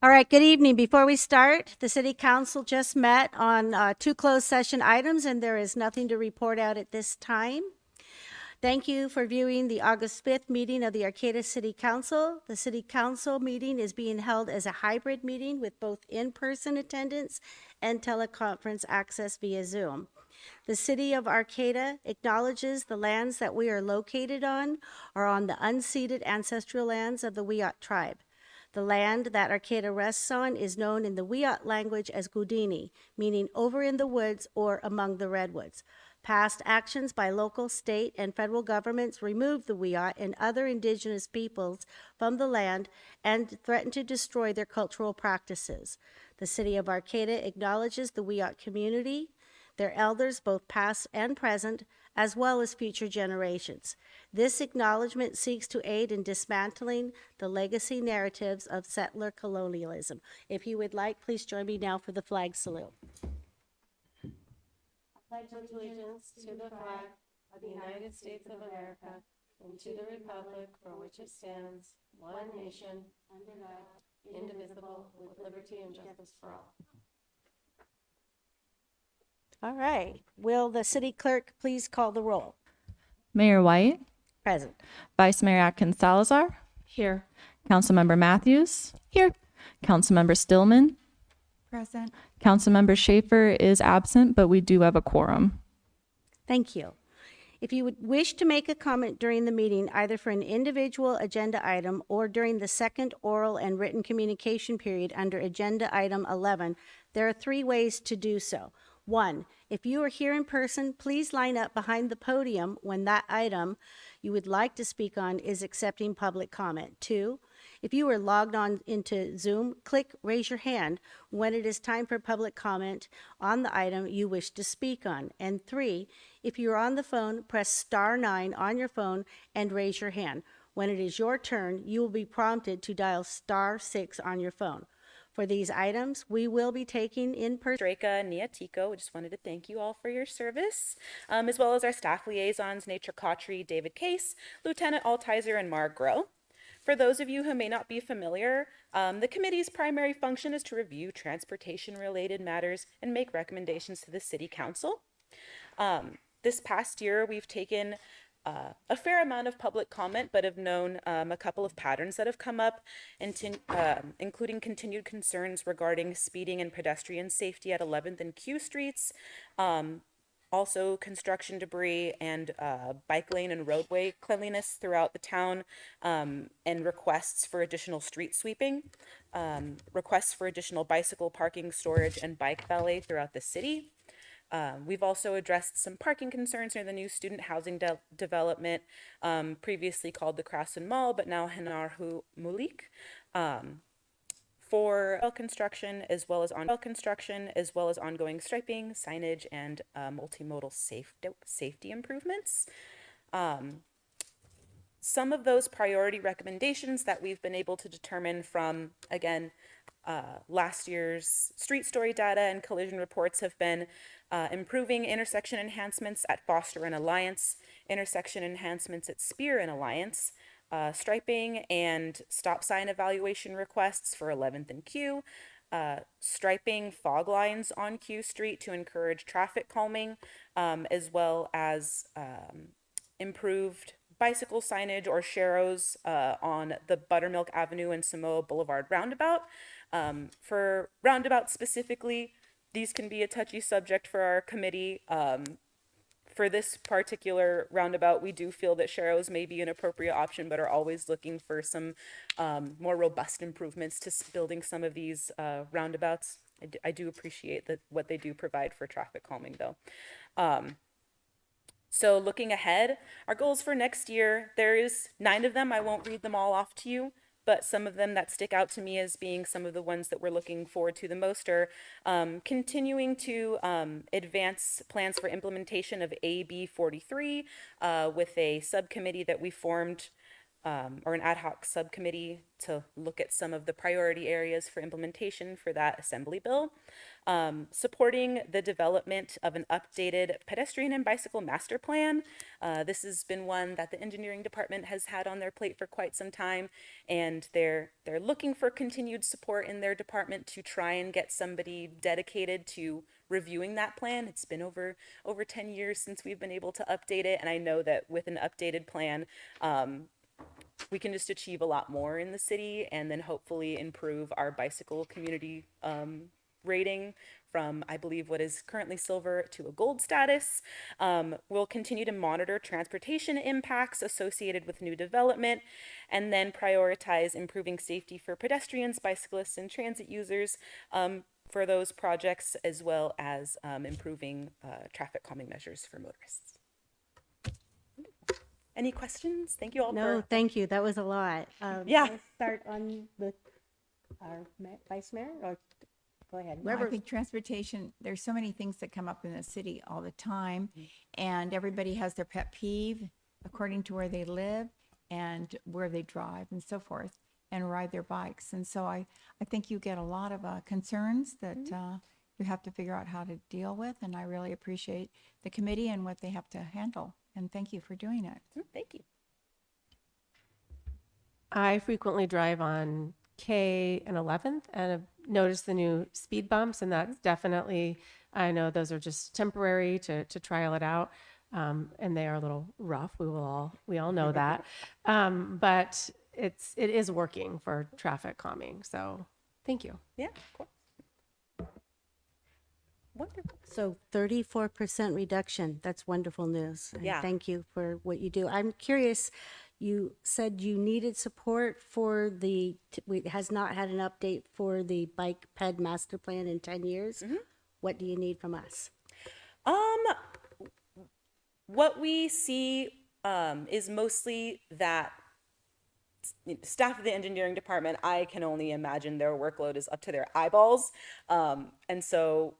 All right, good evening. Before we start, the City Council just met on two closed session items, and there is nothing to report out at this time. Thank you for viewing the August 5th meeting of the Arcata City Council. The City Council meeting is being held as a hybrid meeting with both in-person attendance and teleconference access via Zoom. The City of Arcata acknowledges the lands that we are located on are on the unceded ancestral lands of the Wiyot tribe. The land that Arcata rests on is known in the Wiyot language as Gudini, meaning over in the woods or among the redwoods. Past actions by local, state, and federal governments removed the Wiyot and other indigenous peoples from the land and threatened to destroy their cultural practices. The City of Arcata acknowledges the Wiyot community, their elders, both past and present, as well as future generations. This acknowledgement seeks to aid in dismantling the legacy narratives of settler colonialism. If you would like, please join me now for the flag salute. I pledge allegiance to the flag of the United States of America and to the republic for which it stands, one nation, under God, indivisible, with liberty and justice for all. All right. Will the city clerk please call the roll? Mayor White, Present. Vice Mayor Atkins Salazar, Here. Councilmember Matthews, here. Councilmember Stillman, Present. Councilmember Schaefer is absent, but we do have a quorum. Thank you. If you would wish to make a comment during the meeting, either for an individual agenda item or during the second oral and written communication period under agenda item 11, there are three ways to do so. 1, if you are here in person, please line up behind the podium when that item you would like to speak on is accepting public comment. 2, if you are logged on into Zoom, click raise your hand when it is time for public comment on the item you wish to speak on. And 3, if you're on the phone, press star 9 on your phone and raise your hand. When it is your turn, you will be prompted to dial star 6 on your phone. For these items, we will be taking in person. Draka Niatiko, we just wanted to thank you all for your service, as well as our staff liaisons, Nature Cautry, David Case, Lieutenant Altizer, and Mark Groh. For those of you who may not be familiar, the committee's primary function is to review transportation-related matters and make recommendations to the City Council. This past year, we've taken a fair amount of public comment, but have known a couple of patterns that have come up, including continued concerns regarding speeding and pedestrian safety at 11th and Q Streets, also construction debris and bike lane and roadway cleanliness throughout the town, and requests for additional street sweeping, requests for additional bicycle parking, storage, and bike valet throughout the city. We've also addressed some parking concerns near the new student housing development, previously called the Krasen Mall, but now Hanarhu Mulik, for construction as well as ongoing striping, signage, and multimodal safety improvements. Some of those priority recommendations that we've been able to determine from, again, last year's street story data and collision reports have been improving intersection enhancements at Foster and Alliance, intersection enhancements at Spear and Alliance, striping and stop sign evaluation requests for 11th and Q, striping fog lines on Q Street to encourage traffic calming, as well as improved bicycle signage or sharrows on the Buttermilk Avenue and Samoa Boulevard roundabout. For roundabout specifically, these can be a touchy subject for our committee. For this particular roundabout, we do feel that sharrows may be an appropriate option, but are always looking for some more robust improvements to building some of these roundabouts. I do appreciate what they do provide for traffic calming, though. So looking ahead, our goals for next year, there is 9 of them. I won't read them all off to you, but some of them that stick out to me as being some of the ones that we're looking forward to the most are continuing to advance plans for implementation of AB 43 with a subcommittee that we formed or an ad hoc subcommittee to look at some of the priority areas for implementation for that assembly bill. Supporting the development of an updated pedestrian and bicycle master plan. This has been one that the engineering department has had on their plate for quite some time, and they're looking for continued support in their department to try and get somebody dedicated to reviewing that plan. It's been over 10 years since we've been able to update it, and I know that with an updated plan, we can just achieve a lot more in the city and then hopefully improve our bicycle community rating from, I believe, what is currently silver to a gold status. We'll continue to monitor transportation impacts associated with new development and then prioritize improving safety for pedestrians, bicyclists, and transit users for those projects, as well as improving traffic calming measures for motorists. Any questions? Thank you all No, for. thank you. That was a lot. Yeah. I'll start on with our vice mayor, or go ahead. No, I Whoever. think transportation, there's so many things that come up in the city all the time, and everybody has their pet peeve according to where they live and where they drive and so forth and ride their bikes. And so I think you get a lot of concerns that you have to figure out how to deal with, and I really appreciate the committee and what they have to handle. And thank you for doing it. Thank you. I frequently drive on K and 11th and have noticed the new speed bumps, and that's definitely, I know those are just temporary to trial it out, and they are a little rough. We all know that, but it is working for traffic calming. So thank you. Yeah, of course. Wonderful. So 34% reduction. That's wonderful news. And Yeah. thank you for what you do. I'm curious, you said you needed support for it has not had an update for the bike ped master plan in 10 years. What do you need from us? What we see is mostly that staff of the engineering department, I can only imagine their workload is up to their eyeballs. And so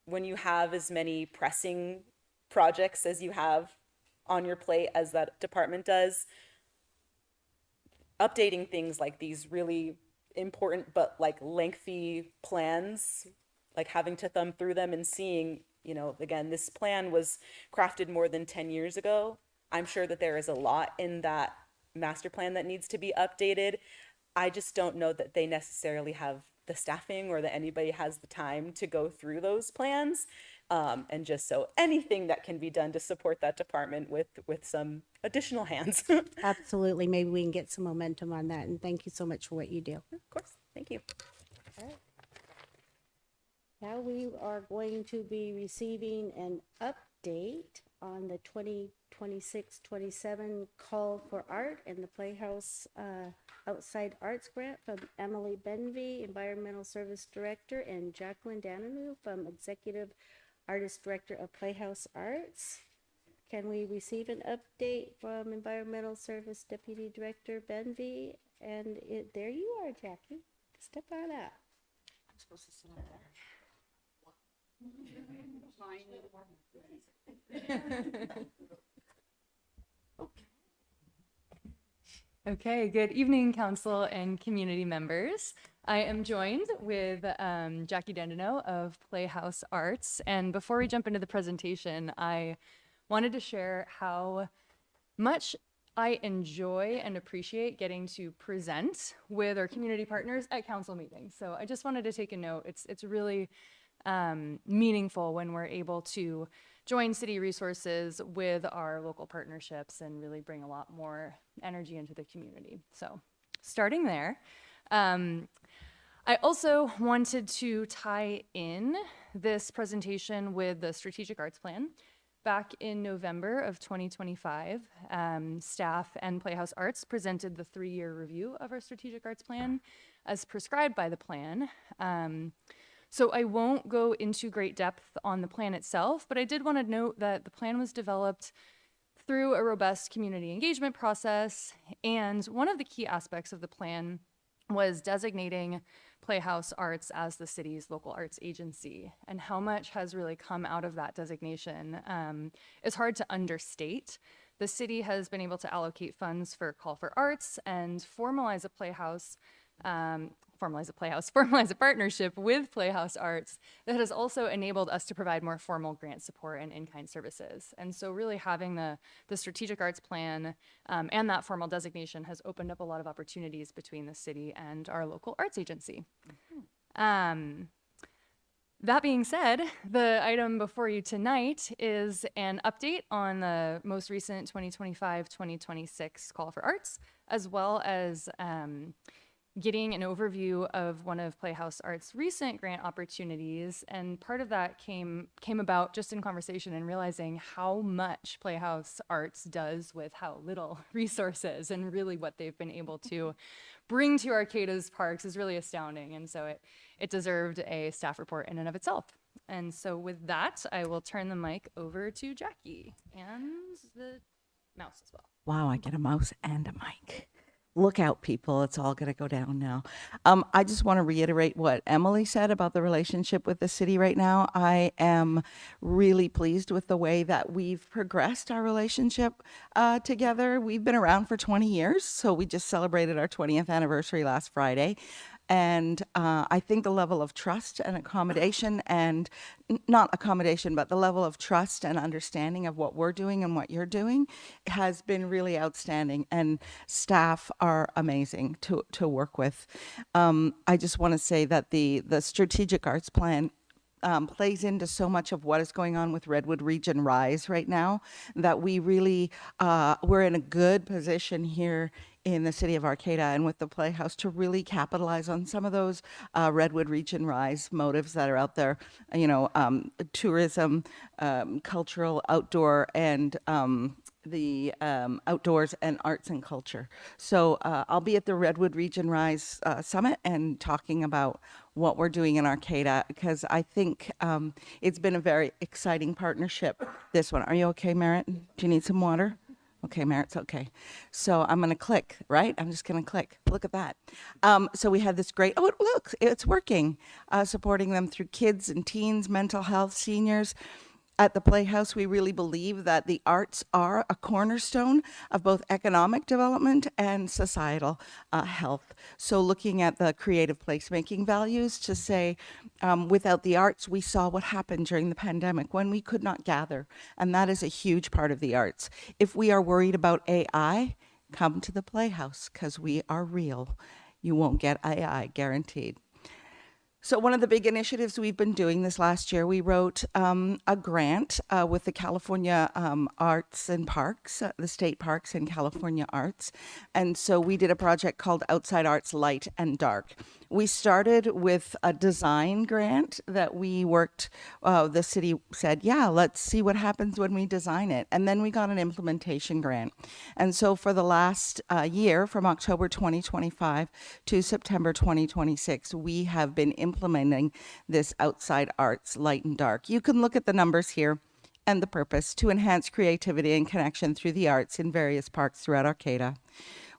when you have as many pressing projects as you have on your plate as that department does, updating things like these really important but like lengthy plans, like having to thumb through them and seeing, again, this plan was crafted more than 10 years ago. I'm sure that there is a lot in that master plan that needs to be updated. I just don't know that they necessarily have the staffing or that anybody has the time to go through those plans. And just so anything that can be done to support that department with some additional hands. Of Absolutely. Maybe we can get some momentum on that. And thank you so much for what you do. course. Thank you. Now we are going to be receiving an update on the 2026-27 Call for Art and the Playhouse Outside Arts Grant from Emily Benvey, Environmental Service Director, and Jacqueline Dananu from Executive Artist Director of Playhouse Arts. Can we receive an update from Environmental Service Deputy Director Benvey? And there you are, Jackie. Step on up. I'm supposed to sit up there. Okay, good evening, council and community members. I am joined with Jackie Dandino of Playhouse Arts. And before we jump into the presentation, I wanted to share how much I enjoy and appreciate getting to present with our community partners at council meetings. So I just wanted to take a note. It's really meaningful when we're able to join city resources with our local partnerships and really bring a lot more energy into the community. So starting there, I also wanted to tie in this presentation with the Strategic Arts Plan. Back in November of 2025, staff and Playhouse Arts presented the 3-year review of our Strategic Arts Plan as prescribed by the plan. So I won't go into great depth on the plan itself, but I did want to note that the plan was developed through a robust community engagement process, and one of the key aspects of the plan was designating Playhouse Arts as the city's local arts agency. And how much has really come out of that designation is hard to understate. the city has been able to allocate funds for Call for Arts and formalize a playhouse, formalize a partnership with Playhouse Arts that has also enabled us to provide more formal grant support and in-kind services. And so really having the strategic arts plan and that formal designation has opened up a lot of opportunities between the city and our local arts agency. That being said, the item before you tonight is an update on the most recent 2025-2026 Call for Arts, as well as getting an overview of one of Playhouse Arts' recent grant opportunities. And part of that came about just in conversation and realizing how much Playhouse Arts does with how little resources, and really what they've been able to bring to Arcata's parks is really astounding. And so it deserved a staff report in and of itself. And so with that, I will turn the mic over to Jackie and the mouse as well. Wow, I get a mouse and a mic. Look out, people. It's all going to go down now. I just want to reiterate what Emily said about the relationship with the city right now. I am really pleased with the way that we've progressed our relationship together. We've been around for 20 years, so we just celebrated our 20th anniversary last Friday. And I think the level of trust and accommodation, and not accommodation, but the level of trust and understanding of what we're doing and what you're doing has been really outstanding. And staff are amazing to work with. I just want to say that the strategic arts plan plays into so much of what is going on with Redwood Region Rise right now, that we really, we're in a good position here in the city of Arcata and with the Playhouse to really capitalize on some of those Redwood Region Rise motives that are out there, tourism, cultural, outdoor, and the outdoors and arts and culture. So I'll be at the Redwood Region Rise Summit and talking about what we're doing in Arcata, because I think it's been a very exciting partnership, this one. Are you okay, Merritt? Do you need some water? Okay, Merritt's okay. So I'm going to click, right? I'm just going to click. Look at that. So we had this great, look, it's working, supporting them through kids and teens, mental health, seniors. At the Playhouse, we really believe that the arts are a cornerstone of both economic development and societal health. So looking at the creative placemaking values to say, without the arts, we saw what happened during the pandemic when we could not gather. And that is a huge part of the arts. If we are worried about AI, come to the Playhouse, because we are real. You won't get AI, guaranteed. So one of the big initiatives we've been doing this last year, we wrote a grant with the California Arts and Parks, the state parks and California Arts. And so we did a project called Outside Arts Light and Dark. We started with a design grant that we worked, the city said, yeah, let's see what happens when we design it. And then we got an implementation grant. And so for the last year, from October 2025 to September 2026, we have been implementing this Outside Arts Light and Dark. You can look at the numbers here and the purpose: to enhance creativity and connection through the arts in various parks throughout Arcata.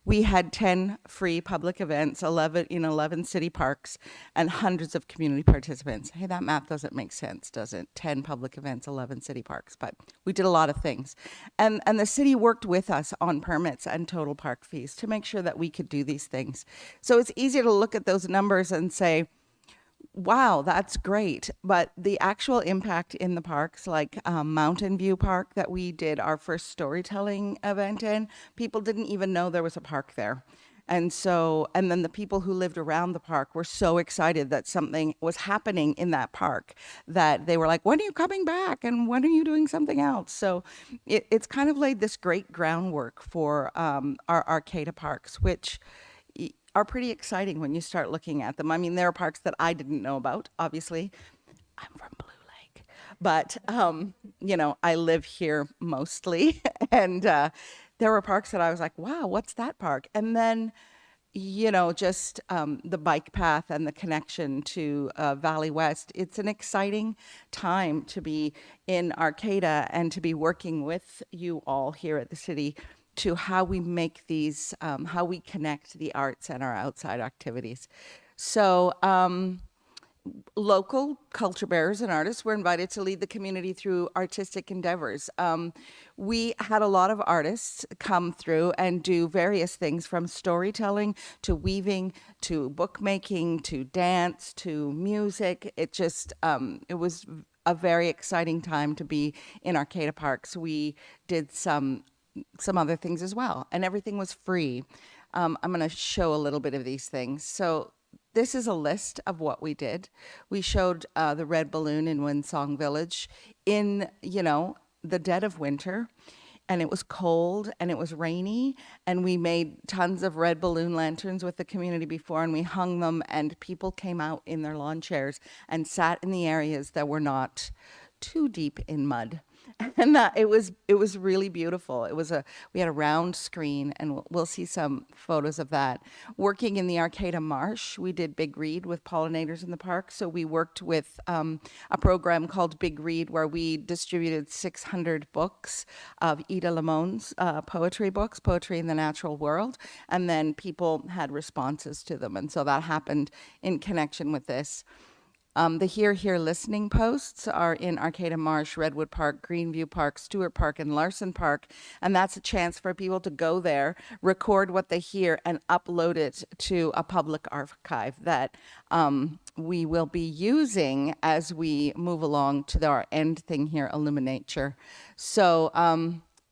We had 10 free public events, 11 in 11 city parks, and hundreds of community participants. Hey, that math doesn't make sense, does it? 10 public events, 11 city parks, but we did a lot of things. And the city worked with us on permits and total park fees to make sure that we could do these things. So it's easy to look at those numbers and say, wow, that's great. But the actual impact in the parks, like Mountain View Park that we did our first storytelling event in, people didn't even know there was a park there. And then the people who lived around the park were so excited that something was happening in that park that they were like, when are you coming back? And when are you doing something else? So it's kind of laid this great groundwork for our Arcata parks, which are pretty exciting when you start looking at them. I mean, there are parks that I didn't know about, obviously. I'm from Blue Lake. But, I live here mostly. And there were parks that I was like, wow, what's that park? And then, just the bike path and the connection to Valley West. It's an exciting time to be in Arcata and to be working with you all here at the city to how we make these, how we connect the arts and our outside activities. So local culture bearers and artists were invited to lead the community through artistic endeavors. We had a lot of artists come through and do various things, from storytelling to weaving to bookmaking to dance to music. It was a very exciting time to be in Arcata Parks. We did some other things as well, and everything was free. I'm going to show a little bit of these things. So this is a list of what we did. We showed the red balloon in Windsong Village in, the dead of winter. And it was cold and it was rainy. And we made tons of red balloon lanterns with the community before, and we hung them. And people came out in their lawn chairs and sat in the areas that were not too deep in mud. And it was really beautiful. We had a round screen, and we'll see some photos of that. Working in the Arcata Marsh, we did Big Read with pollinators in the park. So we worked with a program called Big Read, where we distributed 600 books of Ida Lamone's poetry books, Poetry in the Natural World, and then people had responses to them. And so that happened in connection with this. The Here Here listening posts are in Arcata Marsh, Redwood Park, Greenview Park, Stewart Park, and Larson Park. And that's a chance for people to go there, record what they hear, and upload it to a public archive that we will be using as we move along to our end thing here, Illuminature. So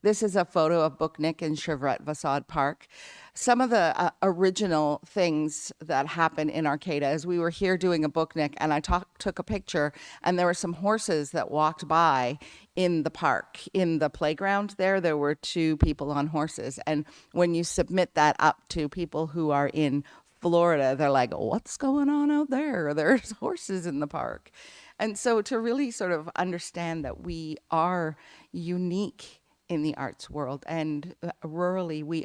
this is a photo of Booknick in Chevrette Vassad Park. Some of the original things that happened in Arcata is we were here doing a Booknick, and I took a picture, and there were some horses that walked by in the park. In the playground there were two people on horses. And when you submit that up to people who are in Florida, they're like, what's going on out there? There's horses in the park. And so to really sort of understand that we are unique in the arts world, and rurally we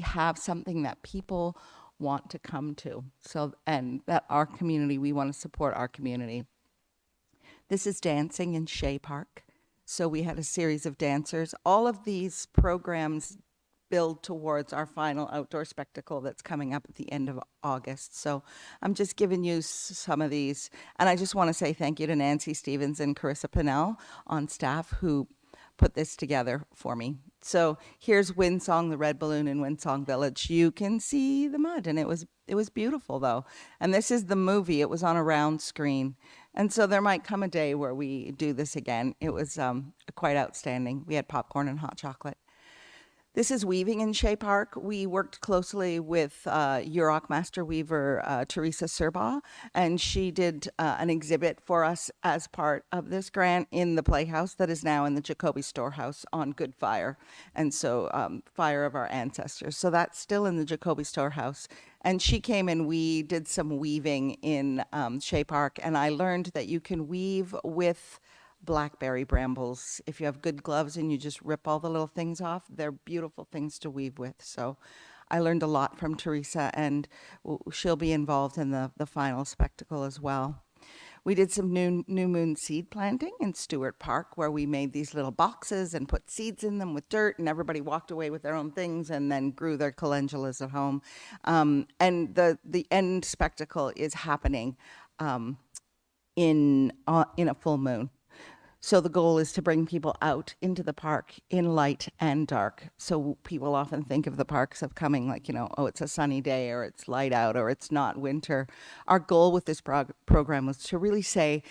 have something that people want to come to. So, and that our community, we want to support our community. This is dancing in Shea Park. So we had a series of dancers. All of these programs build towards our final outdoor spectacle that's coming up at the end of August. So I'm just giving you some of these. And I just want to say thank you to Nancy Stevens and Carissa Pinnell on staff who put this together for me. So here's Windsong, the red balloon in Windsong Village. You can see the mud, and it was beautiful though. And this is the movie. It was on a round screen. And so there might come a day where we do this again. It was quite outstanding. We had popcorn and hot chocolate. This is weaving in Shea Park. We worked closely with Yurok master weaver Teresa Serbaugh, and she did an exhibit for us as part of this grant in the Playhouse that is now in the Jacoby Storehouse on Good Fire, and so Fire of Our Ancestors. So that's still in the Jacoby Storehouse. And she came and we did some weaving in Shea Park, and I learned that you can weave with blackberry brambles. If you have good gloves and you just rip all the little things off, they're beautiful things to weave with. So I learned a lot from Teresa, and she'll be involved in the final spectacle as well. We did some new moon seed planting in Stewart Park, where we made these little boxes and put seeds in them with dirt, and everybody walked away with their own things and then grew their calendulas at home. And the end spectacle is happening in a full moon. So the goal is to bring people out into the park in light and dark. So people often think of the parks of coming like, oh, it's a sunny day, or it's light out, or it's not winter. Our goal with this program was to really say,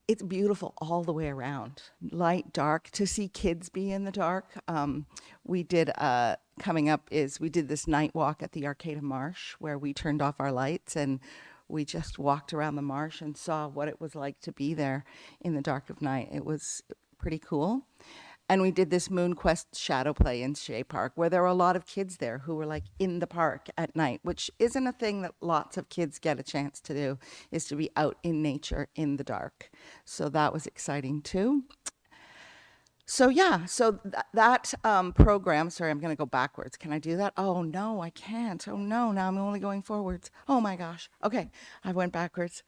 it's beautiful all the way around, light, dark, to see kids be in the dark. We did this night walk at the Arcata Marsh, where we turned off our lights and we just walked around the marsh and saw what it was like to be there in the dark of night. It was pretty cool. And we did this Moon Quest shadow play in Shea Park, where there were a lot of kids there who were like in the park at night, which isn't a thing that lots of kids get a chance to do, is to be out in nature in the dark. So that was exciting too. So yeah, that program, sorry, I'm going to go backwards. Can I do that? Oh no, I can't. Oh no, now I'm only going forwards. Oh my gosh. Okay, I went backwards.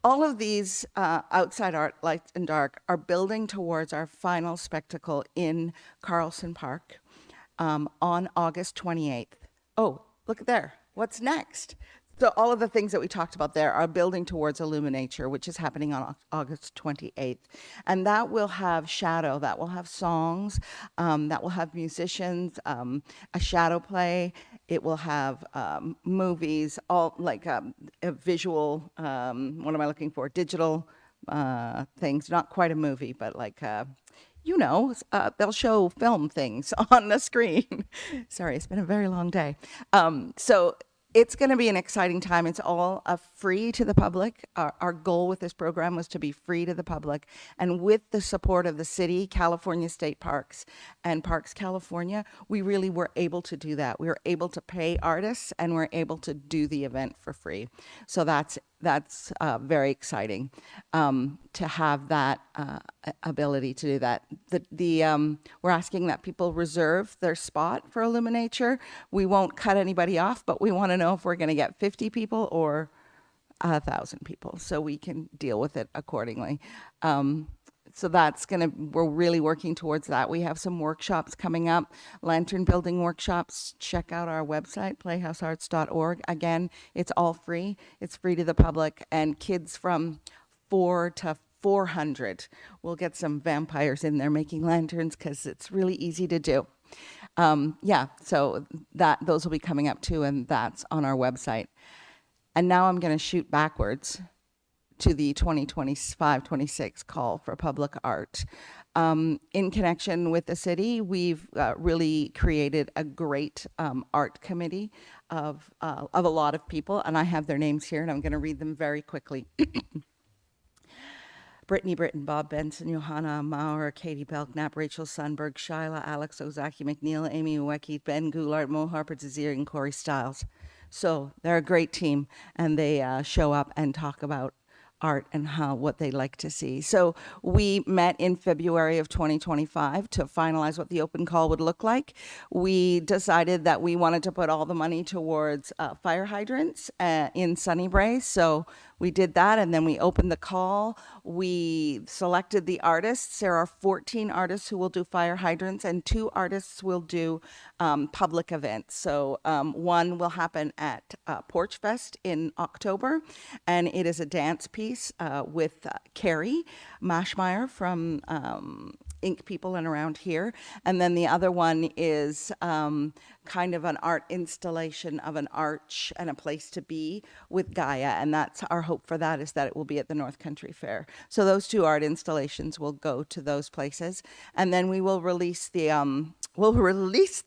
All of these outside art, light and dark, are building towards our final spectacle in Carlson Park on August 28th. Oh, look there. What's next? So all of the things that we talked about there are building towards Illuminature, which is happening on August 28th. And that will have shadow, that will have songs, that will have musicians, a shadow play. It will have movies, all like a visual, what am I looking for? Digital things, not quite a movie, but like they'll show film things on the screen. Sorry, it's been a very long day. So it's going to be an exciting time. It's all free to the public. Our goal with this program was to be free to the public. And with the support of the city, California State Parks, and Parks California, we really were able to do that. We were able to pay artists, and we're able to do the event for free. So that's very exciting to have that ability to do that. We're asking that people reserve their spot for Illuminature. We won't cut anybody off, but we want to know if we're going to get 50 people or 1,000 people, so we can deal with it accordingly. So we're really working towards that. We have some workshops coming up, lantern building workshops. Check out our website, playhousearts.org. Again, it's all free. It's free to the public, and kids from 4 to 400. We'll get some vampires in there making lanterns because it's really easy to do. So those will be coming up too, and that's on our website. And now I'm going to shoot backwards to the 2025-26 call for public art. In connection with the city, we've really created a great art committee of a lot of people, and I have their names here, and I'm going to read them very quickly. Brittany Britton, Bob Benson, Johanna Maurer, Katie Belknap, Rachel Sundberg, Shyla, Alex Ozaki McNeil, Amy Uweki, Ben Goulart, Mo Harper Desir, and Corey Stiles. So they're a great team, and they show up and talk about art and what they like to see. So we met in February of 2025 to finalize what the open call would look like. We decided that we wanted to put all the money towards fire hydrants in Sunnybrae. So we did that, and then we opened the call. We selected the artists. There are 14 artists who will do fire hydrants, and 2 artists will do public events. So one will happen at Porch Fest in October, and it is a dance piece with Carrie Mashmeyer from Ink People and around here. And then the other one is kind of an art installation of an arch and a place to be with Gaia. And that's our hope for that, is that it will be at the North Country Fair. So those 2 art installations will go to those places. And then we will release the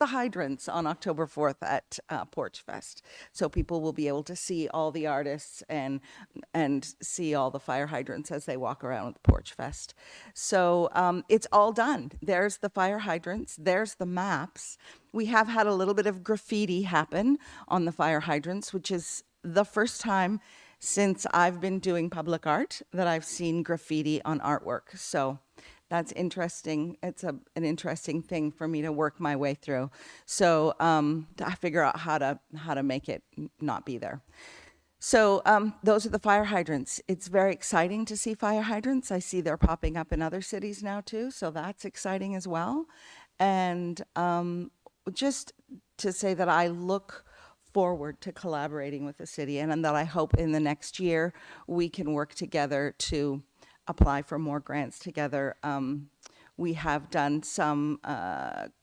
hydrants on October 4th at Porch Fest. So people will be able to see all the artists and see all the fire hydrants as they walk around at Porch Fest. So it's all done. There's the fire hydrants. There's the maps. We have had a little bit of graffiti happen on the fire hydrants, which is the first time since I've been doing public art that I've seen graffiti on artwork. So that's interesting. It's an interesting thing for me to work my way through. So I figure out how to make it not be there. So those are the fire hydrants. It's very exciting to see fire hydrants. I see they're popping up in other cities now too, so that's exciting as well. And just to say that I look forward to collaborating with the city, and that I hope in the next year we can work together to apply for more grants together. We have done some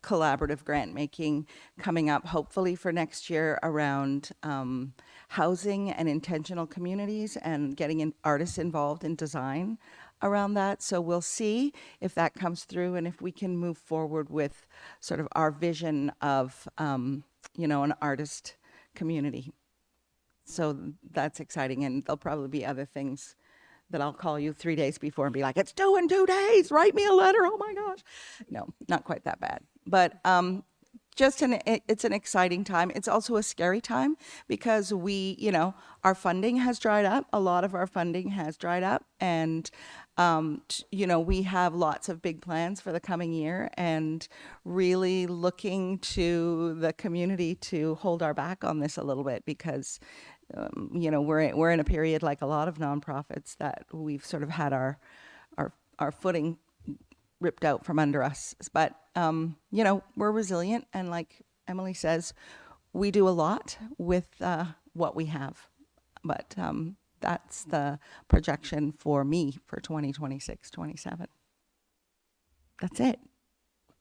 collaborative grant making coming up, hopefully for next year, around housing and intentional communities and getting artists involved in design around that. So we'll see if that comes through and if we can move forward with sort of our vision of, an artist community. So that's exciting. And there'll probably be other things that I'll call you 3 days before and be like, it's due in 2 days, write me a letter, oh my gosh. No, not quite that bad. But it's an exciting time. It's also a scary time because our funding has dried up. A lot of our funding has dried up. And, we have lots of big plans for the coming year and really looking to the community to hold our back on this a little bit because we're in a period, like a lot of nonprofits, that we've sort of had our footing ripped out from under us. But we're resilient, and like Emily says, we do a lot with what we have. But that's the projection for me for 2026, 27. That's it.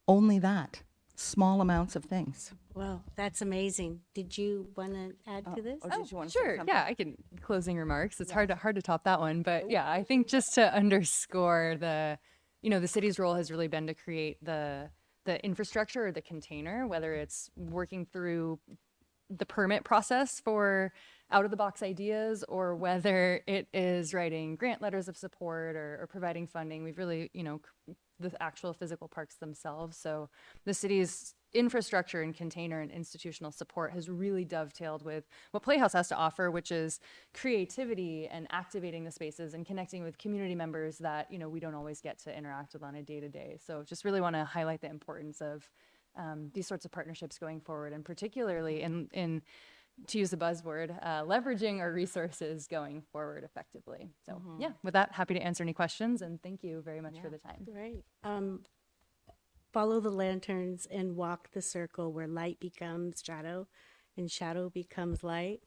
Only that. Small amounts of things. Well, that's amazing. Did you want to add to this? Or did you want to say Sure. something? Yeah, I can closing remarks. It's hard to top that one, but yeah, I think just to underscore the city's role has really been to create the infrastructure or the container, whether it's working through the permit process for out of the box ideas or whether it is writing grant letters of support or providing funding. We've really, the actual physical parks themselves. So the city's infrastructure and container and institutional support has really dovetailed with what Playhouse has to offer, which is creativity and activating the spaces and connecting with community members that, we don't always get to interact with on a day-to-day. So just really want to highlight the importance of these sorts of partnerships going forward, and particularly in to use the buzzword, leveraging our resources going forward effectively. So yeah, with that, happy to answer any questions, and thank you very much for the time. Great. Follow the lanterns and walk the circle where light becomes shadow and shadow becomes light.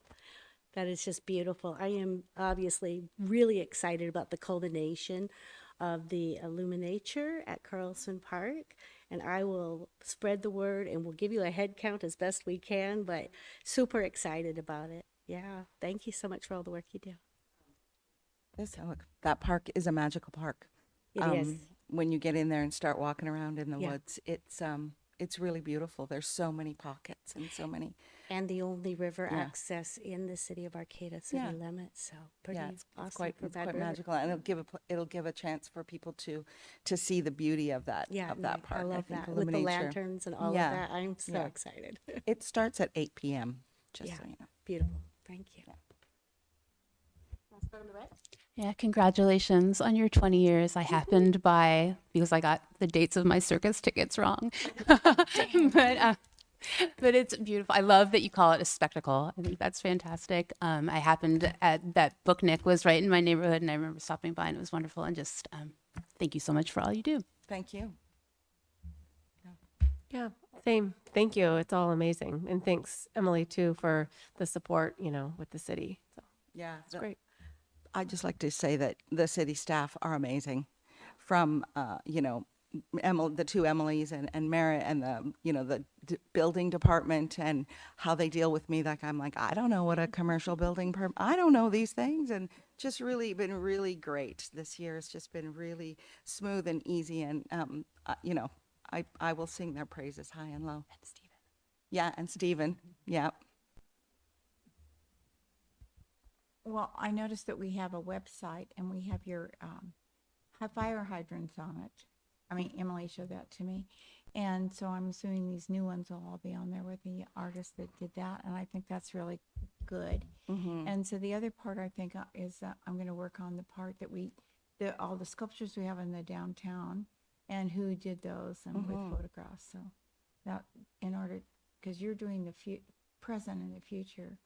That is just beautiful. I am obviously really excited about the culmination of the Illuminature at Carlson Park, and I will spread the word and we'll give you a head count as best we can, but super excited about it. Yeah, thank you so much for all the work you do. Look, that park is a magical park. It is. When you get in there and start walking around in the Yeah. woods, it's really beautiful. There's so many pockets and so many. And the only river Yeah. access in the city of Arcata city Yeah. limits, so pretty Yeah, awesome it's quite, for it's Bad quite River. magical, and it'll give a chance for people to see the beauty of that Yeah, of that no, park. I love think that with the Illuminature- lanterns and all Yeah, of that. I'm so yeah. excited. It starts at 8 p.m. Just Yeah. so you know. Beautiful. Thank you. Yeah, congratulations on your 20 years. I happened by because I got the dates of my circus tickets wrong. But it's beautiful. I love that you call it a spectacle. I think that's fantastic. I happened at that Booknick was right in my neighborhood, and I remember stopping by, and it was wonderful. And just thank you so much for all you do. Thank you. Yeah, same. Thank you. It's all amazing. And thanks, Emily, too, for the support, with the city. So Yeah, it's great. I'd just like to say that the city staff are amazing, from the two Emilys and Merritt and the building department and how they deal with me. Like I'm like, I don't know what a commercial building I don't know these things, and just really been really great. This year has just been really smooth and easy, and I will sing their praises high and low. And Stephen. Yeah, and Stephen. Yeah. Well, I noticed that we have a website and we have your fire hydrants on it. I mean, Emily showed that to me. And so I'm assuming these new ones will all be on there with the artist that did that. And I think that's really good. And so the other part I think is I'm going to work on the part that all the sculptures we have in the downtown and who did those and with photographs. So that in order, because you're doing the present and the future.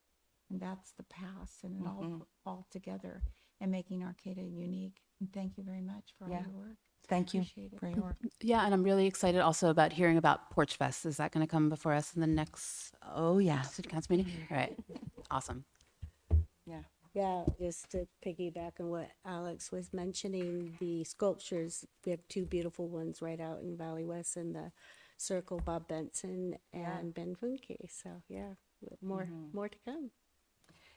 And that's the past, and it all together, and making Arcata unique. And thank you very much for all Yeah. your work. Thank you Appreciate it. for your work. Yeah, and I'm really excited also about hearing about Porch Fest. Is that going to come before us in the next Oh yeah. city council meeting? All right, awesome. Yeah. Yeah, just to piggyback on what Alex was mentioning, the sculptures, we have two beautiful ones right out in Valley West in the Circle, Bob Benson and Ben Funke. So yeah, more to come.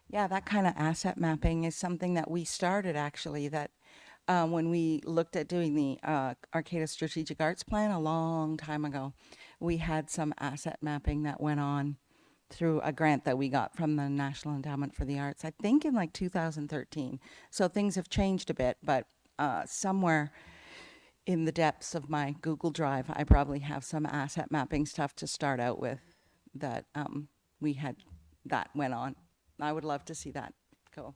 Yeah, that kind of asset mapping is something that we started actually, that when we looked at doing the Arcata Strategic Arts Plan a long time ago, we had some asset mapping that went on through a grant that we got from the National Endowment for the Arts, I think in like 2013. So things have changed a bit, but somewhere in the depths of my Google Drive, I probably have some asset mapping stuff to start out with that that went on. I would love to see that go.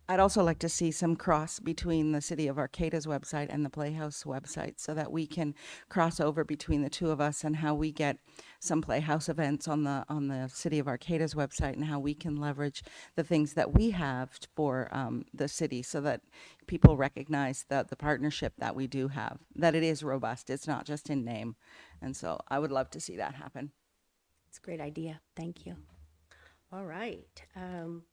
I'd also like to see some cross between the City of Arcata's website and the Playhouse website, so that we can cross over between the two of us, and how we get some Playhouse events on the City of Arcata's website, and how we can leverage the things that we have for the city, so that people recognize the partnership that we do have, that it is robust. It's not just in name. And so I would love to see that happen. It's a great idea. Thank you. All right.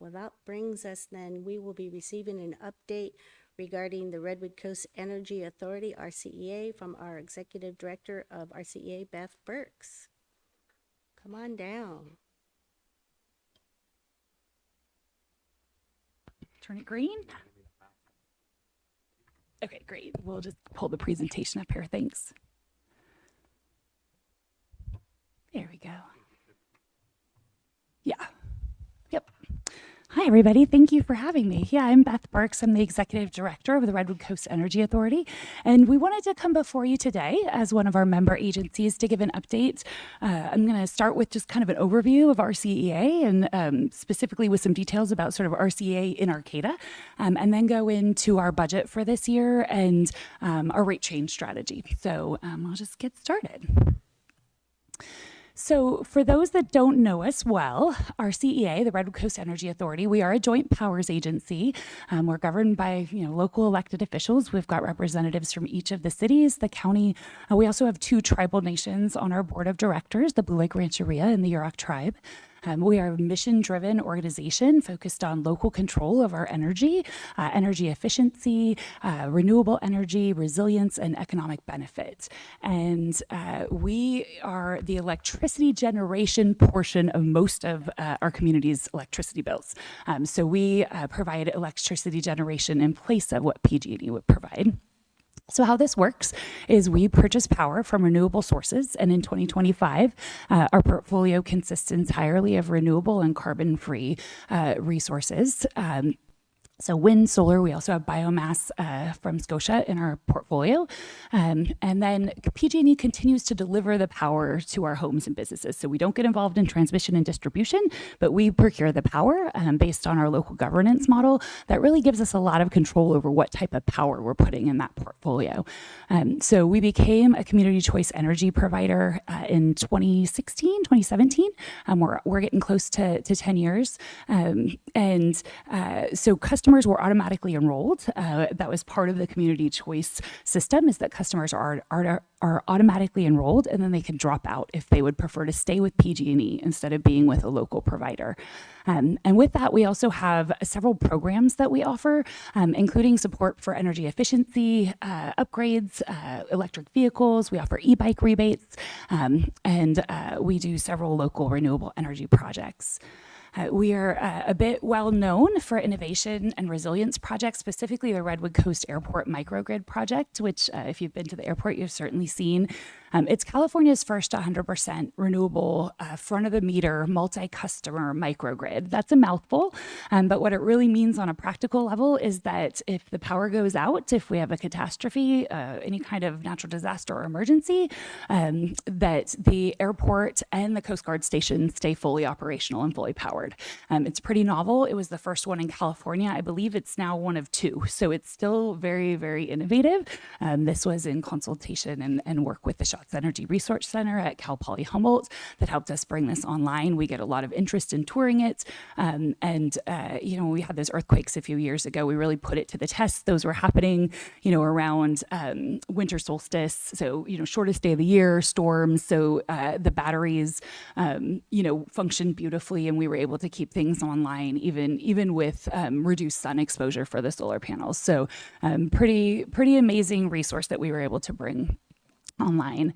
Well, that brings us then, we will be receiving an update regarding the Redwood Coast Energy Authority, RCEA, from our Executive Director of RCEA, Beth Burks. Come on down. Turn it green. Okay, great. We'll just pull the presentation up here. Thanks. There we go. Yeah. Yep. Hi, everybody. Thank you for having me. Yeah, I'm Beth Burks. I'm the Executive Director of the Redwood Coast Energy Authority. And we wanted to come before you today as one of our member agencies to give an update. I'm going to start with just kind of an overview of RCEA and specifically with some details about sort of RCEA in Arcata, and then go into our budget for this year and our rate change strategy. So I'll just get started. So for those that don't know us well, our CEA, the Redwood Coast Energy Authority, we are a joint powers agency. We're governed by local elected officials. We've got representatives from each of the cities, the county. We also have 2 tribal nations on our board of directors, the Blue Lake Rancheria and the Yurok tribe. We are a mission-driven organization focused on local control of our energy, energy efficiency, renewable energy, resilience, and economic benefit. And we are the electricity generation portion of most of our community's electricity bills. So we provide electricity generation in place of what PG&E would provide. So how this works is we purchase power from renewable sources, and in 2025, our portfolio consists entirely of renewable and carbon-free resources. So wind, solar, we also have biomass from Scotia in our portfolio. And then PG&E continues to deliver the power to our homes and businesses. So we don't get involved in transmission and distribution, but we procure the power based on our local governance model. That really gives us a lot of control over what type of power we're putting in that portfolio. So we became a community choice energy provider in 2016, 2017. We're getting close to 10 years. So customers were automatically enrolled. That was part of the community choice system, is that customers are automatically enrolled, and then they can drop out if they would prefer to stay with PG&E instead of being with a local provider. And with that, we also have several programs that we offer, including support for energy efficiency, upgrades, electric vehicles. We offer e-bike rebates, and we do several local renewable energy projects. We are a bit well known for innovation and resilience projects, specifically the Redwood Coast Airport microgrid project, which if you've been to the airport, you've certainly seen. It's California's first 100% renewable front-of-the-meter multi-customer microgrid. That's a mouthful, but what it really means on a practical level is that if the power goes out, if we have a catastrophe, any kind of natural disaster or emergency, that the airport and the Coast Guard station stay fully operational and fully powered. It's pretty novel. It was the first one in California. I believe it's now one of 2. So it's still very, very innovative. This was in consultation and work with the Shots Energy Research Center at Cal Poly Humboldt that helped us bring this online. We get a lot of interest in touring it. We had those earthquakes a few years ago. We really put it to the test. Those were happening, around winter solstice. So, shortest day of the year, storms. So the batteries, functioned beautifully, and we were able to keep things online even with reduced sun exposure for the solar panels. So pretty amazing resource that we were able to bring online.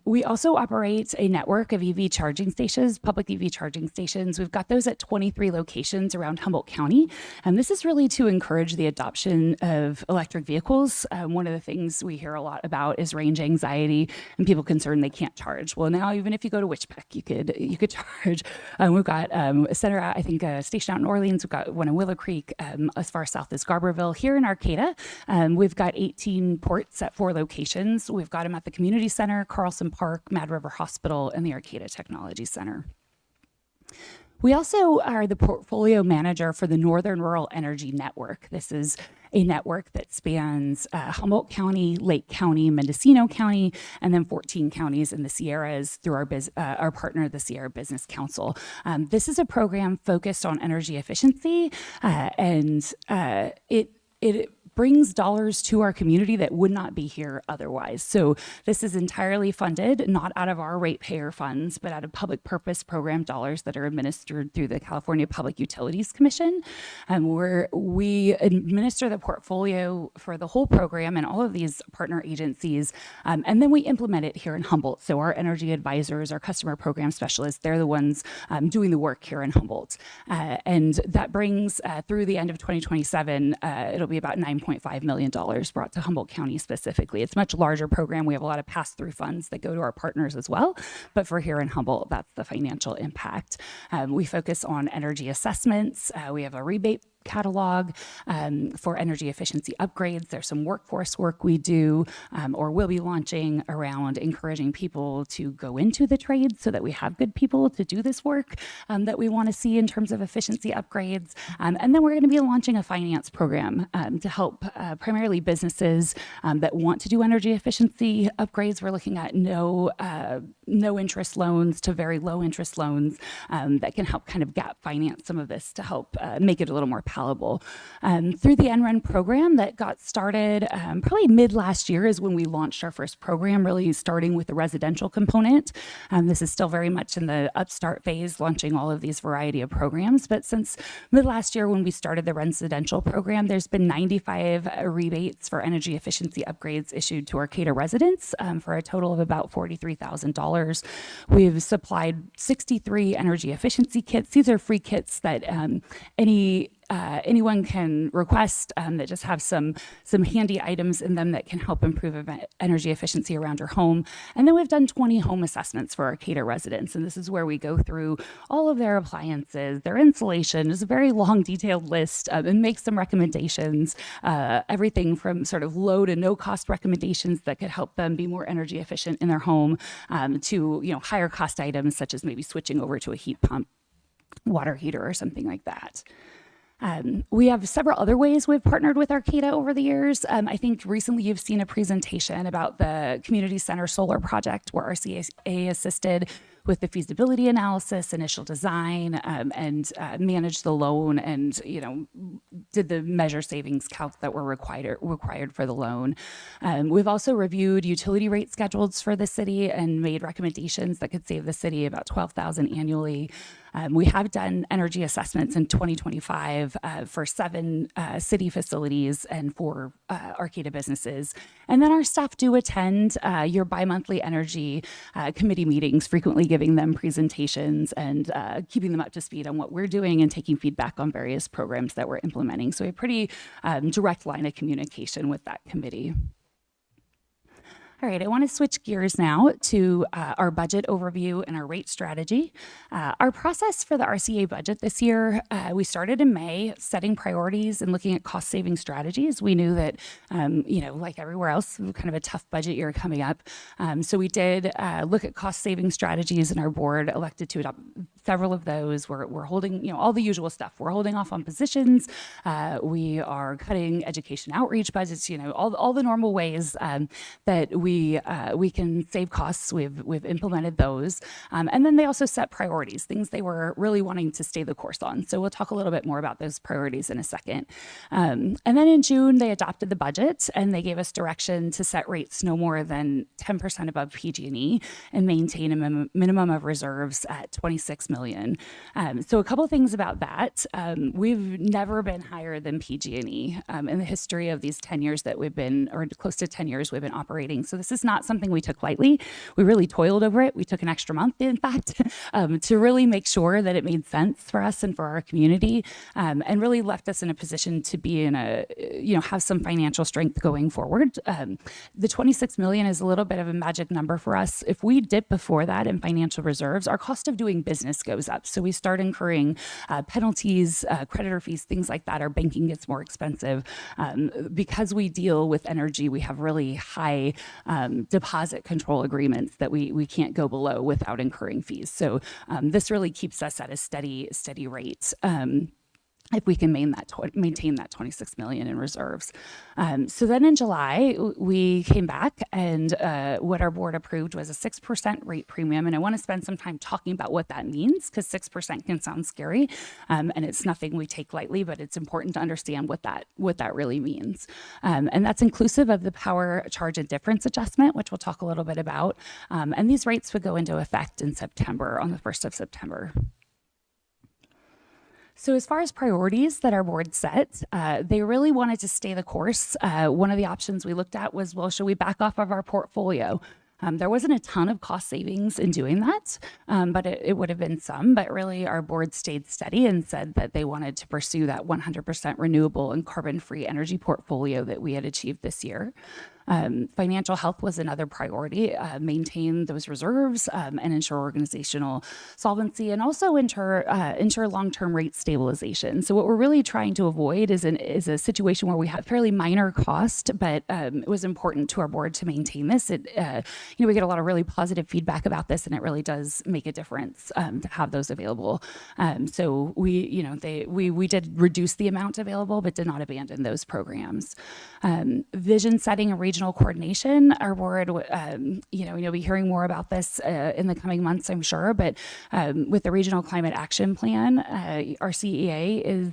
We also operate a network of EV charging stations, public EV charging stations. We've got those at 23 locations around Humboldt County. And this is really to encourage the adoption of electric vehicles. One of the things we hear a lot about is range anxiety and people concerned they can't charge. Well, now even if you go to Witchpeck, you could charge. We've got a center, I think, a station out in Orleans. We've got one in Willow Creek, as far south as Garberville. Here in Arcata, we've got 18 ports at 4 locations. We've got them at the community center, Carlson Park, Mad River Hospital, and the Arcata Technology Center. We also are the portfolio manager for the Northern Rural Energy Network. This is a network that spans Humboldt County, Lake County, Mendocino County, and then 14 counties in the Sierras through our partner, the Sierra Business Council. This is a program focused on energy efficiency, and it brings dollars to our community that would not be here otherwise. So this is entirely funded, not out of our ratepayer funds, but out of public purpose program dollars that are administered through the California Public Utilities Commission, where we administer the portfolio for the whole program and all of these partner agencies, and then we implement it here in Humboldt. So our energy advisors, our customer program specialists, they're the ones doing the work here in Humboldt. And that brings, through the end of 2027, it'll be about $9.5 million brought to Humboldt County specifically. It's a much larger program. We have a lot of pass-through funds that go to our partners as well. But for here in Humboldt, that's the financial impact. We focus on energy assessments. We have a rebate catalog for energy efficiency upgrades. There's some workforce work we do or will be launching around encouraging people to go into the trade so that we have good people to do this work that we want to see in terms of efficiency upgrades. And then we're going to be launching a finance program to help primarily businesses that want to do energy efficiency upgrades. We're looking at no interest loans to very low interest loans that can help kind of gap finance some of this to help make it a little more palatable. Through the NREN program that got started probably mid last year is when we launched our first program, really starting with the residential component. This is still very much in the upstart phase, launching all of these variety of programs. But since mid last year when we started the residential program, there's been 95 rebates for energy efficiency upgrades issued to Arcata residents for a total of about $43,000. We've supplied 63 energy efficiency kits. These are free kits that anyone can request that just have some handy items in them that can help improve energy efficiency around your home. And then we've done 20 home assessments for Arcata residents. And this is where we go through all of their appliances, their insulation. It's a very long, detailed list and make some recommendations, everything from sort of low to no cost recommendations that could help them be more energy efficient in their home to higher cost items such as maybe switching over to a heat pump, water heater, or something like that. We have several other ways we've partnered with Arcata over the years. I think recently you've seen a presentation about the Community Center Solar Project where RCA assisted with the feasibility analysis, initial design, and managed the loan and, did the measure savings calc that were required for the loan. We've also reviewed utility rate schedules for the city and made recommendations that could save the city about $12,000 annually. We have done energy assessments in 2025 for 7 city facilities and 4 Arcata businesses. And then our staff do attend your bi-monthly energy committee meetings, frequently giving them presentations and keeping them up to speed on what we're doing and taking feedback on various programs that we're implementing. So a pretty direct line of communication with that committee. All right, I want to switch gears now to our budget overview and our rate strategy. Our process for the RCA budget this year, we started in May setting priorities and looking at cost saving strategies. We knew that, like everywhere else, kind of a tough budget year coming up. So we did look at cost saving strategies, and our board elected to adopt several of those. We're holding, all the usual stuff. We're holding off on positions. We are cutting education outreach budgets, all the normal ways that we can save costs. We've implemented those. And then they also set priorities, things they were really wanting to stay the course on. So we'll talk a little bit more about those priorities in a second. And then in June, they adopted the budget and they gave us direction to set rates no more than 10% above PG&E and maintain a minimum of reserves at $26 million. So a couple of things about that. We've never been higher than PG&E in the history of these 10 years that we've been, or close to 10 years we've been operating. So this is not something we took lightly. We really toiled over it. We took an extra month, in fact, to really make sure that it made sense for us and for our community, and really left us in a position to be in have some financial strength going forward. The $26 million is a little bit of a magic number for us. If we dip before that in financial reserves, our cost of doing business goes up. So we start incurring penalties, creditor fees, things like that. Our banking gets more expensive. Because we deal with energy, we have really high deposit control agreements that we can't go below without incurring fees. So this really keeps us at a steady rate. if we can maintain that 26 million in reserves. So then in July, we came back and what our board approved was a 6% rate premium. And I want to spend some time talking about what that means, because 6% can sound scary, and it's nothing we take lightly, but it's important to understand what that really means. And that's inclusive of the power charge and difference adjustment, which we'll talk a little bit about. And these rates would go into effect in September, on the 1st of September. So as far as priorities that our board set, they really wanted to stay the course. One of the options we looked at was, well, should we back off of our portfolio? There wasn't a ton of cost savings in doing that, but it would have been some. But really, our board stayed steady and said that they wanted to pursue that 100% renewable and carbon-free energy portfolio that we had achieved this year. Financial health was another priority, maintain those reserves and ensure organizational solvency, and also ensure long-term rate stabilization. So what we're really trying to avoid is a situation where we have fairly minor cost, but it was important to our board to maintain this. We get a lot of really positive feedback about this, and it really does make a difference to have those available. So we did reduce the amount available, but did not abandon those programs. Vision setting and regional coordination. Our board, you'll be hearing more about this in the coming months, I'm sure. But with the Regional Climate Action Plan, our CEA is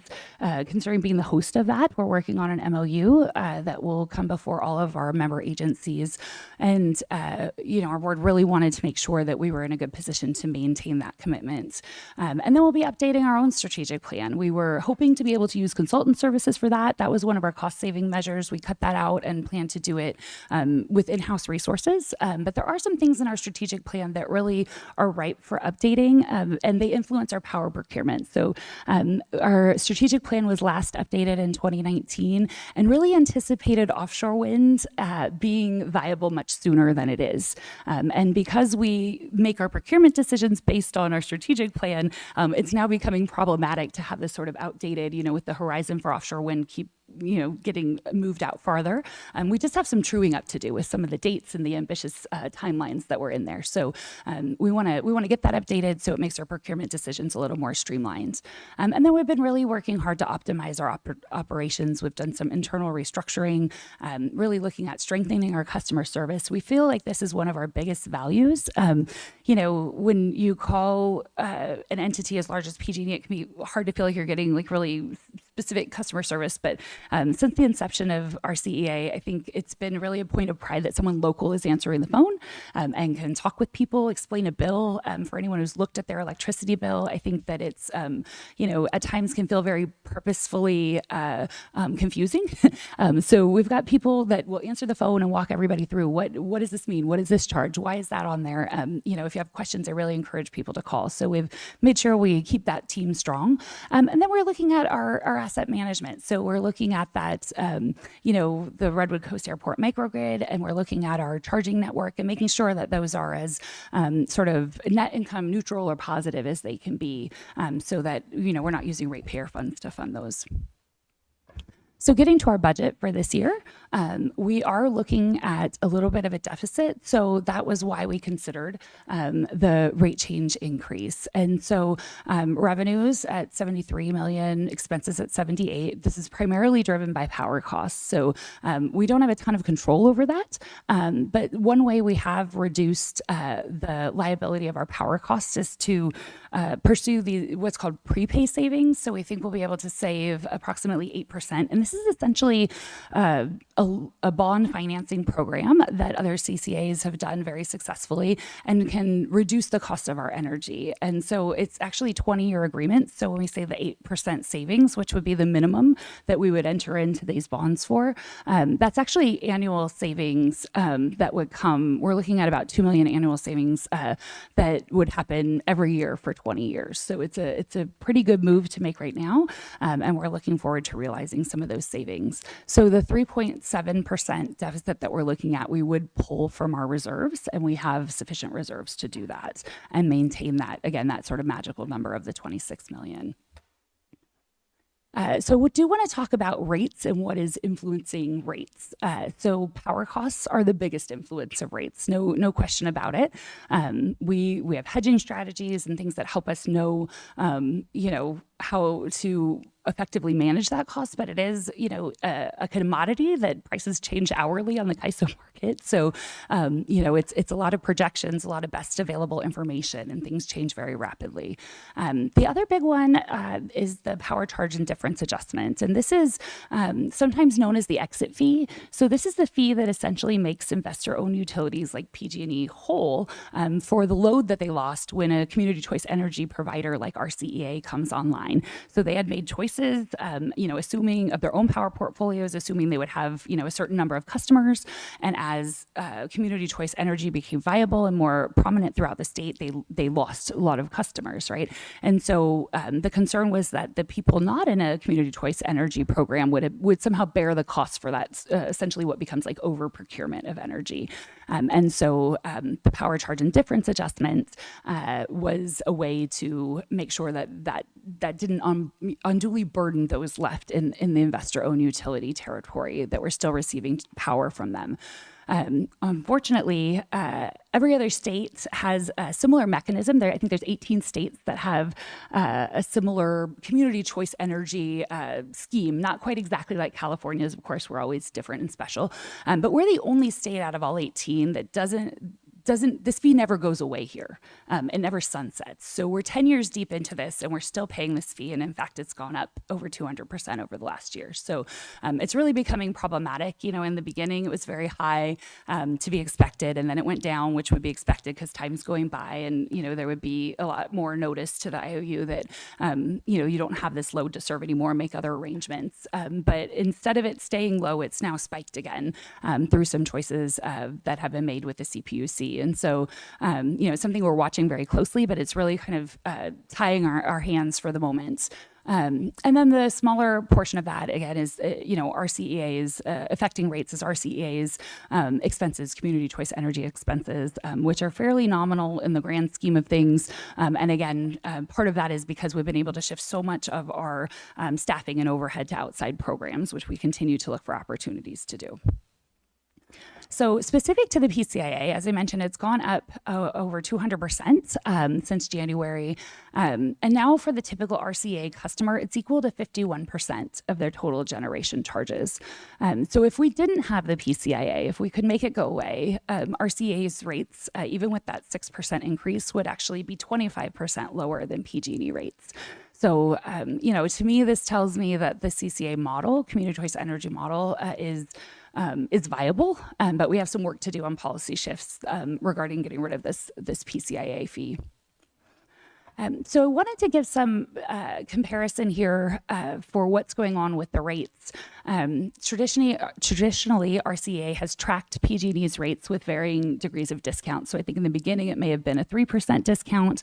considering being the host of that. We're working on an MOU that will come before all of our member agencies, and our board really wanted to make sure that we were in a good position to maintain that commitment. And then we'll be updating our own strategic plan. We were hoping to be able to use consultant services for that. That was one of our cost-saving measures. We cut that out and plan to do it with in-house resources. But there are some things in our strategic plan that really are ripe for updating, and they influence our power procurement. So our strategic plan was last updated in 2019 and really anticipated offshore wind being viable much sooner than it is. And because we make our procurement decisions based on our strategic plan, it's now becoming problematic to have this sort of outdated, with the horizon for offshore wind keep getting moved out farther. We just have some truing up to do with some of the dates and the ambitious timelines that were in there. So we want to get that updated so it makes our procurement decisions a little more streamlined. And then we've been really working hard to optimize our operations. We've done some internal restructuring, really looking at strengthening our customer service. We feel like this is one of our biggest values. When you call an entity as large as PG&E, it can be hard to feel like you're getting really specific customer service, but since the inception of our CEA, I think it's been really a point of pride that someone local is answering the phone and can talk with people, explain a bill. For anyone who's looked at their electricity bill, I think that it's, at times can feel very purposefully confusing. So we've got people that will answer the phone and walk everybody through what does this mean? What is this charge? Why is that on there? If you have questions, I really encourage people to call. So we've made sure we keep that team strong. And then we're looking at our asset management. So we're looking at that, the Redwood Coast Airport microgrid, and we're looking at our charging network and making sure that those are as sort of net income neutral or positive as they can be, so that, we're not using ratepayer funds to fund those. So getting to our budget for this year, we are looking at a little bit of a deficit. So that was why we considered the rate change increase. And so revenues at 73 million, expenses at 78. This is primarily driven by power costs. So we don't have a ton of control over that. But one way we have reduced the liability of our power costs is to pursue what's called prepay savings. So we think we'll be able to save approximately 8%. And this is essentially a bond financing program that other CCAs have done very successfully and can reduce the cost of our energy. And so it's actually 20-year agreements. So when we say the 8% savings, which would be the minimum that we would enter into these bonds for, that's actually annual savings that would come. We're looking at about 2 million annual savings that would happen every year for 20 years. So it's a pretty good move to make right now. And we're looking forward to realizing some of those savings. So the 3.7% deficit that we're looking at, we would pull from our reserves, and we have sufficient reserves to do that and maintain that, again, that sort of magical number of the 26 million. So we do want to talk about rates and what is influencing rates. So power costs are the biggest influence of rates, no question about it. We have hedging strategies and things that help us know, to effectively manage that cost, but it is, a commodity that prices change hourly on the CAISO market. So, it's a lot of projections, a lot of best available information, and things change very rapidly. The other big one is the power charge and difference adjustment. And this is sometimes known as the exit fee. So this is the fee that essentially makes investor-owned utilities like PG&E whole for the load that they lost when a community choice energy provider like RCEA comes online. So they had made choices, assuming of their own power portfolios, assuming they would have, a certain number of customers. And as community choice energy became viable and more prominent throughout the state, they lost a lot of customers, right? And so the concern was that the people not in a community choice energy program would somehow bear the cost for that, essentially what becomes like over procurement of energy. And so the power charge and difference adjustment was a way to make sure that didn't unduly burden those left in the investor-owned utility territory that were still receiving power from them. Unfortunately, every other state has a similar mechanism. I think there's 18 states that have a similar community choice energy scheme, not quite exactly like California's. Of course, we're always different and special. But we're the only state out of all 18 that doesn't, this fee never goes away here. It never sunsets. So we're 10 years deep into this and we're still paying this fee. And in fact, it's gone up over 200% over the last year. So it's really becoming problematic. In the beginning, it was very high to be expected. And then it went down, which would be expected because time's going by. And, there would be a lot more notice to the IOU that, you don't have this load to serve anymore, make other arrangements. But instead of it staying low, it's now spiked again through some choices that have been made with the CPUC. And so, something we're watching very closely, but it's really kind of tying our hands for the moment. And then the smaller portion of that, again, is, RCEA's affecting rates is RCEA's expenses, community choice energy expenses, which are fairly nominal in the grand scheme of things. And again, part of that is because we've been able to shift so much of our staffing and overhead to outside programs, which we continue to look for opportunities to do. So specific to the PCIA, as I mentioned, it's gone up over 200% since January. And now for the typical RCA customer, it's equal to 51% of their total generation charges. So if we didn't have the PCIA, if we could make it go away, RCA's rates, even with that 6% increase, would actually be 25% lower than PG&E rates. So, to me, this tells me that the CCA model, community choice energy model, is viable, but we have some work to do on policy shifts regarding getting rid of this PCIA fee. So I wanted to give some comparison here for what's going on with the rates. Traditionally, RCA has tracked PG&E's rates with varying degrees of discount. So I think in the beginning, it may have been a 3% discount.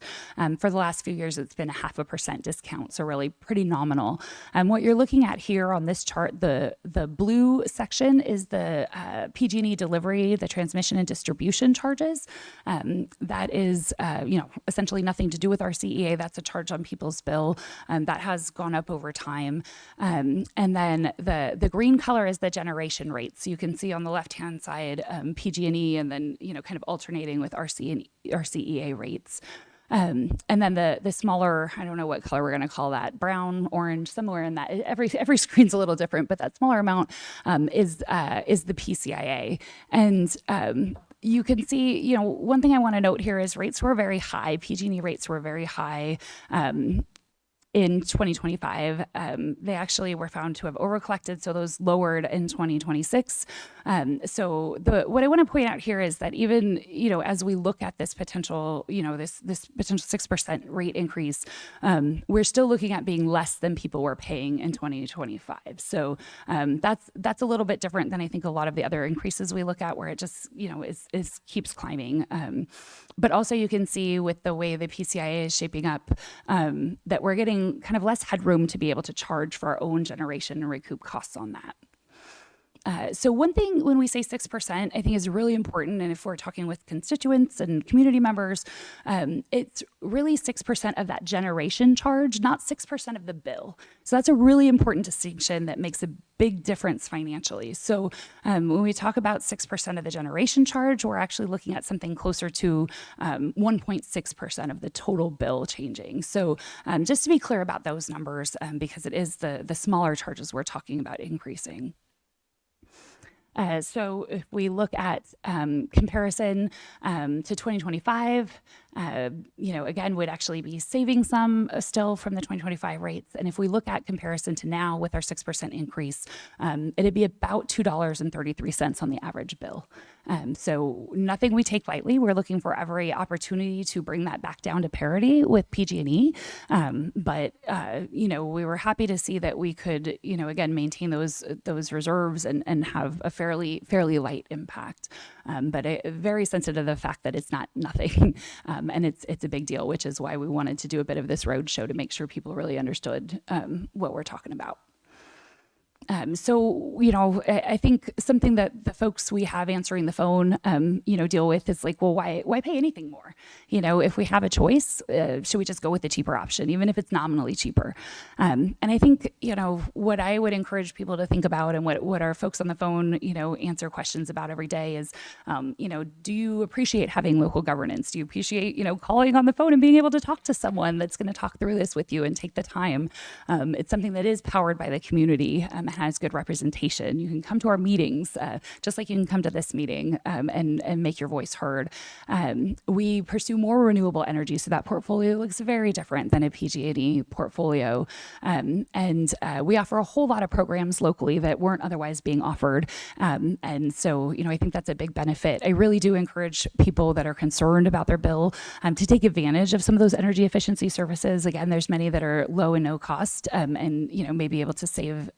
For the last few years, it's been a 0.5% discount, so really pretty nominal. What you're looking at here on this chart, the blue section is the PG&E delivery, the transmission and distribution charges. That is, essentially nothing to do with RCA. That's a charge on people's bill that has gone up over time. And then the green color is the generation rate. So you can see on the left-hand side PG&E and then, kind of alternating with RCEA rates. And then the smaller, I don't know what color we're going to call that, brown, orange, somewhere in that. Every screen's a little different, but that smaller amount is the PCIA. And you can see, one thing I want to note here is rates were very high. PG&E rates were very high in 2025. They actually were found to have overcollected, so those lowered in 2026. So what I want to point out here is that even, as we look at this potential, this potential 6% rate increase, we're still looking at being less than people were paying in 2025. So that's a little bit different than I think a lot of the other increases we look at, where it just, is keeps climbing. But also you can see with the way the PCIA is shaping up that we're getting kind of less headroom to be able to charge for our own generation and recoup costs on that. So one thing when we say 6%, I think is really important, and if we're talking with constituents and community members, it's really 6% of that generation charge, not 6% of the bill. So that's a really important distinction that makes a big difference financially. So when we talk about 6% of the generation charge, we're actually looking at something closer to 1.6% of the total bill changing. So just to be clear about those numbers, because it is the smaller charges we're talking about increasing. So if we look at comparison to 2025, again, would actually be saving some still from the 2025 rates. And if we look at comparison to now with our 6% increase, it'd be about $2.33 on the average bill. So nothing we take lightly. We're looking for every opportunity to bring that back down to parity with PG&E. But we were happy to see that we could, again, maintain those reserves and have a fairly light impact. But very sensitive to the fact that it's not nothing. And it's a big deal, which is why we wanted to do a bit of this road show to make sure people really understood what we're talking about. I think something that the folks we have answering the phone, deal with is like, well, why pay anything more? If we have a choice, should we just go with the cheaper option, even if it's nominally cheaper? And I think, what I would encourage people to think about and what our folks on the phone, answer questions about every day is, do you appreciate having local governance? Do you appreciate, calling on the phone and being able to talk to someone that's going to talk through this with you and take the time? It's something that is powered by the community. Has good representation. You can come to our meetings, just like you can come to this meeting and make your voice heard. We pursue more renewable energy, so that portfolio looks very different than a PG&E portfolio. And we offer a whole lot of programs locally that weren't otherwise being offered. And so, I think that's a big benefit. I really do encourage people that are concerned about their bill to take advantage of some of those energy efficiency services. Again, there's many that are low and no cost, and may be able to save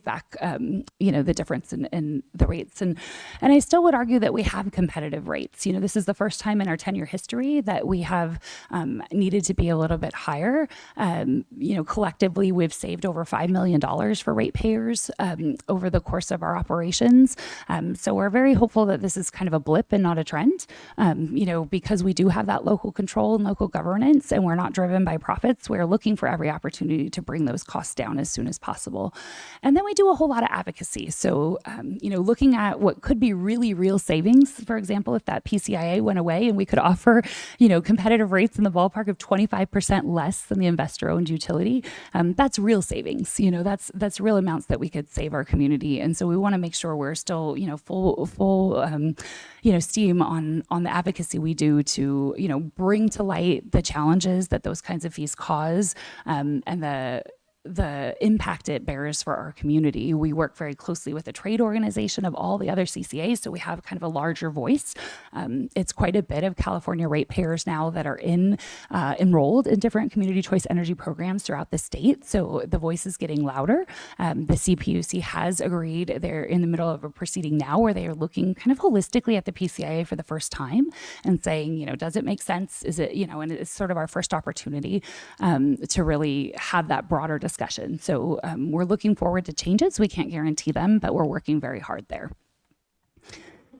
back, the difference in the rates. And I still would argue that we have competitive rates. This is the first time in our 10-year history that we have needed to be a little bit higher. Collectively, we've saved over $5 million for ratepayers over the course of our operations. So we're very hopeful that this is kind of a blip and not a trend, because we do have that local control and local governance, and we're not driven by profits. We're looking for every opportunity to bring those costs down as soon as possible. And then we do a whole lot of advocacy. So, looking at what could be really real savings, for example, if that PCIA went away and we could offer, competitive rates in the ballpark of 25% less than the investor-owned utility, that's real savings. That's real amounts that we could save our community. And so we want to make sure we're still, full steam on the advocacy we do to, bring to light the challenges that those kinds of fees cause, and the impact it bears for our community. We work very closely with the trade organization of all the other CCAs, so we have kind of a larger voice. It's quite a bit of California ratepayers now that are enrolled in different community choice energy programs throughout the state, so the voice is getting louder. The CPUC has agreed. They're in the middle of a proceeding now where they are looking kind of holistically at the PCIA for the first time and saying, does it make sense? Is it, and it's sort of our first opportunity to really have that broader discussion. So we're looking forward to changes. We can't guarantee them, but we're working very hard there.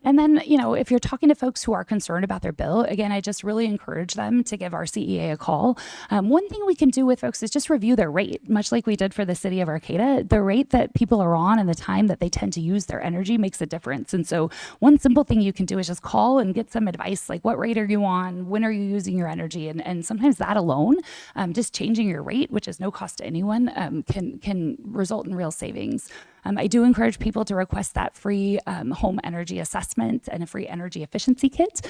And then, if you're talking to folks who are concerned about their bill, again, I just really encourage them to give our CEA a call. One thing we can do with folks is just review their rate, much like we did for the city of Arcata. The rate that people are on and the time that they tend to use their energy makes a difference. And so one simple thing you can do is just call and get some advice, like what rate are you on? When are you using your energy? And sometimes that alone, just changing your rate, which is no cost to anyone, can result in real savings. I do encourage people to request that free home energy assessment and a free energy efficiency kit.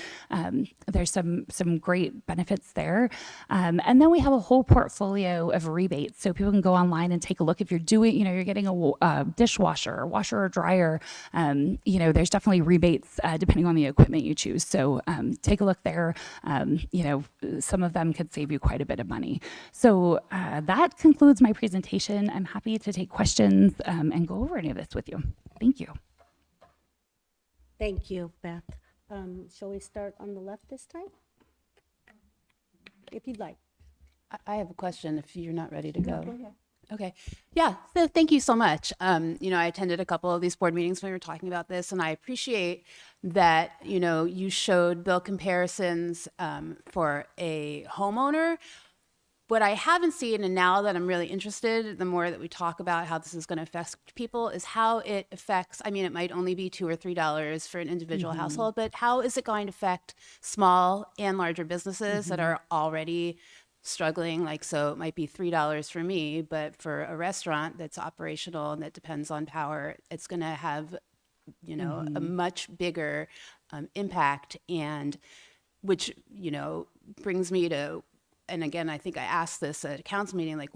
There's some great benefits there. And then we have a whole portfolio of rebates. So people can go online and take a look. If you're doing, you're getting a dishwasher, washer or dryer, there's definitely rebates depending on the equipment you choose. So take a look there. Some of them could save you quite a bit of money. So that concludes my presentation. I'm happy to take questions and go over any of this with you. Thank you. Thank you, Beth. Shall we start on the left this time? If you'd like. I have a question if you're not ready to go. Okay. Yeah. So thank you so much. I attended a couple of these board meetings when we were talking about this, and I appreciate that, you showed bill comparisons for a homeowner. What I haven't seen, and now that I'm really interested, the more that we talk about how this is going to affect people, is how it affects. I mean, it might only be $2 or $3 for an individual household, but how is it going to affect small and larger businesses that are already struggling? Like, so it might be $3 for me, but for a restaurant that's operational and that depends on power, it's going to have, a much bigger impact, and which, brings me to, and again, I think I asked this at a council meeting, like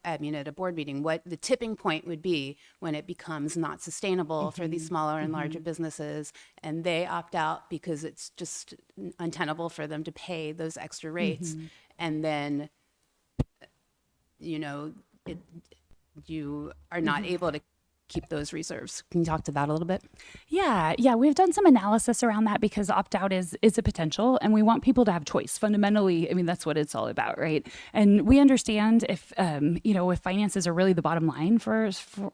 at a board meeting, what the tipping point would be when it becomes not sustainable for these smaller and larger businesses, and they opt out because it's just untenable for them to pay those extra rates. And then, you are not able to keep those reserves. Can you talk to that a little bit? Yeah, we've done some analysis around that because opt-out is a potential, and we want people to have choice. Fundamentally, I mean, that's what it's all about, right? And we understand if finances are really the bottom line for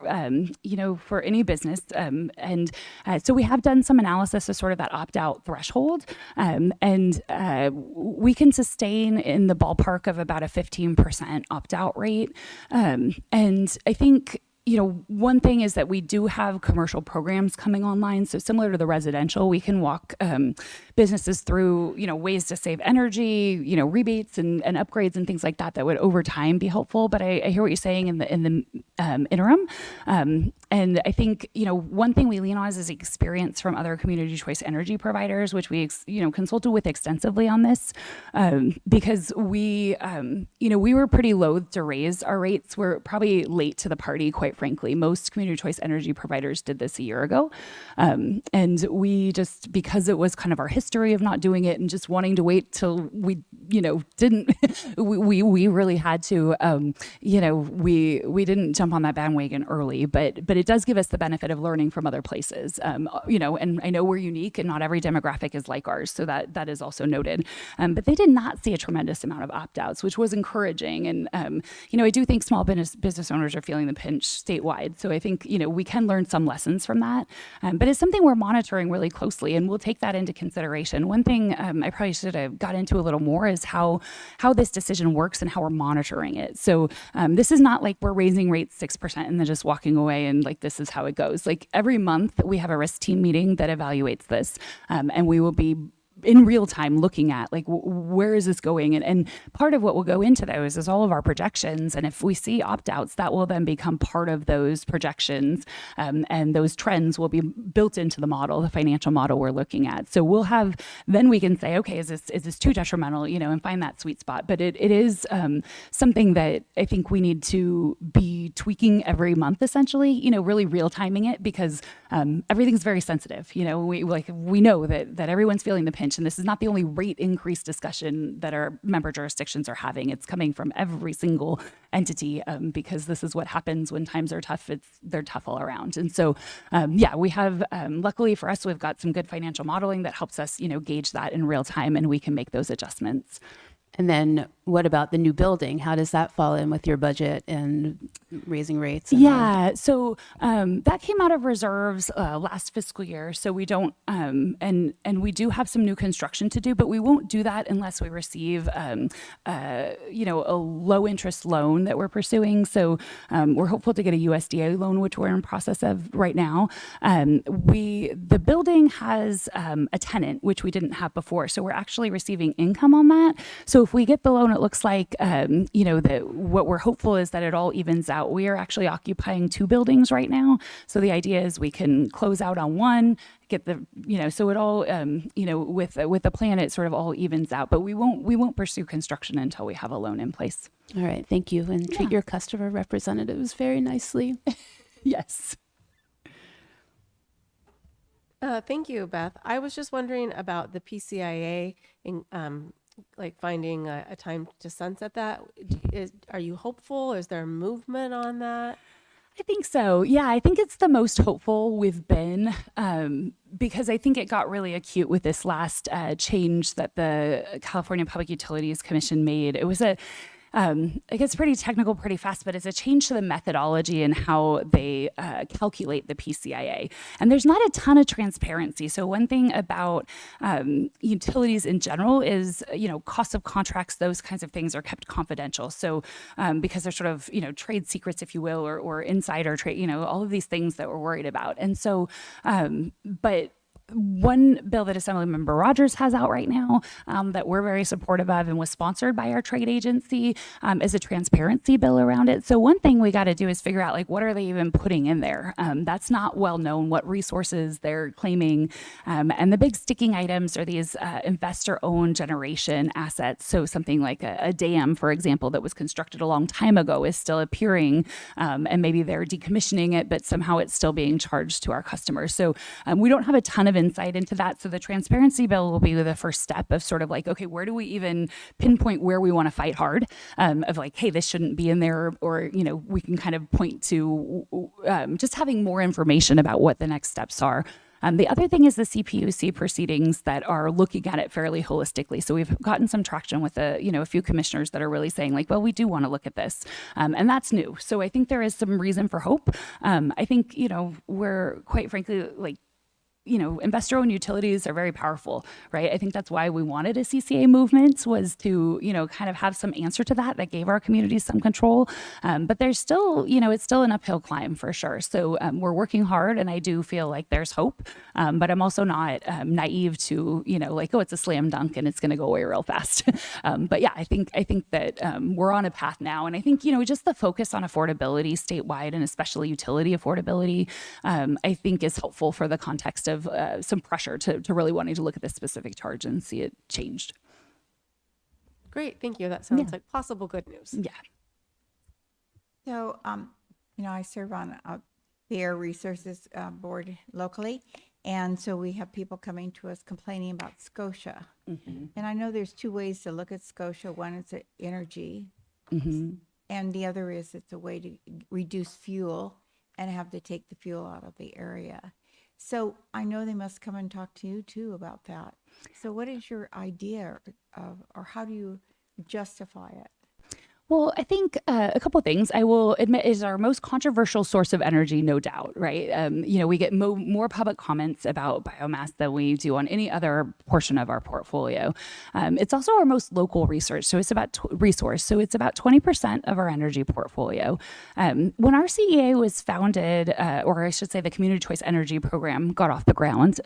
any business, so we have done some analysis of sort of that opt-out threshold, and we can sustain in the ballpark of about a 15% opt-out rate, and I think, one thing is that we do have commercial programs coming online. So similar to the residential, we can walk businesses through, ways to save energy, rebates and upgrades and things like that would over time be helpful. But I hear what you're saying in the interim. And I think, one thing we lean on is experience from other community choice energy providers, which we, consulted with extensively on this, because we were pretty loath to raise our rates. We're probably late to the party, quite frankly. Most community choice energy providers did this a year ago. And we just, because it was kind of our history of not doing it and just wanting to wait till we, didn't, we really had to, we didn't jump on that bandwagon early, but it does give us the benefit of learning from other places. And I know we're unique and not every demographic is like ours. So that is also noted. But they did not see a tremendous amount of opt-outs, which was encouraging. And, I do think small business owners are feeling the pinch statewide. So I think, we can learn some lessons from that. But it's something we're monitoring really closely, and we'll take that into consideration. One thing I probably should have got into a little more is how this decision works and how we're monitoring it. So this is not like we're raising rates 6% and then just walking away and like, this is how it goes. Like every month we have a risk team meeting that evaluates this, and we will be in real time looking at like where is this going, and part of what will go into those is all of our projections, and if we see opt-outs, that will then become part of those projections, and those trends will be built into the model, the financial model we're looking at. So we'll have, then we can say, okay, is this too detrimental, and find that sweet spot. But it is something that I think we need to be tweaking every month, essentially, really real timing it, because everything's very sensitive. We know that everyone's feeling the pinch. And this is not the only rate increase discussion that our member jurisdictions are having. It's coming from every single entity, because this is what happens when times are tough. They're tough all around. And so, we have, luckily for us, we've got some good financial modeling that helps us, gauge that in real time, and we can make those adjustments. And then what about the new building? How does that fall in with your budget and raising rates? So that came out of reserves last fiscal year. So we don't, and we do have some new construction to do, but we won't do that unless we receive, a low interest loan that we're pursuing. So we're hopeful to get a USDA loan, which we're in process of right now. The building has a tenant, which we didn't have before. So we're actually receiving income on that. So if we get the loan, it looks like, what we're hopeful is that it all evens out. We are actually occupying 2 buildings right now. So the idea is we can close out on one, get the, so it all, with the plan, it sort of all evens out, but we won't pursue construction until we have a loan in place. All right. Thank you. And treat your customer representatives very nicely. Yes. Thank you, Beth. I was just wondering about the PCIA in, finding a time to sunset that. Are you hopeful? Is there movement on that? I think so. Yeah, I think it's the most hopeful we've been, because I think it got really acute with this last change that the California Public Utilities Commission made. It was it gets pretty technical pretty fast, but it's a change to the methodology and how they calculate the PCIA. And there's not a ton of transparency. So one thing about utilities in general is, cost of contracts, those kinds of things are kept confidential. So because they're sort of, trade secrets, if you will, or insider trade, all of these things that we're worried about. And so, but one bill that Assemblymember Rogers has out right now that we're very supportive of and was sponsored by our trade agency is a transparency bill around it. So one thing we got to do is figure out, like, what are they even putting in there? That's not well known, what resources they're claiming. And the big sticking items are these investor-owned generation assets. So something like a dam, for example, that was constructed a long time ago is still appearing, and maybe they're decommissioning it, but somehow it's still being charged to our customers. So we don't have a ton of insight into that. So the transparency bill will be the first step of sort of like, okay, where do we even pinpoint where we want to fight hard, of like, hey, this shouldn't be in there, or we can kind of point to just having more information about what the next steps are. The other thing is the CPUC proceedings that are looking at it fairly holistically. So we've gotten some traction with a few commissioners that are really saying, like, well, we do want to look at this. And that's new. So I think there is some reason for hope. I think, we're quite frankly, like, investor-owned utilities are very powerful, right? I think that's why we wanted a CCA movement, was to, kind of have some answer to that gave our communities some control. But there's still, it's still an uphill climb for sure. So we're working hard, and I do feel like there's hope. But I'm also not naive to, like, oh, it's a slam dunk and it's going to go away real fast. But yeah, I think that we're on a path now. And I think, just the focus on affordability statewide, and especially utility affordability, I think is helpful for the context of some pressure to really wanting to look at this specific charge and see it changed. Great, thank you. That sounds like possible good news. Yeah. So, I serve on the Air Resources Board locally, and so we have people coming to us complaining about Scotia. Mm-hmm. And I know there's two ways to look at Scotia. One is energy, mm-hmm. and the other is it's a way to reduce fuel and have to take the fuel out of the area. So I know they must come and talk to you too about that. So what is your idea of, or how do you justify it? Well, I think a couple of things I will admit is our most controversial source of energy, no doubt, right? We get more public comments about biomass than we do on any other portion of our portfolio. It's also our most local research, so it's about resource. So it's about 20% of our energy portfolio. When our CEA was founded, or I should say the Community Choice Energy Program got off the ground,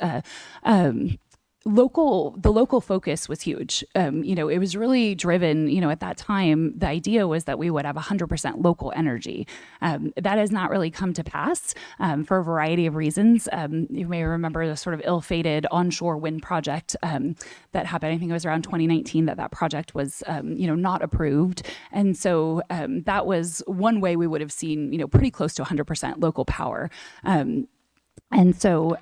the local focus was huge. It was really driven, at that time, the idea was that we would have 100% local energy. That has not really come to pass for a variety of reasons. You may remember the sort of ill-fated onshore wind project that happened. I think it was around 2019 that project was, not approved. And so that was one way we would have seen, pretty close to 100% local power. And so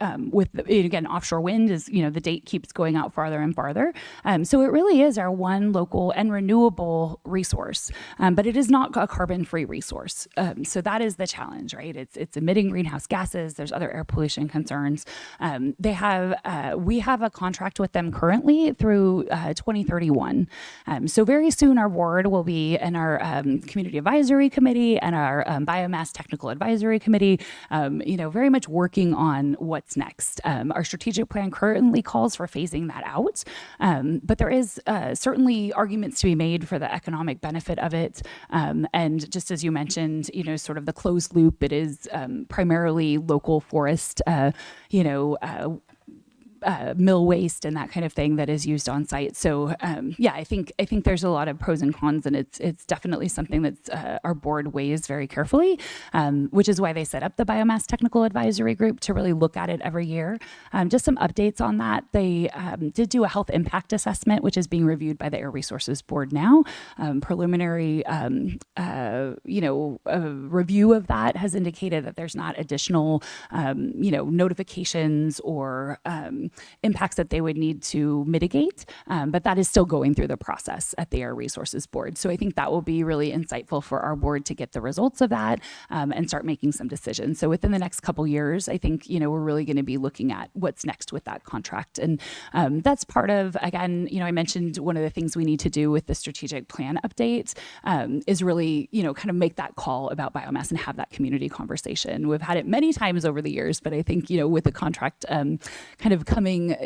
again, offshore wind is, the date keeps going out farther and farther. So it really is our one local and renewable resource, but it is not a carbon-free resource. So that is the challenge, right? It's emitting greenhouse gases. There's other air pollution concerns. We have a contract with them currently through 2031. So very soon our board will be in our community advisory committee and our biomass technical advisory committee, very much working on what's next. Our strategic plan currently calls for phasing that out, but there is certainly arguments to be made for the economic benefit of it. And just as you mentioned, sort of the closed loop, it is primarily local forest, mill waste and that kind of thing that is used on site. So I think there's a lot of pros and cons, and it's definitely something that's our board weighs very carefully, which is why they set up the Biomass Technical Advisory Group to really look at it every year. Just some updates on that. They did do a health impact assessment, which is being reviewed by the Air Resources Board now. Preliminary, review of that has indicated that there's not additional, notifications or impacts that they would need to mitigate. But that is still going through the process at the Air Resources Board. So I think that will be really insightful for our board to get the results of that and start making some decisions. So within the next couple years, I think, we're really going to be looking at what's next with that contract. And that's part of, again, I mentioned one of the things we need to do with the strategic plan update is really, kind of make that call about biomass and have that community conversation. We've had it many times over the years, but I think, with the contract kind of coming,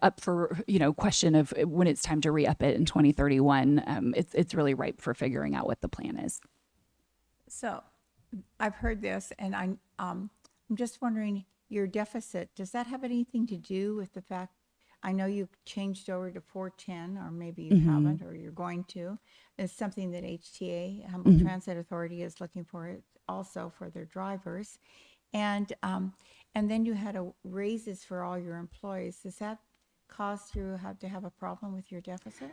up for, question of when it's time to re-up it in 2031, it's really ripe for figuring out what the plan is. So I've heard this, and I'm just wondering, your deficit, does that have anything to do with the fact, I know you changed over to 410, or maybe you haven't, or you're going to. It's something that HTA, Humboldt Transit Authority, is looking for it also for their drivers. And then you had raises for all your employees. Does that cause you to have a problem with your deficit?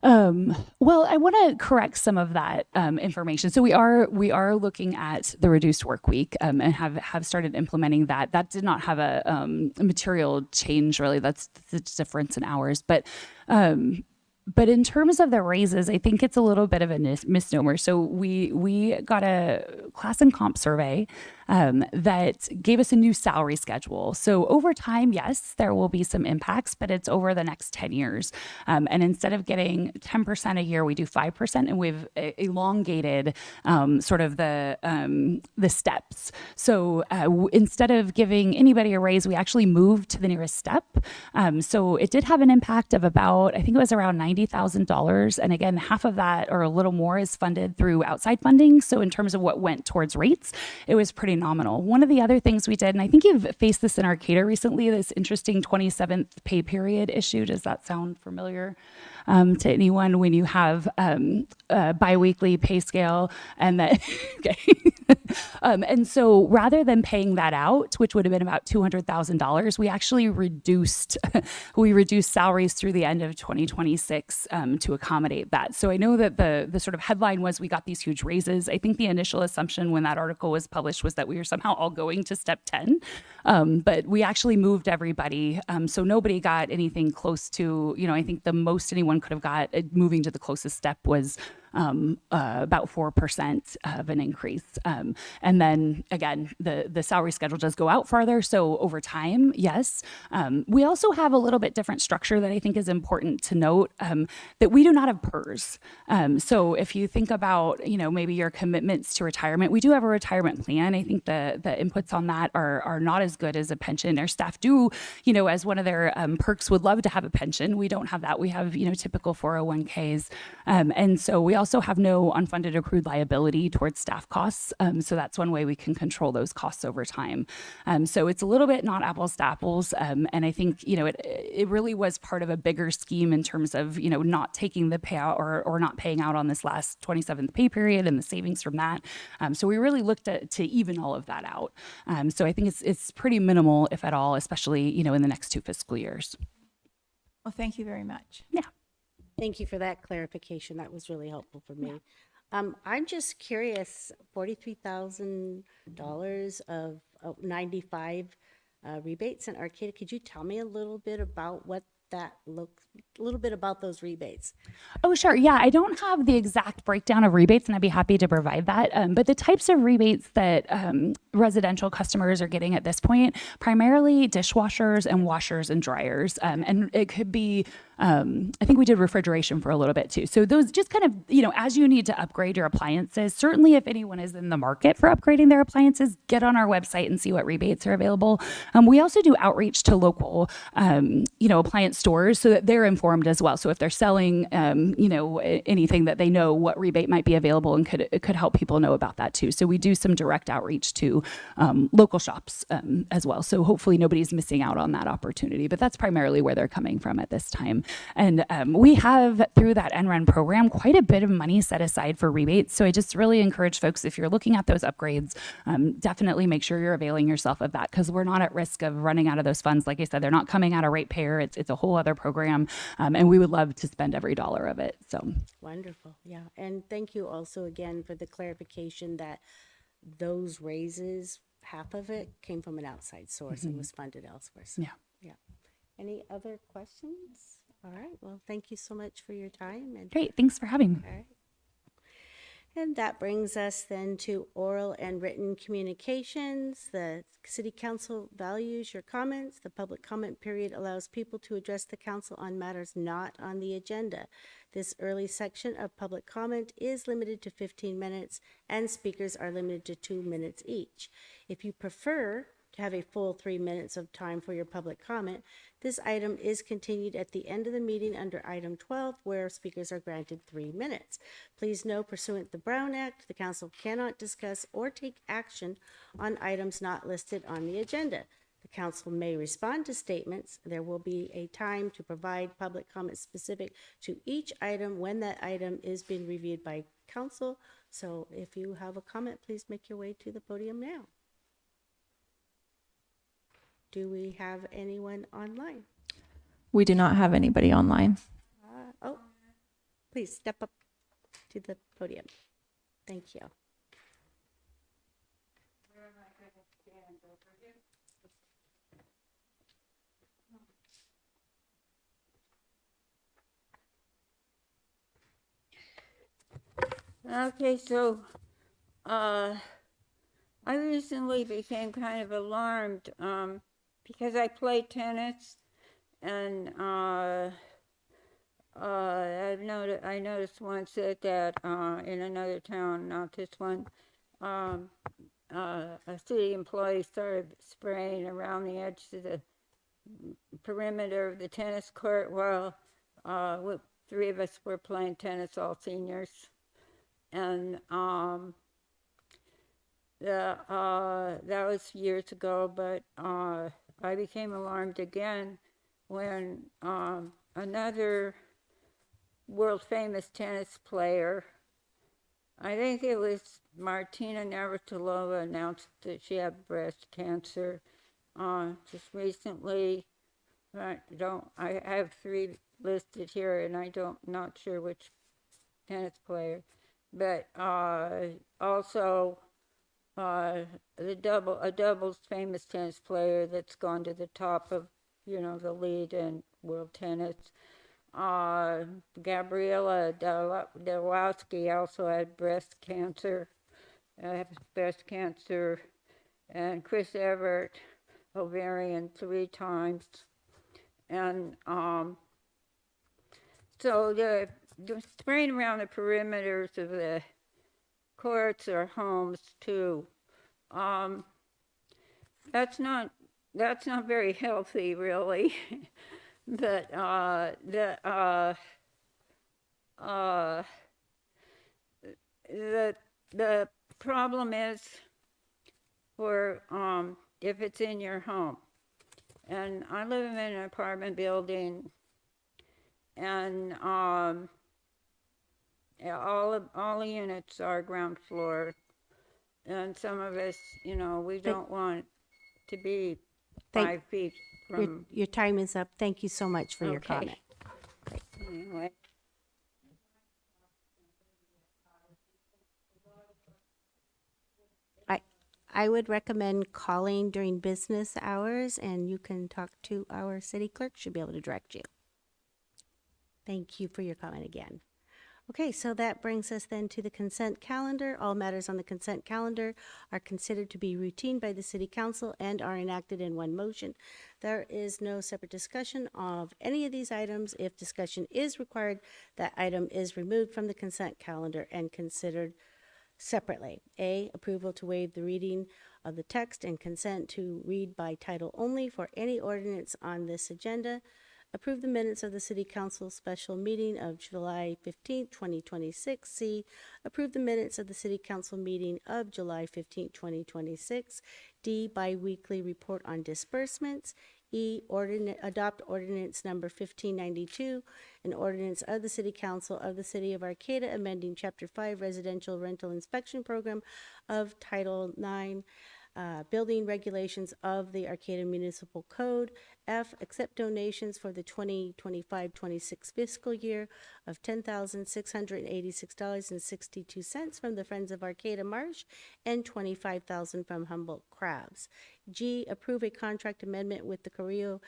Well, I want to correct some of that information. So we are looking at the reduced work week and have started implementing that. That did not have a material change, really. That's the difference in hours. But in terms of the raises, I think it's a little bit of a misnomer. So we got a class and comp survey that gave us a new salary schedule. So over time, yes, there will be some impacts, but it's over the next 10 years. And instead of getting 10% a year, we do 5%, and we've elongated sort of the steps. So instead of giving anybody a raise, we actually moved to the nearest step. So it did have an impact of about, I think it was around $90,000. And again, half of that or a little more is funded through outside funding. So in terms of what went towards rates, it was pretty nominal. One of the other things we did, and I think you've faced this in Arcata recently, this interesting 27th pay period issue. Does that sound familiar to anyone when you have a biweekly pay scale and that, okay. And so rather than paying that out, which would have been about $200,000, we actually reduced salaries through the end of 2026 to accommodate that. So I know that the sort of headline was we got these huge raises. I think the initial assumption when that article was published was that we were somehow all going to step 10, but we actually moved everybody. So nobody got anything close to, I think the most anyone could have got moving to the closest step was about 4% of an increase. And then again, the salary schedule does go out farther. So over time, yes. We also have a little bit different structure that I think is important to note, that we do not have PERS. So if you think about, maybe your commitments to retirement, we do have a retirement plan. I think the inputs on that are not as good as a pension. Our staff do, as one of their perks, would love to have a pension. We don't have that. We have, typical 401ks. And so we also have no unfunded accrued liability towards staff costs. So that's one way we can control those costs over time. So it's a little bit not apples to apples. And I think, it really was part of a bigger scheme in terms of, not taking the payout or not paying out on this last 27th pay period and the savings from that. So we really looked to even all of that out. So I think it's pretty minimal, if at all, especially, in the next 2 fiscal years. Well, thank you very much. Yeah. Thank you for that clarification. That was really helpful for me. I'm just curious, $43,000 of 95 rebates in Arcata. Could you tell me a little bit about what that looks, a little bit about those rebates? Oh, sure. Yeah, I don't have the exact breakdown of rebates, and I'd be happy to provide that. But the types of rebates that residential customers are getting at this point, primarily dishwashers and washers and dryers. And it could be, I think we did refrigeration for a little bit too. So those just kind of, as you need to upgrade your appliances, certainly if anyone is in the market for upgrading their appliances, get on our website and see what rebates are available. We also do outreach to local, appliance stores so that they're informed as well. So if they're selling, anything that they know what rebate might be available, and it could help people know about that too. So we do some direct outreach to local shops as well. So hopefully nobody's missing out on that opportunity, but that's primarily where they're coming from at this time. And we have, through that NREN program, quite a bit of money set aside for rebates. So I just really encourage folks, if you're looking at those upgrades, definitely make sure you're availing yourself of that, because we're not at risk of running out of those funds. Like I said, they're not coming out of ratepayer. It's a whole other program. And we would love to spend every dollar of it. So Wonderful. Yeah. And thank you also again for the clarification that those raises, half of it came from an outside source and was funded elsewhere. So, Yeah. yeah. Any other questions? All right, well, thank you so much for your time. And Great. Thanks for having me. all right. And that brings us then to oral and written communications. The city council values your comments. The public comment period allows people to address the council on matters not on the agenda. This early section of public comment is limited to 15 minutes and speakers are limited to 2 minutes each. If you prefer to have a full 3 minutes of time for your public comment, this item is continued at the end of the meeting under item 12, where speakers are granted 3 minutes. Please know, pursuant to the Brown Act, the council cannot discuss or take action on items not listed on the agenda. The council may respond to statements. There will be a time to provide public comment specific to each item when that item is being reviewed by council. So if you have a comment, please make your way to the podium now. Do we have anyone online? We do not have anybody online. Oh, please step up to the podium. Thank you. Okay, so I recently became kind of alarmed because I play tennis, and I noticed once that in another town, not this one, a city employee started spraying around the edge of the perimeter of the tennis court while 3 of us were playing tennis, all seniors. And that was years ago, but I became alarmed again when another world famous tennis player, I think it was Martina Navratilova, announced that she had breast cancer just recently. I have 3 listed here, and not sure which tennis player, but also a doubles famous tennis player that's gone to the top of the lead in world tennis. Gabriela Dawowski also had breast cancer, and Chris Evert ovarian 3 times, and so the spraying around the perimeters of the courts or homes too. That's not very healthy, really. But the problem is for if it's in your home. And I live in an apartment building, and all the units are ground floor, and some of us, we don't want to be 5 feet from. Your time is up. Thank you so much for your Okay. comment. Anyway. I would recommend calling during business hours, and you can talk to our city clerk. She'll be able to direct you. Thank you for your comment again. Okay, so that brings us then to the consent calendar. All matters on the consent calendar are considered to be routine by the city council and are enacted in one motion. There is no separate discussion of any of these items. If discussion is required, that item is removed from the consent calendar and considered separately. A, approval to waive the reading of the text and consent to read by title only for any ordinance on this agenda. Approve the minutes of the City Council special meeting of July 15th, 2026. C, approve the minutes of the City Council meeting of July 15th, 2026. D, biweekly report on disbursements. E, adopt ordinance number 1592, an ordinance of the City Council of the City of Arcata amending Chapter 5 Residential Rental Inspection Program of Title 9 Building Regulations of the Arcata Municipal Code. F, accept donations for the 2025-26 fiscal year of $10,686.62 from the Friends of Arcata Marsh and $25,000 from Humboldt Crabs. G, approve a contract amendment with the Carrillo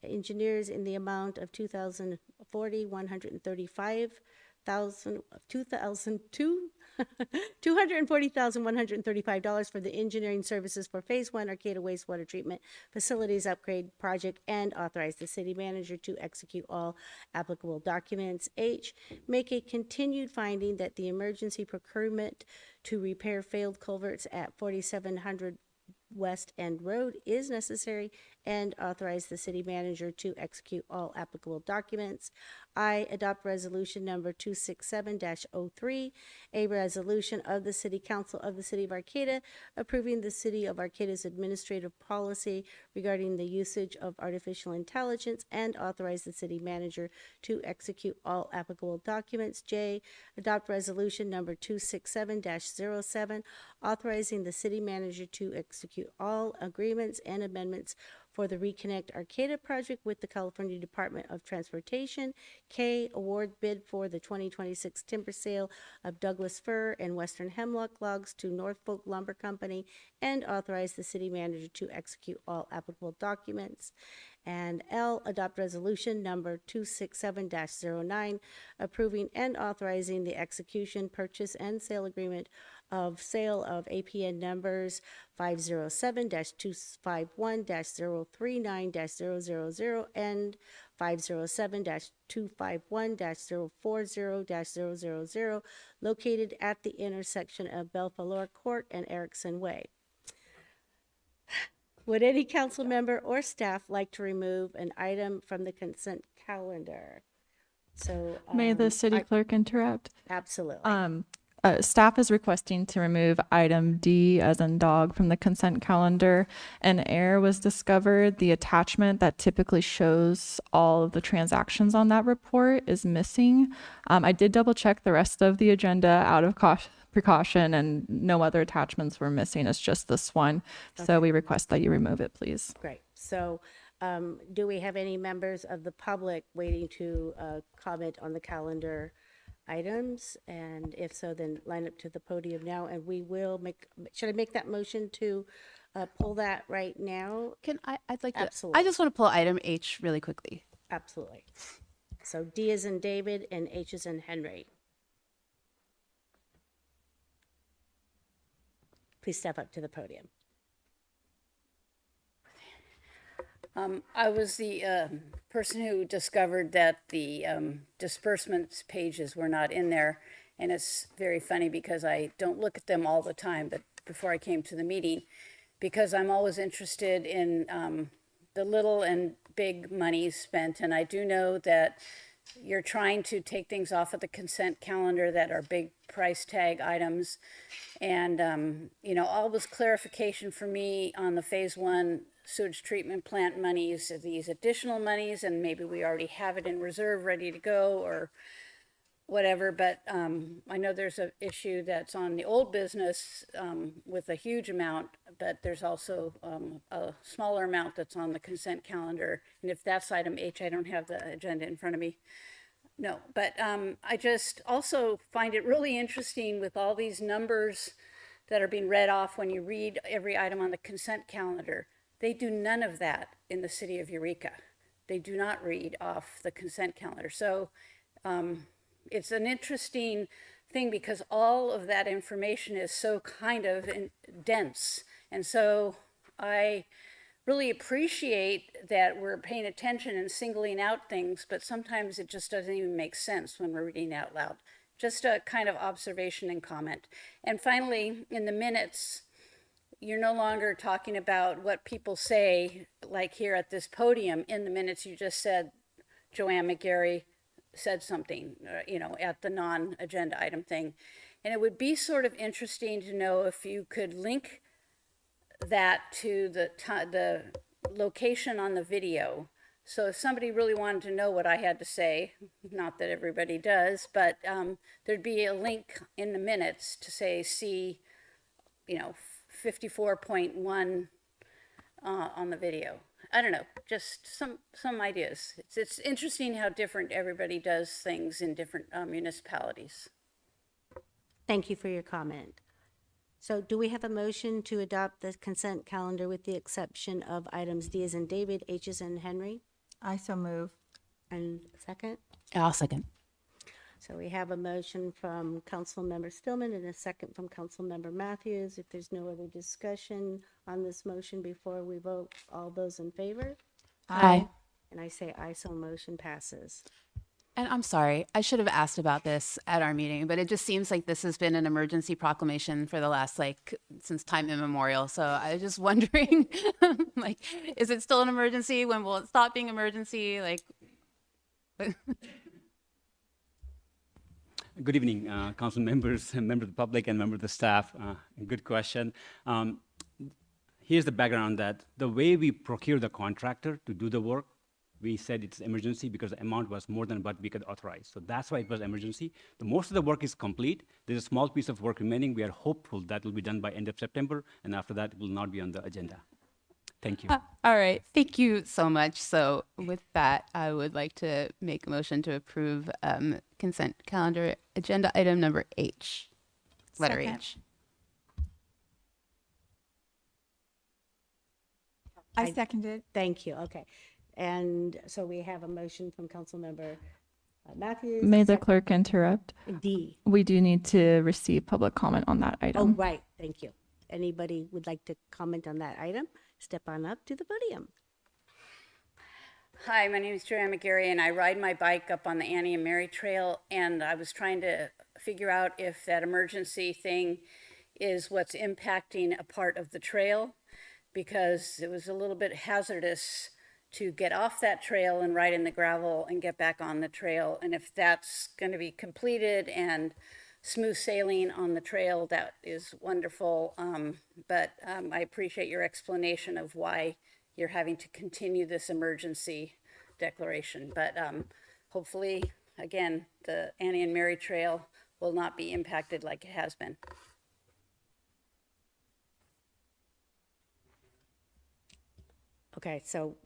engineers in the amount of $240,135 for the engineering services for Phase 1 Arcata wastewater treatment facilities upgrade project, and authorize the city manager to execute all applicable documents. H, make a continued finding that the emergency procurement to repair failed culverts at 4700 West End Road is necessary, and authorize the city manager to execute all applicable documents. I, adopt resolution number 267-03, a resolution of the City Council of the City of Arcata approving the City of Arcata's administrative policy regarding the usage of artificial intelligence, and authorize the city manager to execute all applicable documents. J, adopt resolution number 267-07, authorizing the city manager to execute all agreements and amendments for the Reconnect Arcata project with the California Department of Transportation. K, award bid for the 2026 timber sale of Douglas fir and western hemlock logs to Norfolk Lumber Company, and authorize the city manager to execute all applicable documents. And L, adopt resolution number 267-09, approving and authorizing the execution, purchase, and sale agreement of sale of APN numbers 507-251-039-000 and 507-251-040-000 located at the intersection of Belfalor Court and Erickson Way. Would any council member or staff like to remove an item from the consent calendar? So, May the city clerk interrupt? absolutely. Staff is requesting to remove item D as in dog from the consent calendar. An error was discovered. The attachment that typically shows all of the transactions on that report is missing. I did double check the rest of the agenda out of precaution, and no other attachments were missing. It's just this one. So we request that you remove it, please. Great. So, do we have any members of the public waiting to comment on the calendar items? And if so, then line up to the podium now, and we will should I make that motion to pull that right now? I'd like to. Absolutely. I just want to pull item H really quickly. Absolutely. So D is in David and H is in Henry. Please step up to the podium. I was the person who discovered that the disbursements pages were not in there. And it's very funny because I don't look at them all the time, but before I came to the meeting, because I'm always interested in the little and big monies spent. And I do know that you're trying to take things off of the consent calendar that are big price tag items. And, all this clarification for me on the Phase 1 sewage treatment plant monies, these additional monies, and maybe we already have it in reserve ready to go or whatever. But I know there's an issue that's on the old business with a huge amount, but there's also a smaller amount that's on the consent calendar. And if that's item H, I don't have the agenda in front of me. No, but I just also find it really interesting with all these numbers that are being read off when you read every item on the consent calendar. They do none of that in the city of Eureka. They do not read off the consent calendar. So it's an interesting thing because all of that information is so kind of dense. And so I really appreciate that we're paying attention and singling out things, but sometimes it just doesn't even make sense when we're reading out loud. Just a kind of observation and comment. And finally, in the minutes, you're no longer talking about what people say, like here at this podium. In the minutes, you just said Joanne McGarry said something, at the non-agenda item thing. And it would be sort of interesting to know if you could link that to the location on the video. So if somebody really wanted to know what I had to say, not that everybody does, but there'd be a link in the minutes to say, see, 54.1 on the video. I don't know, just some ideas. It's interesting how different everybody does things in different municipalities. Thank you for your comment. So do we have a motion to adopt the consent calendar with the exception of items D as in David, H as in Henry? I so move. And second? I'll second. So we have a motion from Councilmember Stillman and a second from Councilmember Matthews. If there's no other discussion on this motion before we vote, all those in favor? Aye. And I say aye, so motion passes. And I'm sorry, I should have asked about this at our meeting, but it just seems like this has been an emergency proclamation for the last, since time immemorial. So I was just wondering, is it still an emergency? When will it stop being emergency? Good evening, council members, members of the public, and members of the staff. Good question. Here's the background that the way we procure the contractor to do the work, we said it's emergency because the amount was more than what we could authorize. So that's why it was emergency. Most of the work is complete. There's a small piece of work remaining. We are hopeful that will be done by end of September, and after that, it will not be on the agenda. Thank you. All right, thank you so much. So with that, I would like to make a motion to approve consent calendar agenda item number H, letter Second. H. I seconded. Thank you, okay. And so we have a motion from Councilmember Matthews. May the clerk interrupt? D. We do need to receive public comment on that Oh, item. right, thank you. Anybody would like to comment on that item? Step on up to the podium. Hi, my name is Joanne McGarry, and I ride my bike up on the Annie and Mary Trail, and I was trying to figure out if that emergency thing is what's impacting a part of the trail, because it was a little bit hazardous to get off that trail and ride in the gravel and get back on the trail. And if that's going to be completed and smooth sailing on the trail, that is wonderful. But I appreciate your explanation of why you're having to continue this emergency declaration. But hopefully, again, the Annie and Mary Trail will not be impacted like it has been. Okay, so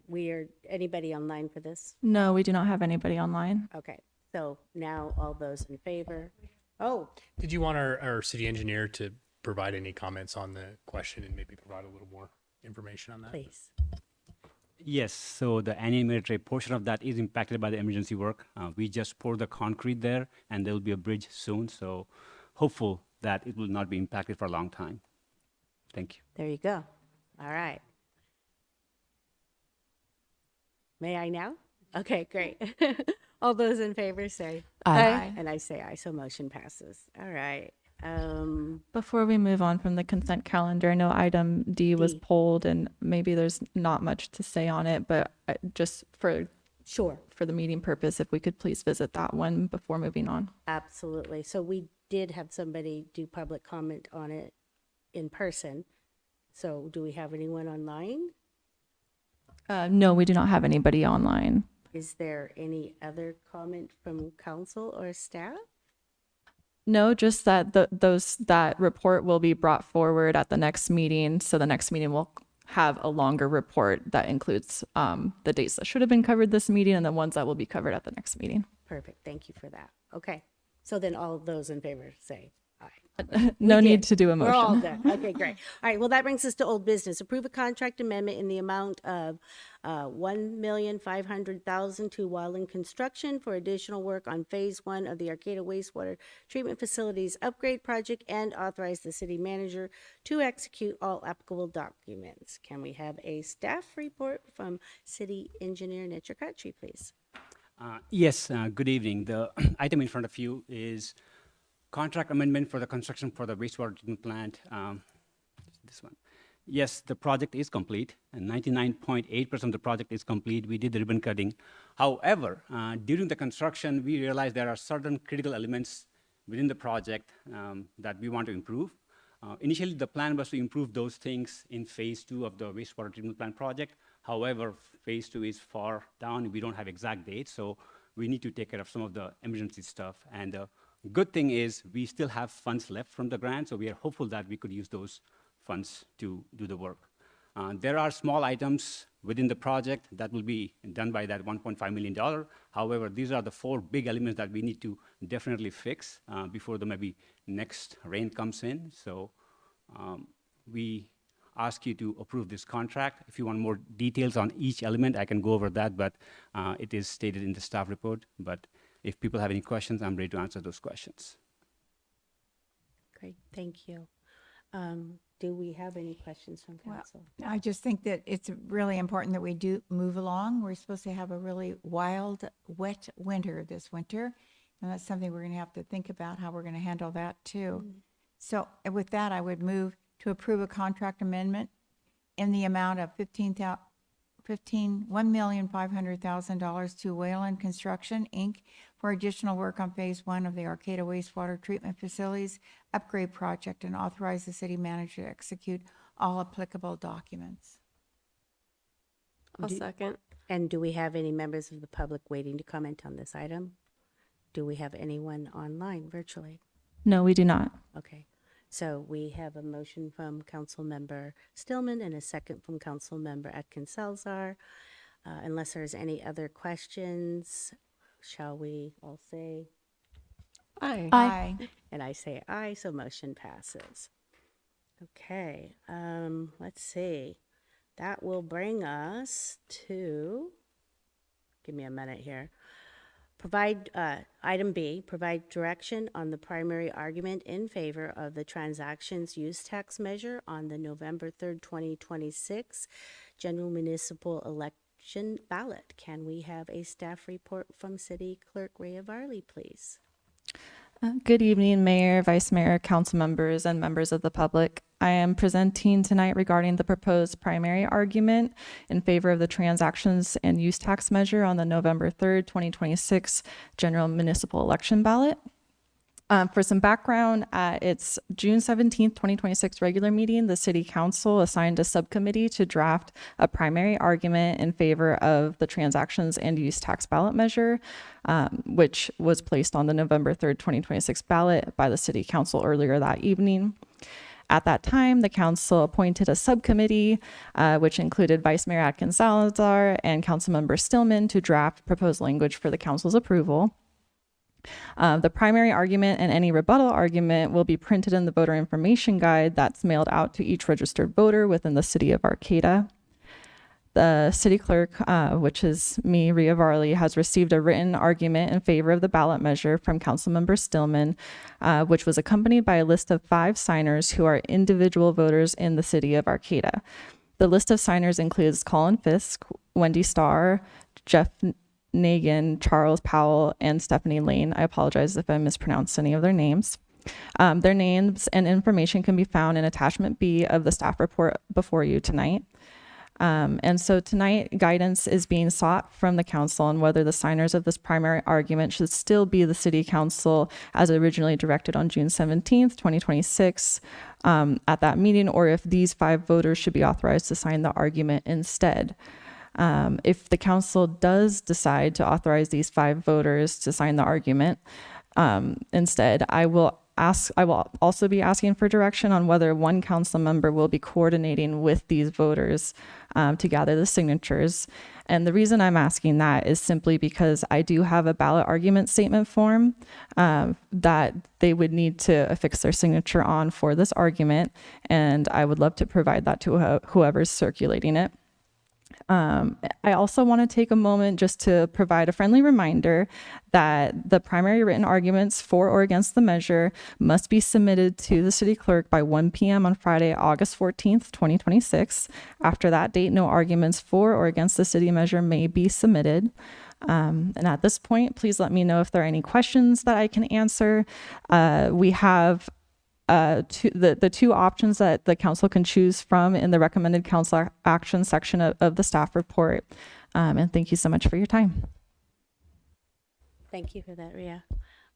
anybody online for this? No, we do not have anybody online. Okay, so now all those in favor? Oh, Did you want our city engineer to provide any comments on the question and maybe provide a little more information on that? please. Yes, so the animated portion of that is impacted by the emergency work. We just poured the concrete there, and there will be a bridge soon, so hopeful that it will not be impacted for a long time. Thank you. There you go. All right. May I now? Okay, great. All those in favor say Aye. And I say aye, so motion passes. All right. Before we move on from the consent calendar, I know item D was D. pulled and maybe there's not much to say on it, but just Sure, for the meeting purpose, if we could please visit that one before moving on. absolutely. So we did have somebody do public comment on it in person. So do we have anyone online? No, we do not have anybody online. Is there any other comment from council or staff? No, just that that report will be brought forward at the next meeting. So the next meeting will have a longer report that includes the dates that should have been covered this meeting and the ones that will be covered at the next meeting. Perfect, thank you for that. Okay, so then all of those in favor say aye. No We need did. to do a We're all motion. done. Okay, great. All right, well, that brings us to old business. Approve a contract amendment in the amount of $1,500,000 to Wildland Construction for additional work on Phase 1 of the Arcata wastewater treatment facilities upgrade project and authorize the city manager to execute all applicable documents. Can we have a staff report from City Engineer Netcher Crabtree, please? Yes, good evening. The item in front of you is contract amendment for the construction for the wastewater treatment plant. This one. Yes, the project is complete, and 99.8% of the project is complete. We did the ribbon cutting. However, during the construction, we realized there are certain critical elements within the project that we want to improve. Initially, the plan was to improve those things in phase 2 of the wastewater treatment plant project. However, phase 2 is far down. We don't have exact dates, so we need to take care of some of the emergency stuff. And the good thing is we still have funds left from the grant, so we are hopeful that we could use those funds to do the work. There are small items within the project that will be done by that $1.5 million. However, these are the 4 big elements that we need to definitely fix before the maybe next rain comes in. So we ask you to approve this contract. If you want more details on each element, I can go over that, but it is stated in the staff report. But if people have any questions, I'm ready to answer those questions. Great, thank you. Do we have any questions from council? I just think that it's really important that we do move along. We're supposed to have a really wild, wet winter this winter. And that's something we're going to have to think about how we're going to handle that too. So with that, I would move to approve a contract amendment in the amount of $1,500,000 to Wayland Construction, Inc. for additional work on Phase 1 of the Arcata wastewater treatment facilities upgrade project and authorize the city manager to execute all applicable documents. I'll second. And do we have any members of the public waiting to comment on this item? Do we have anyone online virtually? No, we do not. Okay, so we have a motion from Councilmember Stillman and a second from Councilmember Atkins-Salzar. Unless there's any other questions, shall we all say? Aye. Aye. And I say aye, so motion passes. Okay, let's see. That will bring us to, give me a minute here. Provide, item B, provide direction on the primary argument in favor of the transactions use tax measure on the November 3rd, 2026 general municipal election ballot. Can we have a staff report from City Clerk Rhea Varley, please? Good evening, Mayor, Vice Mayor, council members, and members of the public. I am presenting tonight regarding the proposed primary argument in favor of the transactions and use tax measure on the November 3rd, 2026 general municipal election ballot. For some background, at its June 17th, 2026 regular meeting, the City Council assigned a subcommittee to draft a primary argument in favor of the transactions and use tax ballot measure, which was placed on the November 3rd, 2026 ballot by the City Council earlier that evening. At that time, the council appointed a subcommittee, which included Vice Mayor Atkins-Salazar and Councilmember Stillman to draft proposed language for the council's approval. The primary argument and any rebuttal argument will be printed in the voter information guide that's mailed out to each registered voter within the city of Arcata. The city clerk, which is me, Rhea Varley, has received a written argument in favor of the ballot measure from Councilmember Stillman, which was accompanied by a list of 5 signers who are individual voters in the city of Arcata. The list of signers includes Colin Fisk, Wendy Starr, Jeff Nagin, Charles Powell, and Stephanie Lane. I apologize if I mispronounced any of their names. Their names and information can be found in attachment B of the staff report before you tonight. And so tonight, guidance is being sought from the council on whether the signers of this primary argument should still be the city council as originally directed on June 17th, 2026 at that meeting, or if these 5 voters should be authorized to sign the argument instead. If the council does decide to authorize these 5 voters to sign the argument instead, I will also be asking for direction on whether one council member will be coordinating with these voters to gather the signatures. And the reason I'm asking that is simply because I do have a ballot argument statement form that they would need to affix their signature on for this argument. And I would love to provide that to whoever's circulating it. I also want to take a moment just to provide a friendly reminder that the primary written arguments for or against the measure must be submitted to the city clerk by 1 p.m. on Friday, August 14th, 2026. After that date, no arguments for or against the city measure may be submitted. And at this point, please let me know if there are any questions that I can answer. We have the 2 options that the council can choose from in the recommended council action section of the staff report. And thank you so much for your time. Thank you for that, Rhea.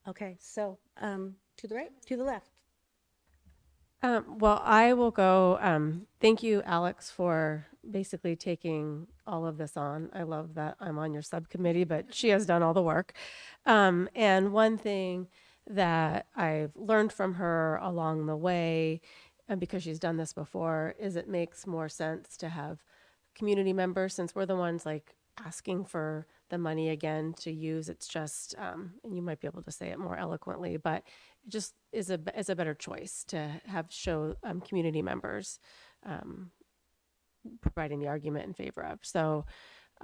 Okay, so to the right, to the left. Well, I will go. Thank you, Alex, for basically taking all of this on. I love that I'm on your subcommittee, but she has done all the work. And one thing that I've learned from her along the way, and because she's done this before, is it makes more sense to have community members, since we're the ones like asking for the money again to use. It's just, and you might be able to say it more eloquently, but it just is a better choice to have show community members providing the argument in favor of. So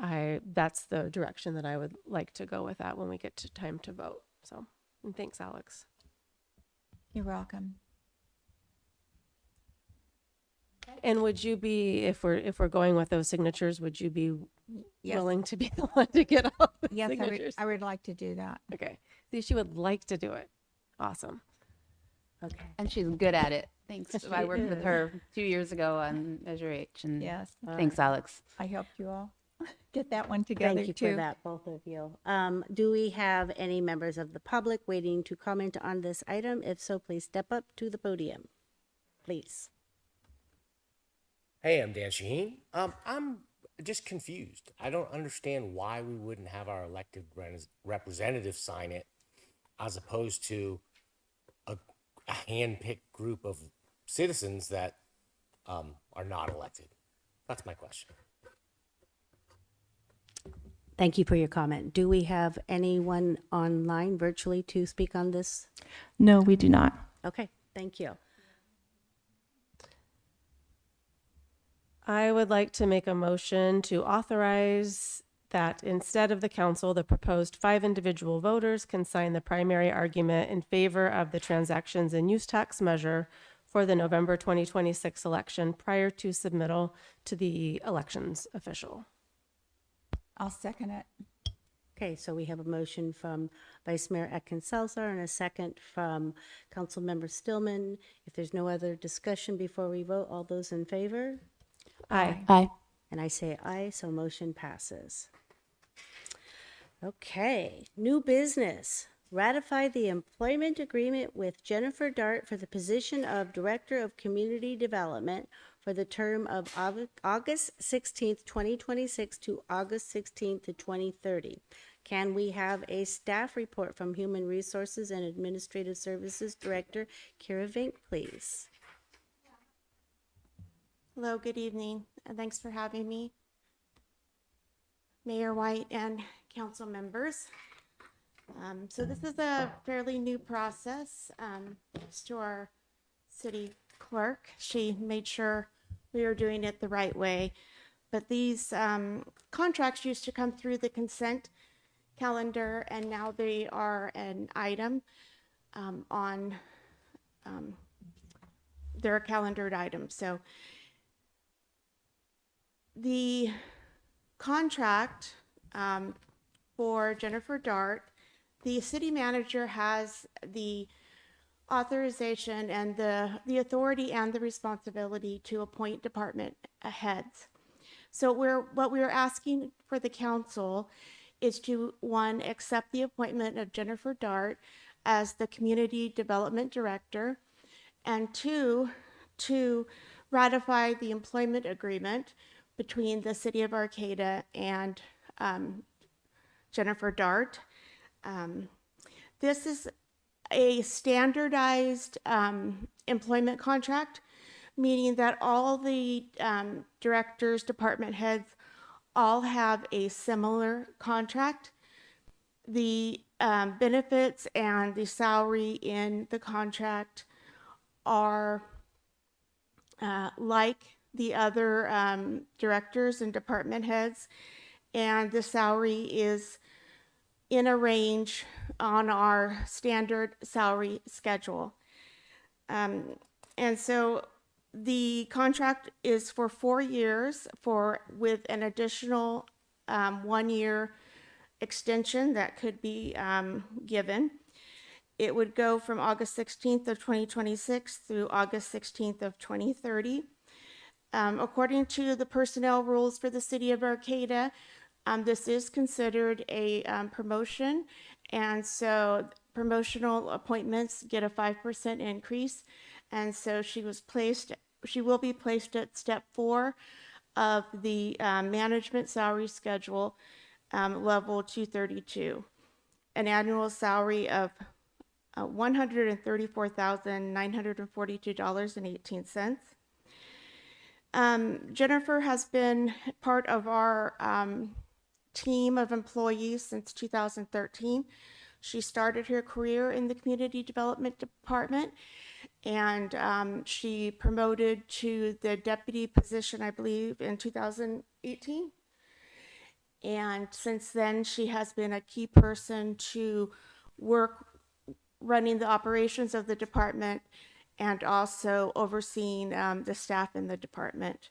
that's the direction that I would like to go with that when we get to time to vote. So, and thanks, Alex. You're welcome. And would you be, if we're going with those signatures, would you be Yes. willing to be the one to get all the Yes, signatures? I would like to do that. Okay. See, she would like to do it. Awesome. Okay. And she's good at it. Thanks. Yes, I she worked with is. her 2 years ago on Measure H. And Yes. thanks, Alex. I helped you all get that one together Thank you too. for that, both of you. Do we have any members of the public waiting to comment on this item? If so, please step up to the podium, please. Hey, I'm Dan Shaheen. I'm just confused. I don't understand why we wouldn't have our elected representatives sign it as opposed to a hand-picked group of citizens that are not elected. That's my question. Thank you for your comment. Do we have anyone online virtually to speak on this? No, we do not. Okay, thank you. I would like to make a motion to authorize that instead of the council, the proposed 5 individual voters can sign the primary argument in favor of the transactions and use tax measure for the November 2026 election prior to submittal to the elections official. I'll second it. Okay, so we have a motion from Vice Mayor Atkins-Salzar and a second from Councilmember Stillman. If there's no other discussion before we vote, all those in favor? Aye. Aye. And I say aye, so motion passes. Okay, new business. Ratify the employment agreement with Jennifer Dart for the position of Director of Community Development for the term of August 16th, 2026 to August 16th to 2030. Can we have a staff report from Human Resources and Administrative Services Director Kira Vink, please? Hello, good evening, and thanks for having me. Mayor White and council members. So this is a fairly new process. Thanks to our city clerk. She made sure we were doing it the right way. But these contracts used to come through the consent calendar, and now they are an item on their calendared items. So the contract for Jennifer Dart, the city manager has the authorization and the authority and the responsibility to appoint department heads. So what we're asking for the council is to, one, accept the appointment of Jennifer Dart as the Community Development Director, and two, to ratify the employment agreement between the City of Arcata and Jennifer Dart. This is a standardized employment contract, meaning that all the directors, department heads, all have a similar contract. The benefits and the salary in the contract are like the other directors and department heads, and the salary is in a range on our standard salary schedule. And so the contract is for 4 years with an additional 1 year extension that could be given. It would go from August 16th of 2026 through August 16th of 2030. According to the personnel rules for the City of Arcata, this is considered a promotion, and so promotional appointments get a 5% increase, and so she will be placed at step 4 of the management salary schedule, level 232, an annual salary of $134,942.18. Jennifer has been part of our team of employees since 2013. She started her career in the Community Development Department, and she promoted to the deputy position, I believe, in 2018. And since then, she has been a key person to work running the operations of the department and also overseeing the staff in the department.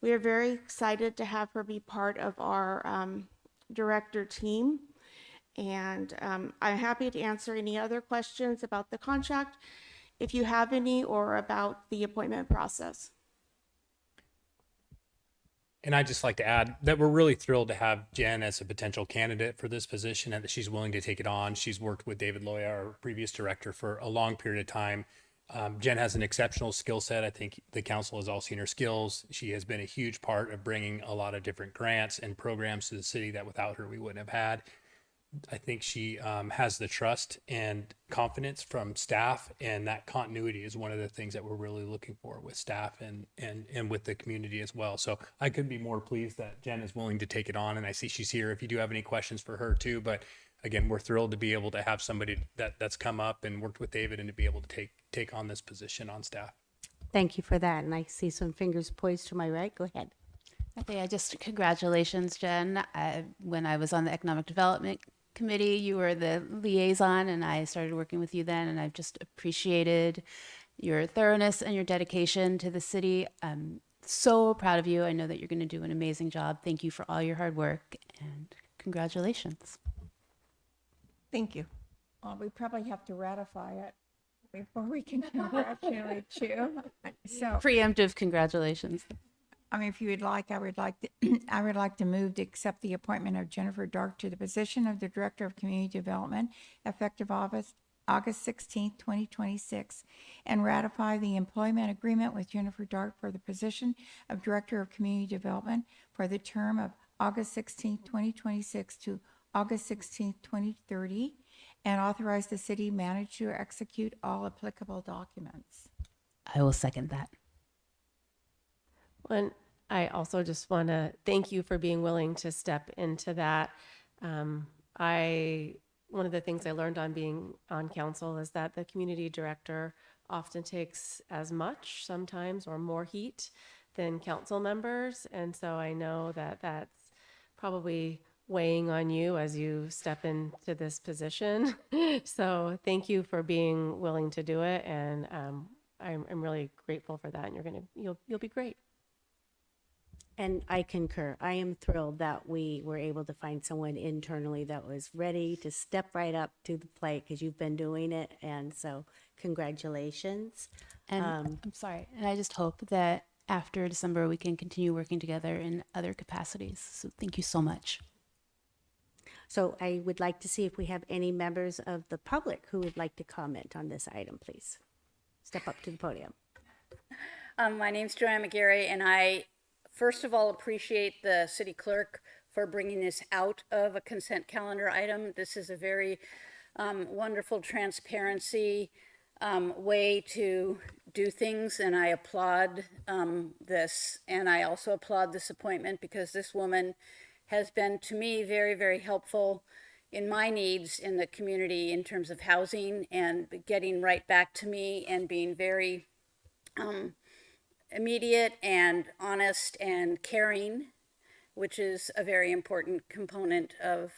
We are very excited to have her be part of our director team. And I'm happy to answer any other questions about the contract, if you have any, or about the appointment process. And I'd just like to add that we're really thrilled to have Jen as a potential candidate for this position and that she's willing to take it on. She's worked with David Loya, our previous director, for a long period of time. Jen has an exceptional skill set. I think the council has all seen her skills. She has been a huge part of bringing a lot of different grants and programs to the city that without her we wouldn't have had. I think she has the trust and confidence from staff, and that continuity is one of the things that we're really looking for with staff and with the community as well. So I couldn't be more pleased that Jen is willing to take it on, and I see she's here if you do have any questions for her too. But again, we're thrilled to be able to have somebody that's come up and worked with David and to be able to take on this position on staff. Thank you for that. And I see some fingers poised to my right. Go ahead. Okay, congratulations, Jen. When I was on the Economic Development Committee, you were the liaison, and I started working with you then, and I've just appreciated your thoroughness and your dedication to the city. I'm so proud of you. I know that you're going to do an amazing job. Thank you for all your hard work, and congratulations. Thank you. Well, we probably have to ratify it before we can congratulate you. So Preemptive congratulations. I mean, if you would like, I would like to move to accept the appointment of Jennifer Dark to the position of the Director of Community Development, effective August 16th, 2026, and ratify the employment agreement with Jennifer Dark for the position of Director of Community Development for the term of August 16th, 2026 to August 16th, 2030, and authorize the city manager to execute all applicable documents. I will second that. Well, I also just want to thank you for being willing to step into that. One of the things I learned on being on council is that the community director often takes as much, sometimes, or more heat than council members. And so I know that that's probably weighing on you as you step into this position. So thank you for being willing to do it. And I'm really grateful for that. And you'll be great. And I concur. I am thrilled that we were able to find someone internally that was ready to step right up to the plate, because you've been doing it. And so congratulations. And I'm sorry. And I just hope that after December, we can continue working together in other capacities. So thank you so much. So I would like to see if we have any members of the public who would like to comment on this item, please. Step up to the podium. My name's Joanne McGarry, and I first of all appreciate the city clerk for bringing this out of a consent calendar item. This is a very wonderful transparency way to do things, and I applaud this. And I also applaud this appointment because this woman has been, to me, very, very helpful in my needs in the community in terms of housing, and getting right back to me and being very immediate and honest and caring, which is a very important component of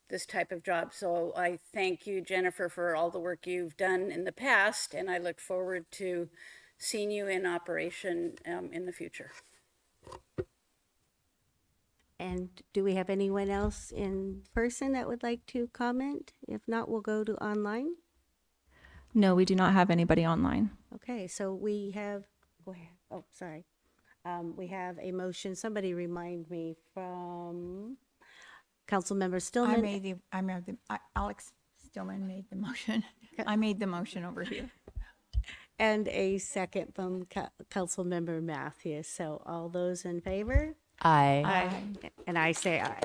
this type of job. So I thank you, Jennifer, for all the work you've done in the past, and I look forward to seeing you in operation in the future. And do we have anyone else in person that would like to comment? If not, we'll go to online. No, we do not have anybody online. Okay, so we have, go ahead. Oh, sorry. We have a motion. Somebody remind me from Councilmember Stillman. Alex Stillman made the motion. I made the motion over here. And a second from Councilmember Matthews. So all those in favor? Aye. Aye. And I say aye.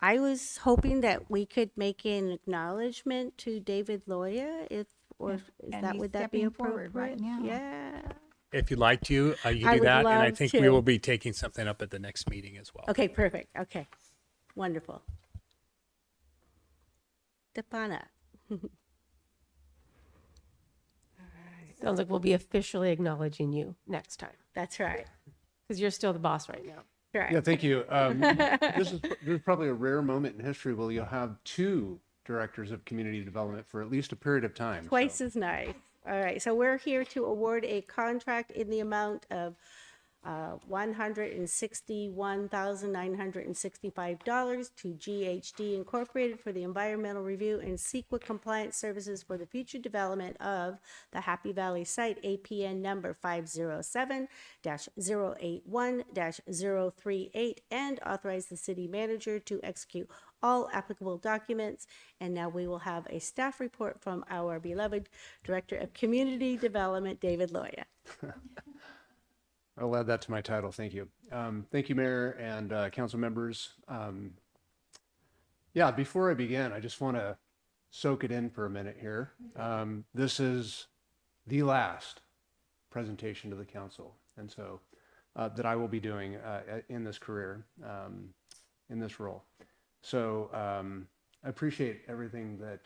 I was hoping that we could make an acknowledgement to David Loya, would that be stepping forward appropriate? right now. Yeah. If you'd like to, you I can do would that. And I love think to. we will be taking something up at the next meeting as well. Okay, perfect. Okay, wonderful. Depana. Sounds like we'll be officially acknowledging you next time, That's right. because you're still the boss right now. Right. Yeah, thank you. This is probably a rare moment in history where you'll have two directors of community development for at least a period of time. Twice as nice. All right, so we're here to award a contract in the amount of $161,965 to GHD Incorporated for the environmental review and CEQA compliance services for the future development of the Happy Valley site, APN number 507-081-038, and authorize the city manager to execute all applicable documents. And now we will have a staff report from our beloved Director of Community Development, David Loya. I'll add that to my title. Thank you. Thank you, Mayor and council members. Yeah, before I begin, I just want to soak it in for a minute here. This is the last presentation to the council, and so that I will be doing in this career, in this role. So I appreciate everything that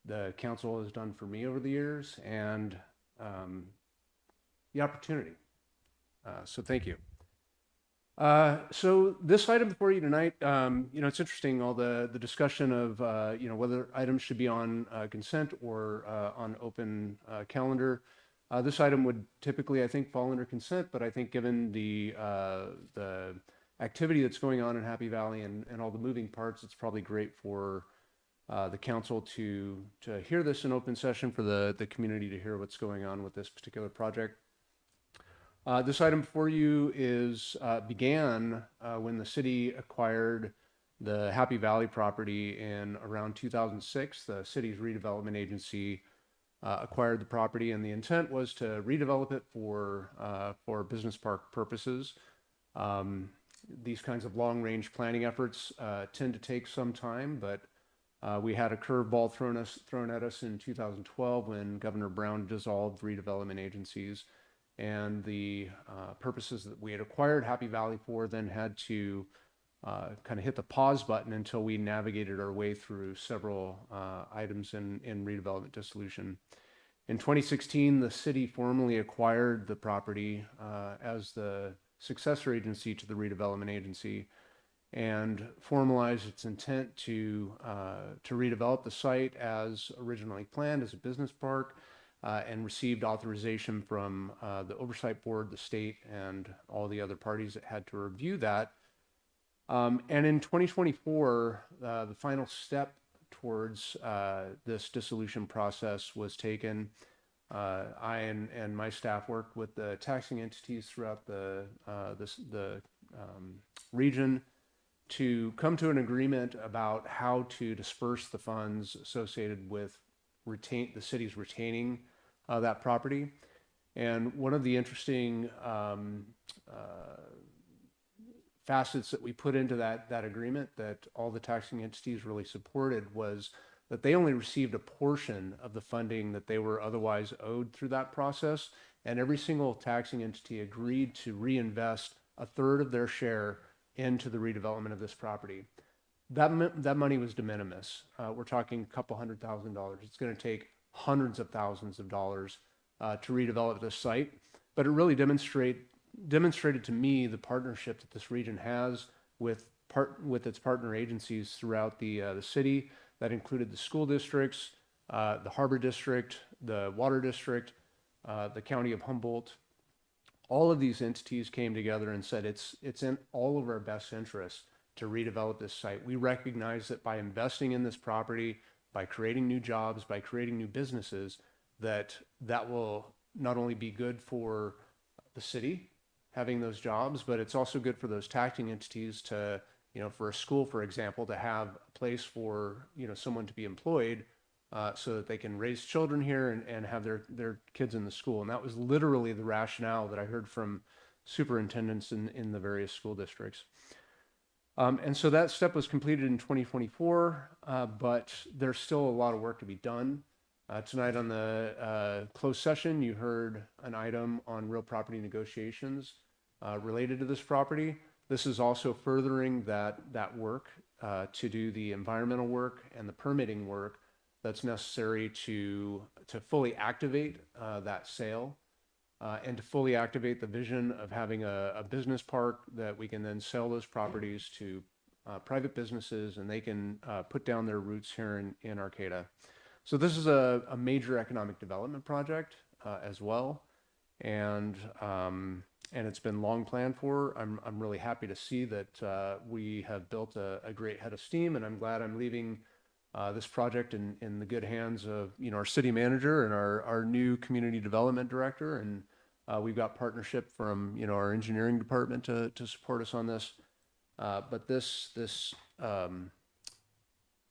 the council has done for me over the years, and the opportunity. So thank you. So this item before you tonight, it's interesting, all the discussion of, whether items should be on consent or on open calendar. This item would typically, I think, fall under consent, but I think given the activity that's going on in Happy Valley and all the moving parts, it's probably great for the council to hear this in open session, for the community to hear what's going on with this particular project. This item for you began when the city acquired the Happy Valley property in around 2006. The city's redevelopment agency acquired the property, and the intent was to redevelop it for business park purposes. These kinds of long-range planning efforts tend to take some time, but we had a curveball thrown at us in 2012 when Governor Brown dissolved redevelopment agencies. And the purposes that we had acquired Happy Valley for then had to kind of hit the pause button until we navigated our way through several items in redevelopment dissolution. In 2016, the city formally acquired the property as the successor agency to the redevelopment agency, and formalized its intent to redevelop the site as originally planned as a business park. And received authorization from the Oversight Board, the state, and all the other parties that had to review that. And in 2024, the final step towards this dissolution process was taken. I and my staff worked with the taxing entities throughout the region to come to an agreement about how to disperse the funds associated with the city's retaining that property. And one of the interesting facets that we put into that agreement that all the taxing entities really supported was that they only received a portion of the funding that they were otherwise owed through that process. And every single taxing entity agreed to reinvest a third of their share into the redevelopment of this property. That money was de minimis. We're talking a couple $100,000. It's going to take hundreds of thousands of dollars to redevelop this site, but it really demonstrated to me the partnership that this region has with its partner agencies throughout the city. That included the school districts, the harbor district, the water district, the county of Humboldt. All of these entities came together and said it's in all of our best interests to redevelop this site. We recognize that by investing in this property, by creating new jobs, by creating new businesses, that will not only be good for the city having those jobs, but it's also good for those taxing entities to, for a school, for example, to have a place for, someone to be employed so that they can raise children here and have their kids in the school. And that was literally the rationale that I heard from superintendents in the various school districts. And so that step was completed in 2024, but there's still a lot of work to be done. Tonight on the closed session, you heard an item on real property negotiations related to this property. This is also furthering that work to do the environmental work and the permitting work that's necessary to fully activate that sale and to fully activate the vision of having a business park that we can then sell those properties to private businesses, and they can put down their roots here in Arcata. So this is a major economic development project as well, and it's been long planned for. I'm really happy to see that we have built a great head of steam, and I'm glad I'm leaving this project in the good hands of our city manager and our new community development director, and we've got partnership from our engineering department to support us on this. But this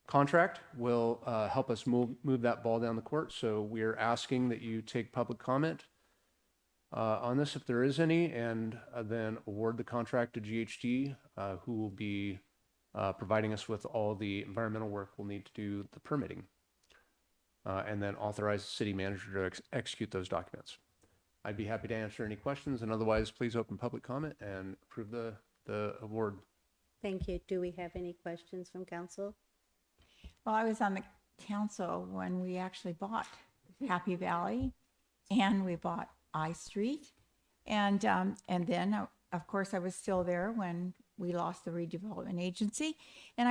contract will help us move that ball down the court. So we are asking that you take public comment on this if there is any, and then award the contract to GHD, who will be providing us with all the environmental work we'll need to do the permitting, and then authorize the city manager to execute those documents. I'd be happy to answer any questions, and otherwise please open public comment and approve the award. Thank you. Do we have any questions from council? Well, I was on the council when we actually bought Happy Valley, and we bought I Street, and then of course I was still there when we lost the redevelopment agency. And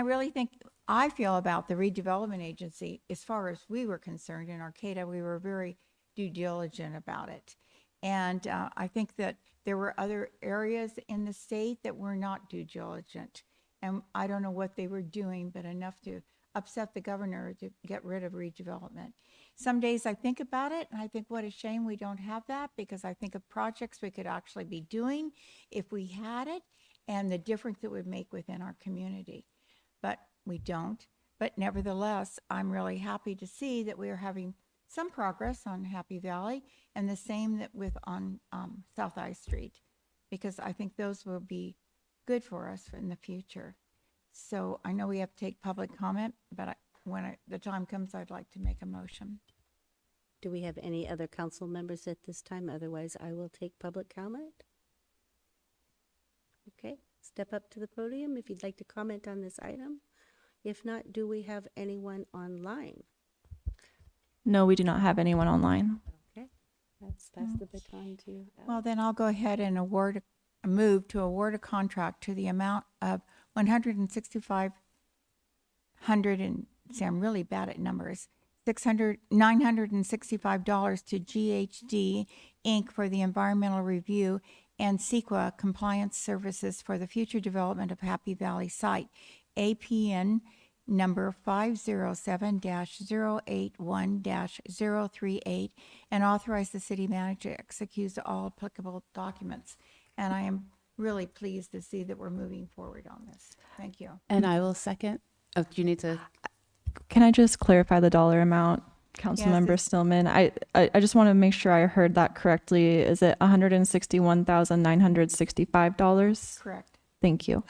I feel about the redevelopment agency, as far as we were concerned in Arcata, we were very due diligent about it. And I think that there were other areas in the state that were not due diligent, and I don't know what they were doing, but enough to upset the governor to get rid of redevelopment. Some days I think about it and I think what a shame we don't have that, because I think of projects we could actually be doing if we had it and the difference it would make within our community. But we don't. But nevertheless, I'm really happy to see that we are having some progress on Happy Valley, and the same that with on South I Street, because I think those will be good for us in the future. So I know we have to take public comment, but when the time comes, I'd like to make a motion. Do we have any other council members at this time? Otherwise, I will take public comment. Okay, step up to the podium if you'd like to comment on this item. If not, do we have anyone online? No, we do not have anyone online. Okay, let's pass the baton to Well, then I'll go ahead and move to award a contract to the amount of $965 to GHD Inc. for the environmental review and CEQA compliance services for the future development of Happy Valley site, APN number 507-081-038, and authorize the city manager to execute all applicable documents. And I am really pleased to see that we're moving forward on this. Thank you. And I will second. Oh, do you need to? Can I just clarify the dollar amount, Councilmember Yes, Stillman? I just want to make sure I heard that correctly. Is it $161,965? Correct. Thank you.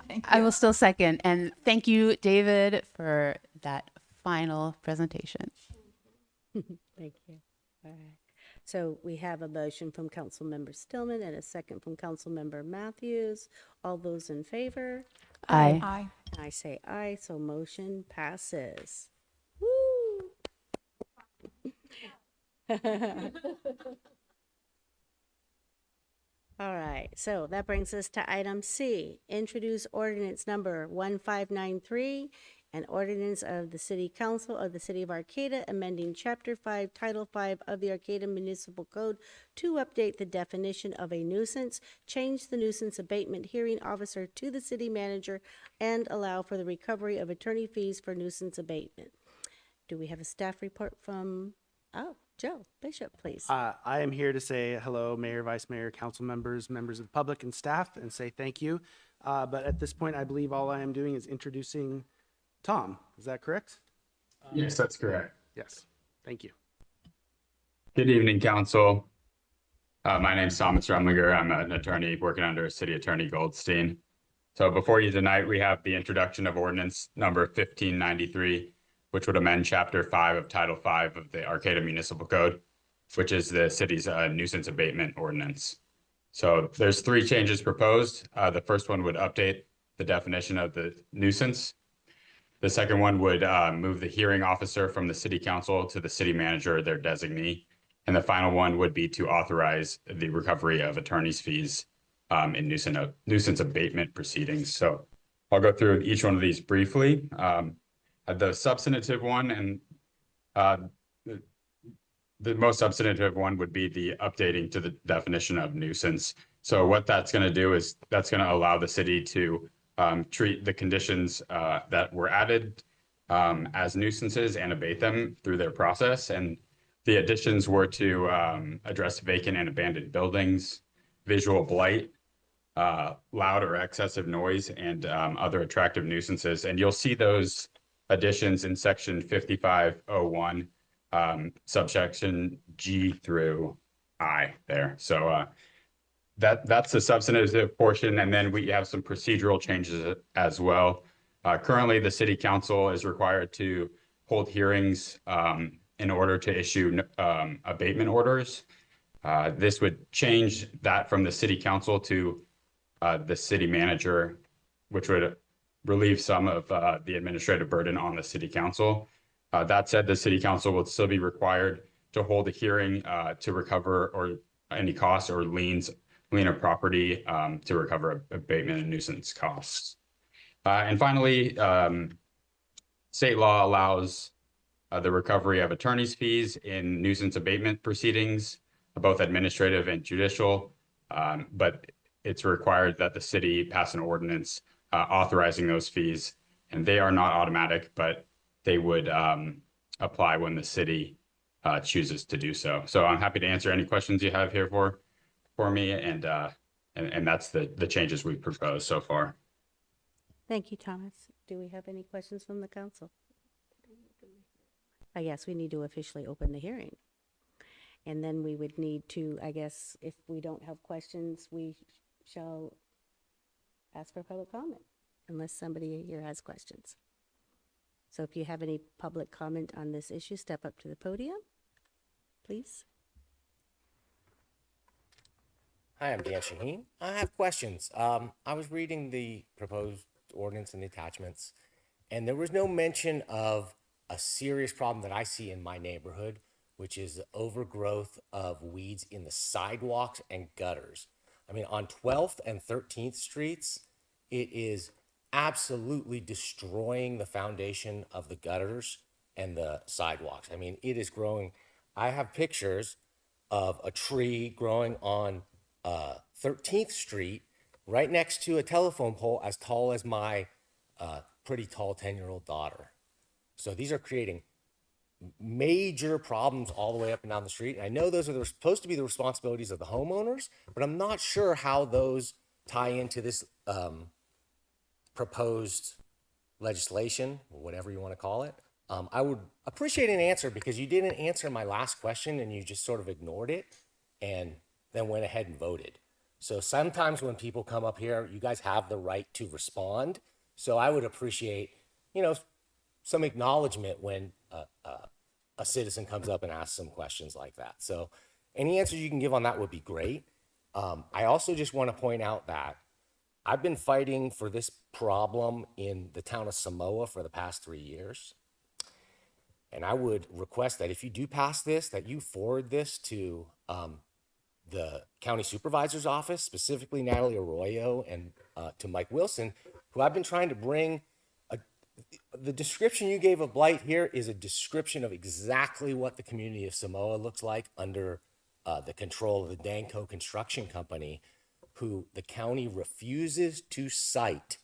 Thank I you. will still second. And thank you, David, for that final presentation. Thank you. All right. So we have a motion from Councilmember Stillman and a second from Councilmember Matthews. All those in favor? Aye. Aye. I say aye, so motion passes. Woo! All right, so that brings us to item C, introduce ordinance number 1593, an ordinance of the City Council of the City of Arcata amending Chapter 5, Title 5 of the Arcata Municipal Code to update the definition of a nuisance, change the nuisance abatement hearing officer to the city manager, and allow for the recovery of attorney fees for nuisance abatement. Do we have a staff report from, Joe Bishop, please? I am here to say hello, Mayor, Vice Mayor, council members, members of the public, and staff, and say thank you. But at this point, I believe all I am doing is introducing Tom. Is that correct? Yes, that's correct. Yes. Thank you. Good evening, council. My name is Thomas Rumliger. I'm an attorney working under City Attorney Goldstein. So before you tonight, we have the introduction of ordinance number 1593, which would amend Chapter 5 of Title 5 of the Arcata Municipal Code, which is the city's nuisance abatement ordinance. So there's 3 changes proposed. The first one would update the definition of the nuisance. The second one would move the hearing officer from the city council to the city manager, their designee. And the final one would be to authorize the recovery of attorney's fees in nuisance abatement proceedings. So I'll go through each one of these briefly. The substantive one and the most substantive one would be the updating to the definition of nuisance. So what that's going to do is that's going to allow the city to treat the conditions that were added as nuisances and abate them through their process. And the additions were to address vacant and abandoned buildings, visual blight, loud or excessive noise, and other attractive nuisances. And you'll see those additions in section 5501, subsection G through I there. So that's the substantive portion. And then we have some procedural changes as well. Currently, the city council is required to hold hearings in order to issue abatement orders. This would change that from the city council to the city manager, which would relieve some of the administrative burden on the city council. That said, the city council will still be required to hold a hearing to recover or any costs or lien of property to recover abatement and nuisance costs. And finally, state law allows the recovery of attorney's fees in nuisance abatement proceedings, both administrative and judicial, but it's required that the city pass an ordinance authorizing those fees, and they are not automatic, but they would apply when the city chooses to do so. So I'm happy to answer any questions you have here for me, and that's the changes we've proposed so far. Thank you, Thomas. Do we have any questions from the council? Yes, we need to officially open the hearing. And then we would need to, I guess, if we don't have questions, we shall ask for public comment, unless somebody here has questions. So if you have any public comment on this issue, step up to the podium, please. Hi, I'm Dan Shaheen. I have questions. I was reading the proposed ordinance and the attachments, and there was no mention of a serious problem that I see in my neighborhood, which is the overgrowth of weeds in the sidewalks and gutters. I mean, on 12th and 13th Streets, it is absolutely destroying the foundation of the gutters and the sidewalks. I mean, it is growing. I have pictures of a tree growing on 13th Street right next to a telephone pole as tall as my pretty tall 10-year-old daughter. So these are creating major problems all the way up and down the street. And I know those are supposed to be the responsibilities of the homeowners, but I'm not sure how those tie into this proposed legislation, or whatever you want to call it. I would appreciate an answer, because you didn't answer my last question and you just sort of ignored it and then went ahead and voted. So sometimes when people come up here, you guys have the right to respond. So I would appreciate, some acknowledgement when a citizen comes up and asks some questions like that. So any answers you can give on that would be great. I also just want to point out that I've been fighting for this problem in the town of Samoa for the past 3 years. And I would request that if you do pass this, that you forward this to the county supervisor's office, specifically Natalie Arroyo, and to Mike Wilson, who I've been trying to bring. The description you gave of blight here is a description of exactly what the community of Samoa looks like under the control of the Danco Construction Company, who the county refuses to cite,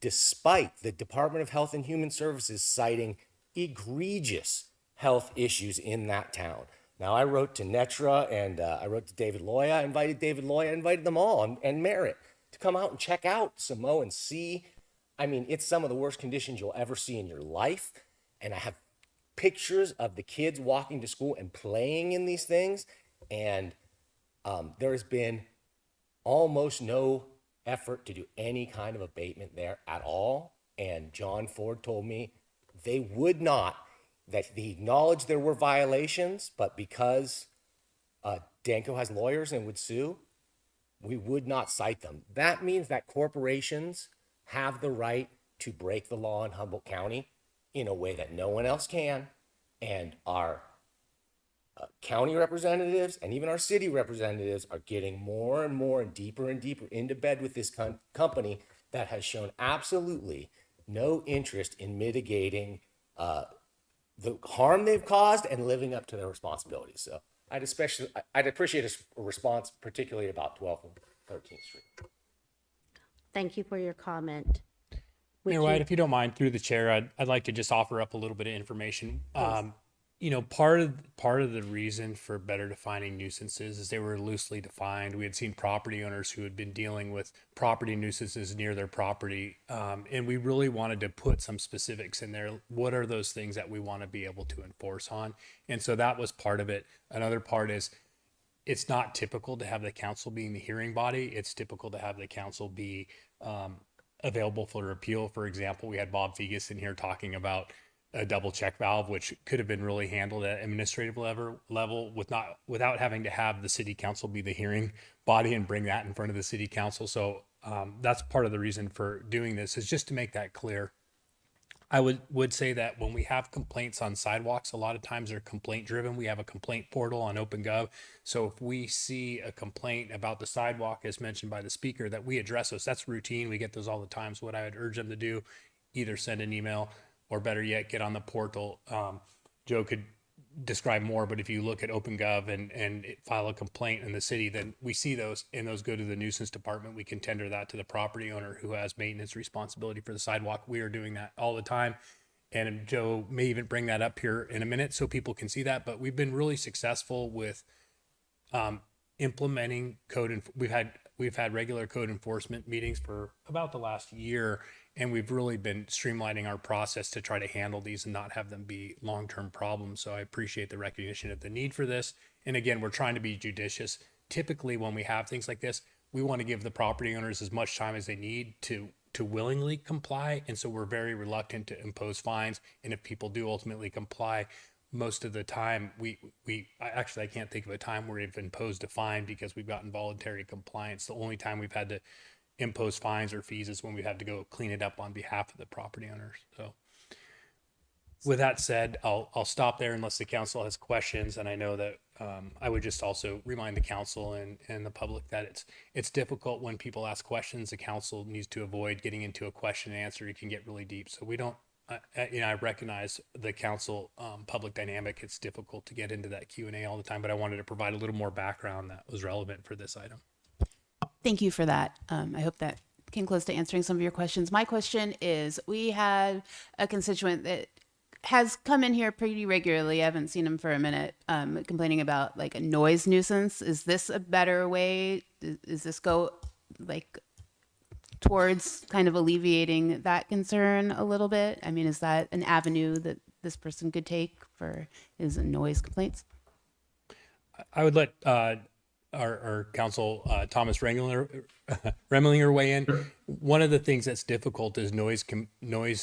despite the Department of Health and Human Services citing egregious health issues in that town. Now, I wrote to Netra and I wrote to David Loya. I invited them all and Merritt to come out and check out Samoa and see. I mean, it's some of the worst conditions you'll ever see in your life. And I have pictures of the kids walking to school and playing in these things. And there has been almost no effort to do any kind of abatement there at all. And John Ford told me they would not that he acknowledged there were violations, but because Danco has lawyers and would sue, we would not cite them. That means that corporations have the right to break the law in Humboldt County in a way that no one else can. And our county representatives and even our city representatives are getting more and more and deeper into bed with this company that has shown absolutely no interest in mitigating the harm they've caused and living up to their responsibilities. So I'd appreciate a response, particularly about 12th and 13th Street. Thank you for your comment. Mayor White, if you don't mind, through the chair, I'd like to just offer up a little bit of information. You know, part of the reason for better defining nuisances is they were loosely defined. We had seen property owners who had been dealing with property nuisances near their property, and we really wanted to put some specifics in there. What are those things that we want to be able to enforce on? And so that was part of it. Another part is it's not typical to have the council being the hearing body. It's typical to have the council be available for appeal. For example, we had Bob Fegus in here talking about a double check valve, which could have been really handled at administrative level without having to have the city council be the hearing body and bring that in front of the city council. So that's part of the reason for doing this, is just to make that clear. I would say that when we have complaints on sidewalks, a lot of times they're complaint driven. We have a complaint portal on OpenGov. So if we see a complaint about the sidewalk, as mentioned by the speaker, that we address those. That's routine. We get those all the time. So what I would urge them to do, either send an email or better yet, get on the portal. Joe could describe more, but if you look at OpenGov and file a complaint in the city, then we see those, and those go to the nuisance department. We can tender that to the property owner who has maintenance responsibility for the sidewalk. We are doing that all the time. And Joe may even bring that up here in a minute so people can see that. But we've been really successful with implementing code. We've had regular code enforcement meetings for about the last year, and we've really been streamlining our process to try to handle these and not have them be long-term problems. So I appreciate the recognition of the need for this. And again, we're trying to be judicious. Typically, when we have things like this, we want to give the property owners as much time as they need to willingly comply. And so we're very reluctant to impose fines. And if people do ultimately comply, most of the time, I can't think of a time where we've imposed a fine because we've gotten voluntary compliance. The only time we've had to impose fines or fees is when we had to go clean it up on behalf of the property owners. So with that said, I'll stop there unless the council has questions. And I know that I would just also remind the council and the public that it's difficult when people ask questions. The council needs to avoid getting into a question and answer. It can get really deep. So we don't, I recognize the council public dynamic. It's difficult to get into that Q&A all the time, but I wanted to provide a little more background that was relevant for this item. Thank you for that. I hope that came close to answering some of your questions. My question is, we had a constituent that has come in here pretty regularly. I haven't seen him for a minute, complaining about like a noise nuisance. Is this a better way? Does this go like towards kind of alleviating that concern a little bit? I mean, is that an avenue that this person could take for his noise complaints? I would let our council, Thomas Remlinger weigh in. One of the things that's difficult is noise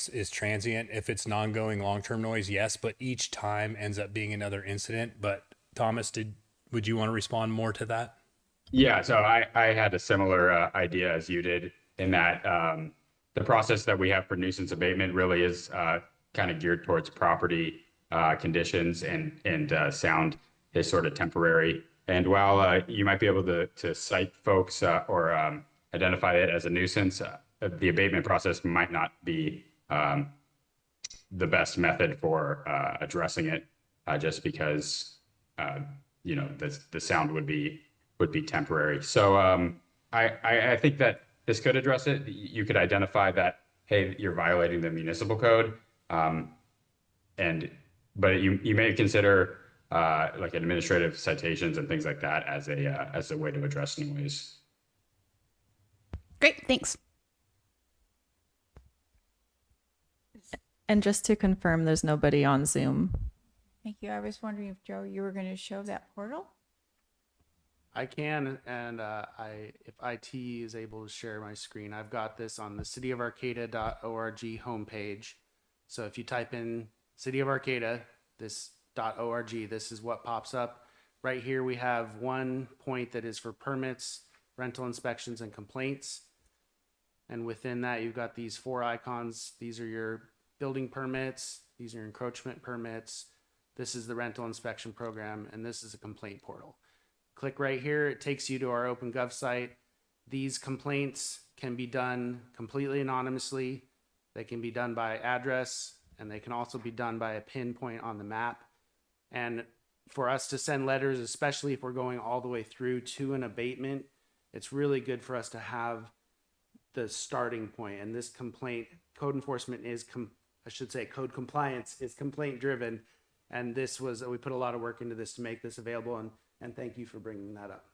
is transient. If it's non-ongoing long-term noise, yes, but each time ends up being another incident. But Thomas, would you want to respond more to that? Yeah, so I had a similar idea as you did, in that the process that we have for nuisance abatement really is kind of geared towards property conditions, and sound is sort of temporary. And while you might be able to cite folks or identify it as a nuisance, the abatement process might not be the best method for addressing it, just because the sound would be temporary. So I think that this could address it. You could identify that, hey, you're violating the municipal code, but you may consider like administrative citations and things like that as a way to address noise. Great, thanks. And just to confirm, there's nobody on Zoom. Thank you. I was wondering if, Joe, you were going to show that portal? I can, and if IT is able to share my screen, I've got this on the cityofarcata.org homepage. So if you type in City of Arcata, this .org. This is what pops up. Right here, we have one point that is for permits, rental inspections, and complaints. And within that, you've got these 4 icons. These are your building permits. These are your encroachment permits. This is the rental inspection program, and this is a complaint portal. Click right here. It takes you to our OpenGov site. These complaints can be done completely anonymously. They can be done by address, and they can also be done by a pinpoint on the map. And for us to send letters, especially if we're going all the way through to an abatement, it's really good for us to have the starting point. And this complaint, code enforcement is, code compliance is complaint driven. And this was, we put a lot of work into this to make this available. And thank you for bringing that up.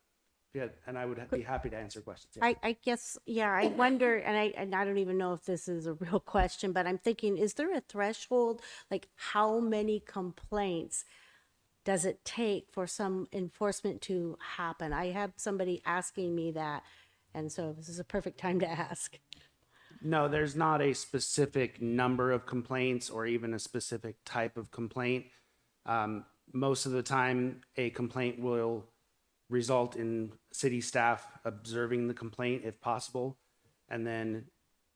Yeah, and I would be happy to answer questions. Yeah. I guess, yeah, I wonder, and I don't even know if this is a real question, but I'm thinking, is there a threshold? Like, how many complaints does it take for some enforcement to happen? I have somebody asking me that, and so this is a perfect time to ask. No, there's not a specific number of complaints or even a specific type of complaint. Most of the time, a complaint will result in city staff observing the complaint if possible, and then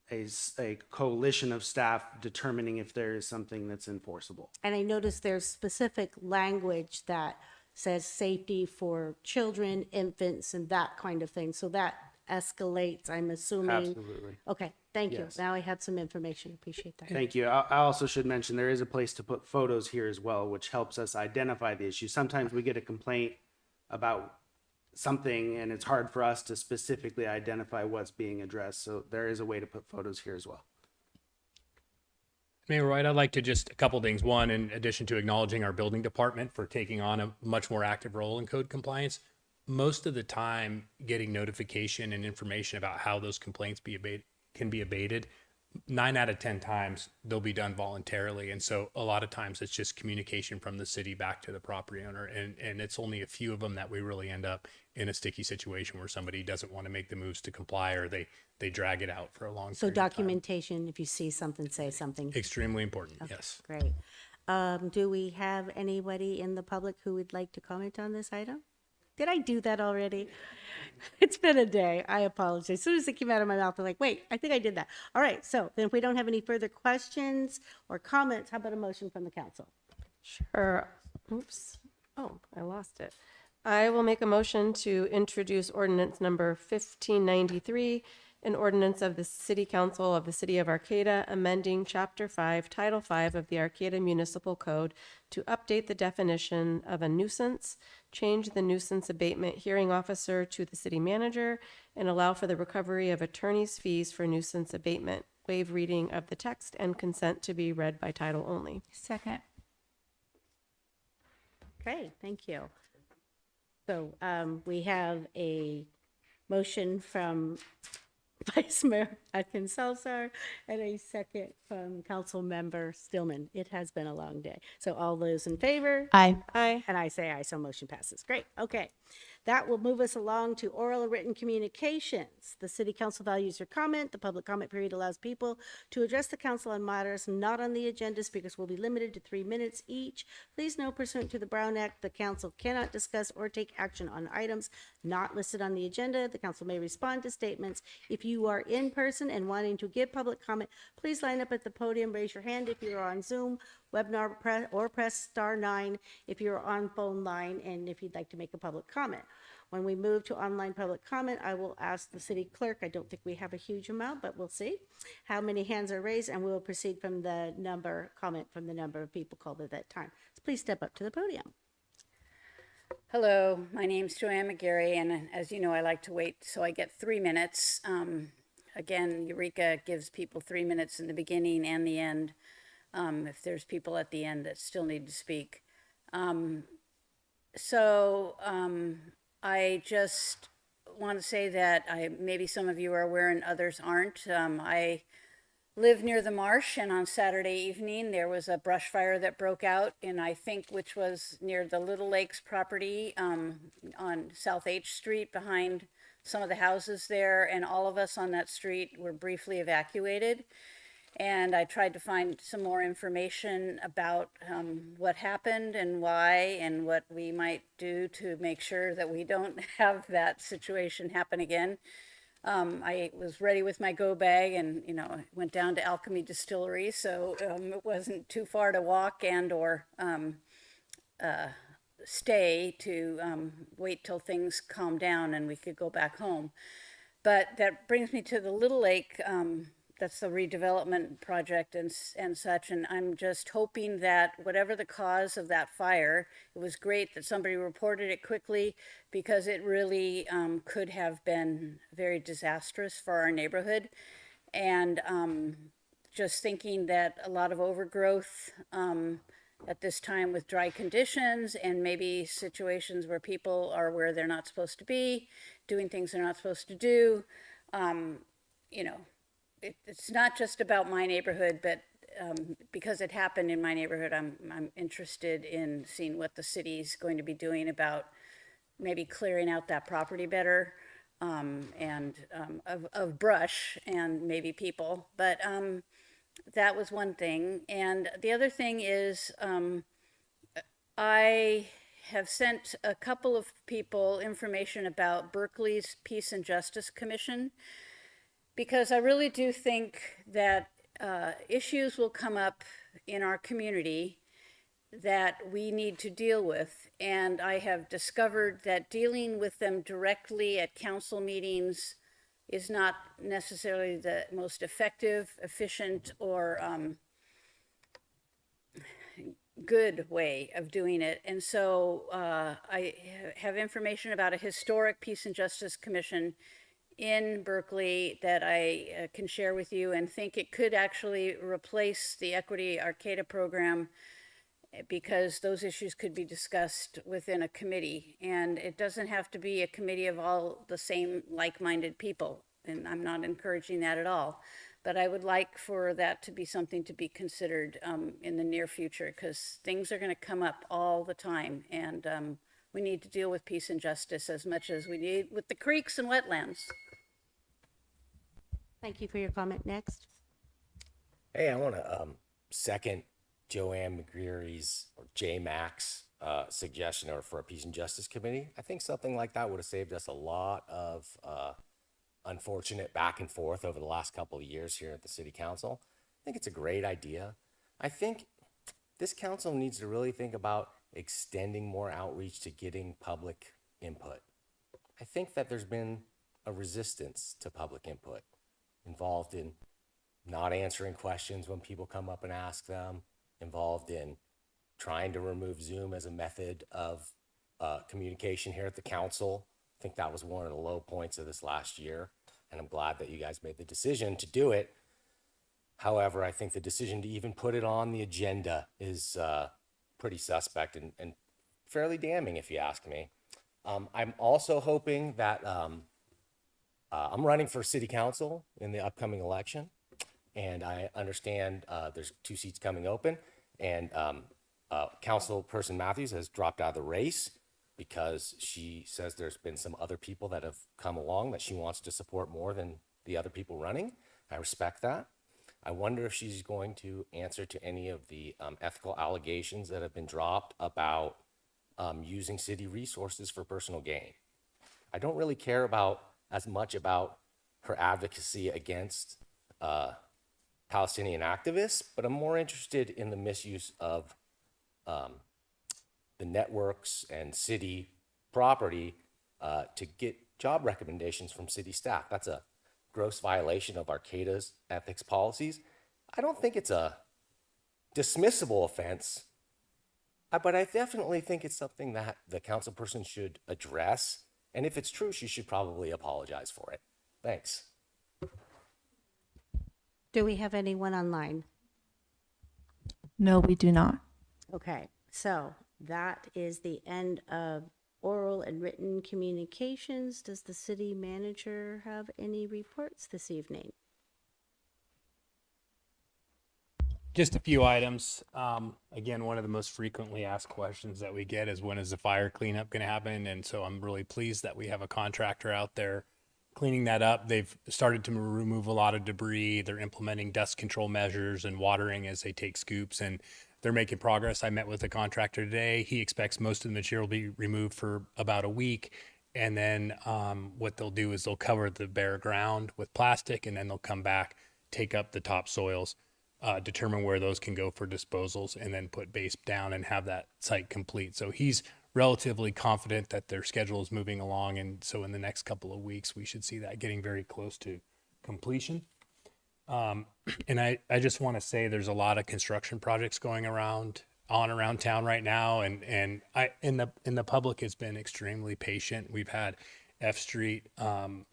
a coalition of staff determining if there is something that's enforceable. And I noticed there's specific language that says safety for children, infants, and that kind of thing. So that escalates, I'm assuming. Absolutely. Okay, thank you. Yes. Now I have some information. Appreciate that. Thank you. I also should mention there is a place to put photos here as well, which helps us identify the issue. Sometimes we get a complaint about something and it's hard for us to specifically identify what's being addressed. So there is a way to put photos here as well. Mayor White, I'd like to just a couple things. One, in addition to acknowledging our building department for taking on a much more active role in code compliance, most of the time getting notification and information about how those complaints can be abated, 9 out of 10 times they'll be done voluntarily. And so a lot of times it's just communication from the city back to the property owner. And it's only a few of them that we really end up in a sticky situation where somebody doesn't want to make the moves to comply, or they drag it out for a long So period of time. documentation, if you see something, say something. Extremely important, Okay, yes. great. Do we have anybody in the public who would like to comment on this item? Did I do that already? It's been a day. I apologize. As soon as it came out of my mouth, I'm like, wait, I think I did that. All right, so then if we don't have any further questions or comments, how about a motion from the council? Sure. Oops. Oh, I lost it. I will make a motion to introduce ordinance number 1593, an ordinance of the City Council of the City of Arcata, amending Chapter 5, Title 5 of the Arcata Municipal Code to update the definition of a nuisance, change the nuisance abatement hearing officer to the city manager, and allow for the recovery of attorney's fees for nuisance abatement. Waive reading of the text and consent to be read by title only. Second. Okay, thank you. So we have a motion from Vice Mayor Atkins Salzar and a second from Council Member Stillman. It has been a long day. So all those in favor? Aye. Aye. And I say aye, so motion passes. Great, okay. That will move us along to oral or written communications. The city council values your comment. The public comment period allows people to address the council on matters not on the agenda. Speakers will be limited to 3 minutes each. Please note, pursuant to the Brown Act, the council cannot discuss or take action on items not listed on the agenda. The council may respond to statements. If you are in person and wanting to give public comment, please line up at the podium, raise your hand if you are on Zoom, webinar, or press *9 if you're on phone line and if you'd like to make a public comment. When we move to online public comment, I will ask the city clerk, I don't think we have a huge amount, but we'll see, how many hands are raised, and we will proceed from the comment from the number of people called at that time. So please step up to the podium. Hello, my name's Joanne McGarry, and as you know, I like to wait so I get 3 minutes. Again, Eureka gives people 3 minutes in the beginning and the end. If there's people at the end that still need to speak. I just want to say that maybe some of you are aware and others aren't. I live near the marsh, and on Saturday evening there was a brush fire that broke out, and I think which was near the Little Lakes property on South H Street behind some of the houses there, and all of us on that street were briefly evacuated. And I tried to find some more information about what happened and why and what we might do to make sure that we don't have that situation happen again. I was ready with my go bag and, you know, went down to Alchemy Distillery, so it wasn't too far to walk and or stay to wait till things calm down and we could go back home. But that brings me to the Little Lake. That's the redevelopment project and such. And I'm just hoping that whatever the cause of that fire, it was great that somebody reported it quickly because it really could have been very disastrous for our neighborhood. And just thinking that a lot of overgrowth at this time with dry conditions and maybe situations where people are where they're not supposed to be, doing things they're not supposed to do. You know, it's not just about my neighborhood, but because it happened in my neighborhood, I'm interested in seeing what the city's going to be doing about maybe clearing out that property better and of brush and maybe people. But that was one thing. And the other thing is I have sent a couple of people information about Berkeley's Peace and Justice Commission, because I really do think that issues will come up in our community that we need to deal with. And I have discovered that dealing with them directly at council meetings is not necessarily the most effective, efficient, or good way of doing it. And so I have information about a historic Peace and Justice Commission in Berkeley that I can share with you, and think it could actually replace the Equity Arcata program, because those issues could be discussed within a committee. And it doesn't have to be a committee of all the same like-minded people, and I'm not encouraging that at all. But I would like for that to be something to be considered in the near future, because things are going to come up all the time, and we need to deal with peace and justice as much as we need with the creeks and wetlands. Thank you for your comment. Next. Hey, I want to second Joanne McGreary's or J Mac's suggestion or for a Peace and Justice Committee. I think something like that would have saved us a lot of unfortunate back and forth over the last couple of years here at the City Council. I think it's a great idea. I think this council needs to really think about extending more outreach to getting public input. I think that there's been a resistance to public input involved in not answering questions when people come up and ask them, involved in trying to remove Zoom as a method of communication here at the council. I think that was one of the low points of this last year, and I'm glad that you guys made the decision to do it. However, I think the decision to even put it on the agenda is pretty suspect and fairly damning, if you ask me. I'm also hoping that I'm running for city council in the upcoming election, and I understand there's 2 seats coming open, and Councilperson Matthews has dropped out of the race because she says there's been some other people that have come along that she wants to support more than the other people running. I respect that. I wonder if she's going to answer to any of the ethical allegations that have been dropped about using city resources for personal gain. I don't really care about as much about her advocacy against Palestinian activists, but I'm more interested in the misuse of the networks and city property to get job recommendations from city staff. That's a gross violation of Arcata's ethics policies. I don't think it's a dismissible offense, but I definitely think it's something that the council person should address. And if it's true, she should probably apologize for it. Thanks. Do we have anyone online? No, we do not. Okay, so that is the end of oral and written communications. Does the city manager have any reports this evening? Just a few items. Again, one of the most frequently asked questions that we get is when is the fire cleanup going to happen? And so I'm really pleased that we have a contractor out there cleaning that up. They've started to remove a lot of debris. They're implementing dust control measures and watering as they take scoops, and they're making progress. I met with the contractor today. He expects most of the material to be removed for about a week. And then what they'll do is they'll cover the bare ground with plastic, and then they'll come back, take up the topsoils, determine where those can go for disposals, and then put base down and have that site complete. So he's relatively confident that their schedule is moving along. And so in the next couple of weeks, we should see that getting very close to completion. And I just want to say there's a lot of construction projects going around town right now, and the public has been extremely patient. We've had F Street and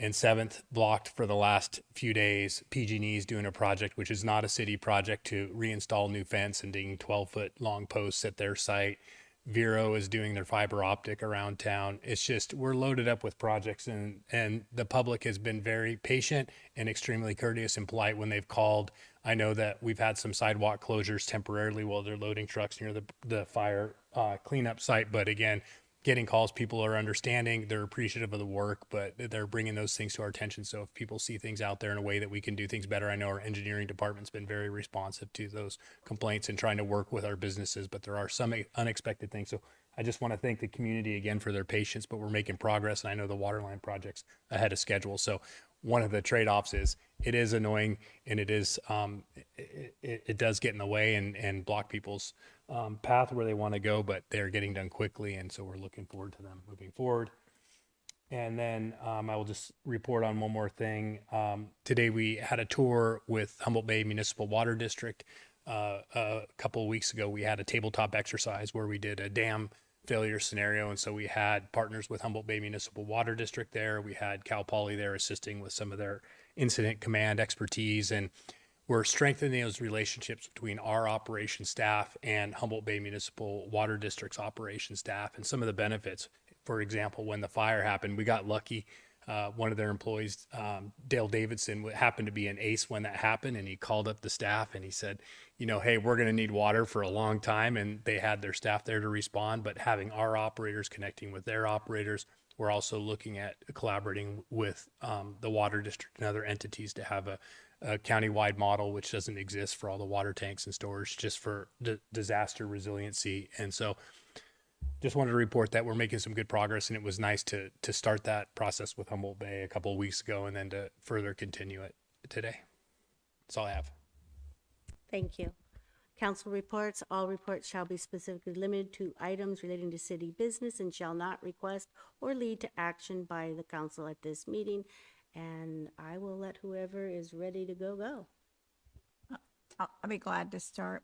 7th blocked for the last few days. PG&E's doing a project which is not a city project to reinstall new fence and digging 12-foot long posts at their site. Vero is doing their fiber optic around town. It's just, we're loaded up with projects, and the public has been very patient and extremely courteous and polite when they've called. I know that we've had some sidewalk closures temporarily while they're loading trucks near the fire cleanup site. But again, getting calls, people are understanding, they're appreciative of the work, but they're bringing those things to our attention. So if people see things out there in a way that we can do things better, I know our engineering department's been very responsive to those complaints and trying to work with our businesses, but there are some unexpected things. So I just want to thank the community again for their patience, but we're making progress. And I know the waterline project's ahead of schedule. So one of the trade-offs is it is annoying, and it is it does get in the way and block people's path where they want to go, but they're getting done quickly, and so we're looking forward to them moving forward. And then I will just report on one more thing. Today we had a tour with Humboldt Bay Municipal Water District. A couple of weeks ago we had a tabletop exercise where we did a dam failure scenario, and so we had partners with Humboldt Bay Municipal Water District there. We had Cal Poly there assisting with some of their incident command expertise, and we're strengthening those relationships between our operations staff and Humboldt Bay Municipal Water District's operations staff, and some of the benefits. For example, when the fire happened, we got lucky. One of their employees, Dale Davidson, happened to be an ace when that happened, and he called up the staff and he said, you know, hey, we're going to need water for a long time, and they had their staff there to respond. But having our operators connecting with their operators, we're also looking at collaborating with the water district and other entities to have a county-wide model, which doesn't exist for all the water tanks and storage, just for disaster resiliency. And so just wanted to report that we're making some good progress, and it was nice to start that process with Humboldt Bay a couple of weeks ago and then to further continue it today. That's all I have. Thank you. Council reports. All reports shall be specifically limited to items relating to city business and shall not request or lead to action by the council at this meeting. And I will let whoever is ready to go. I'll be glad to start.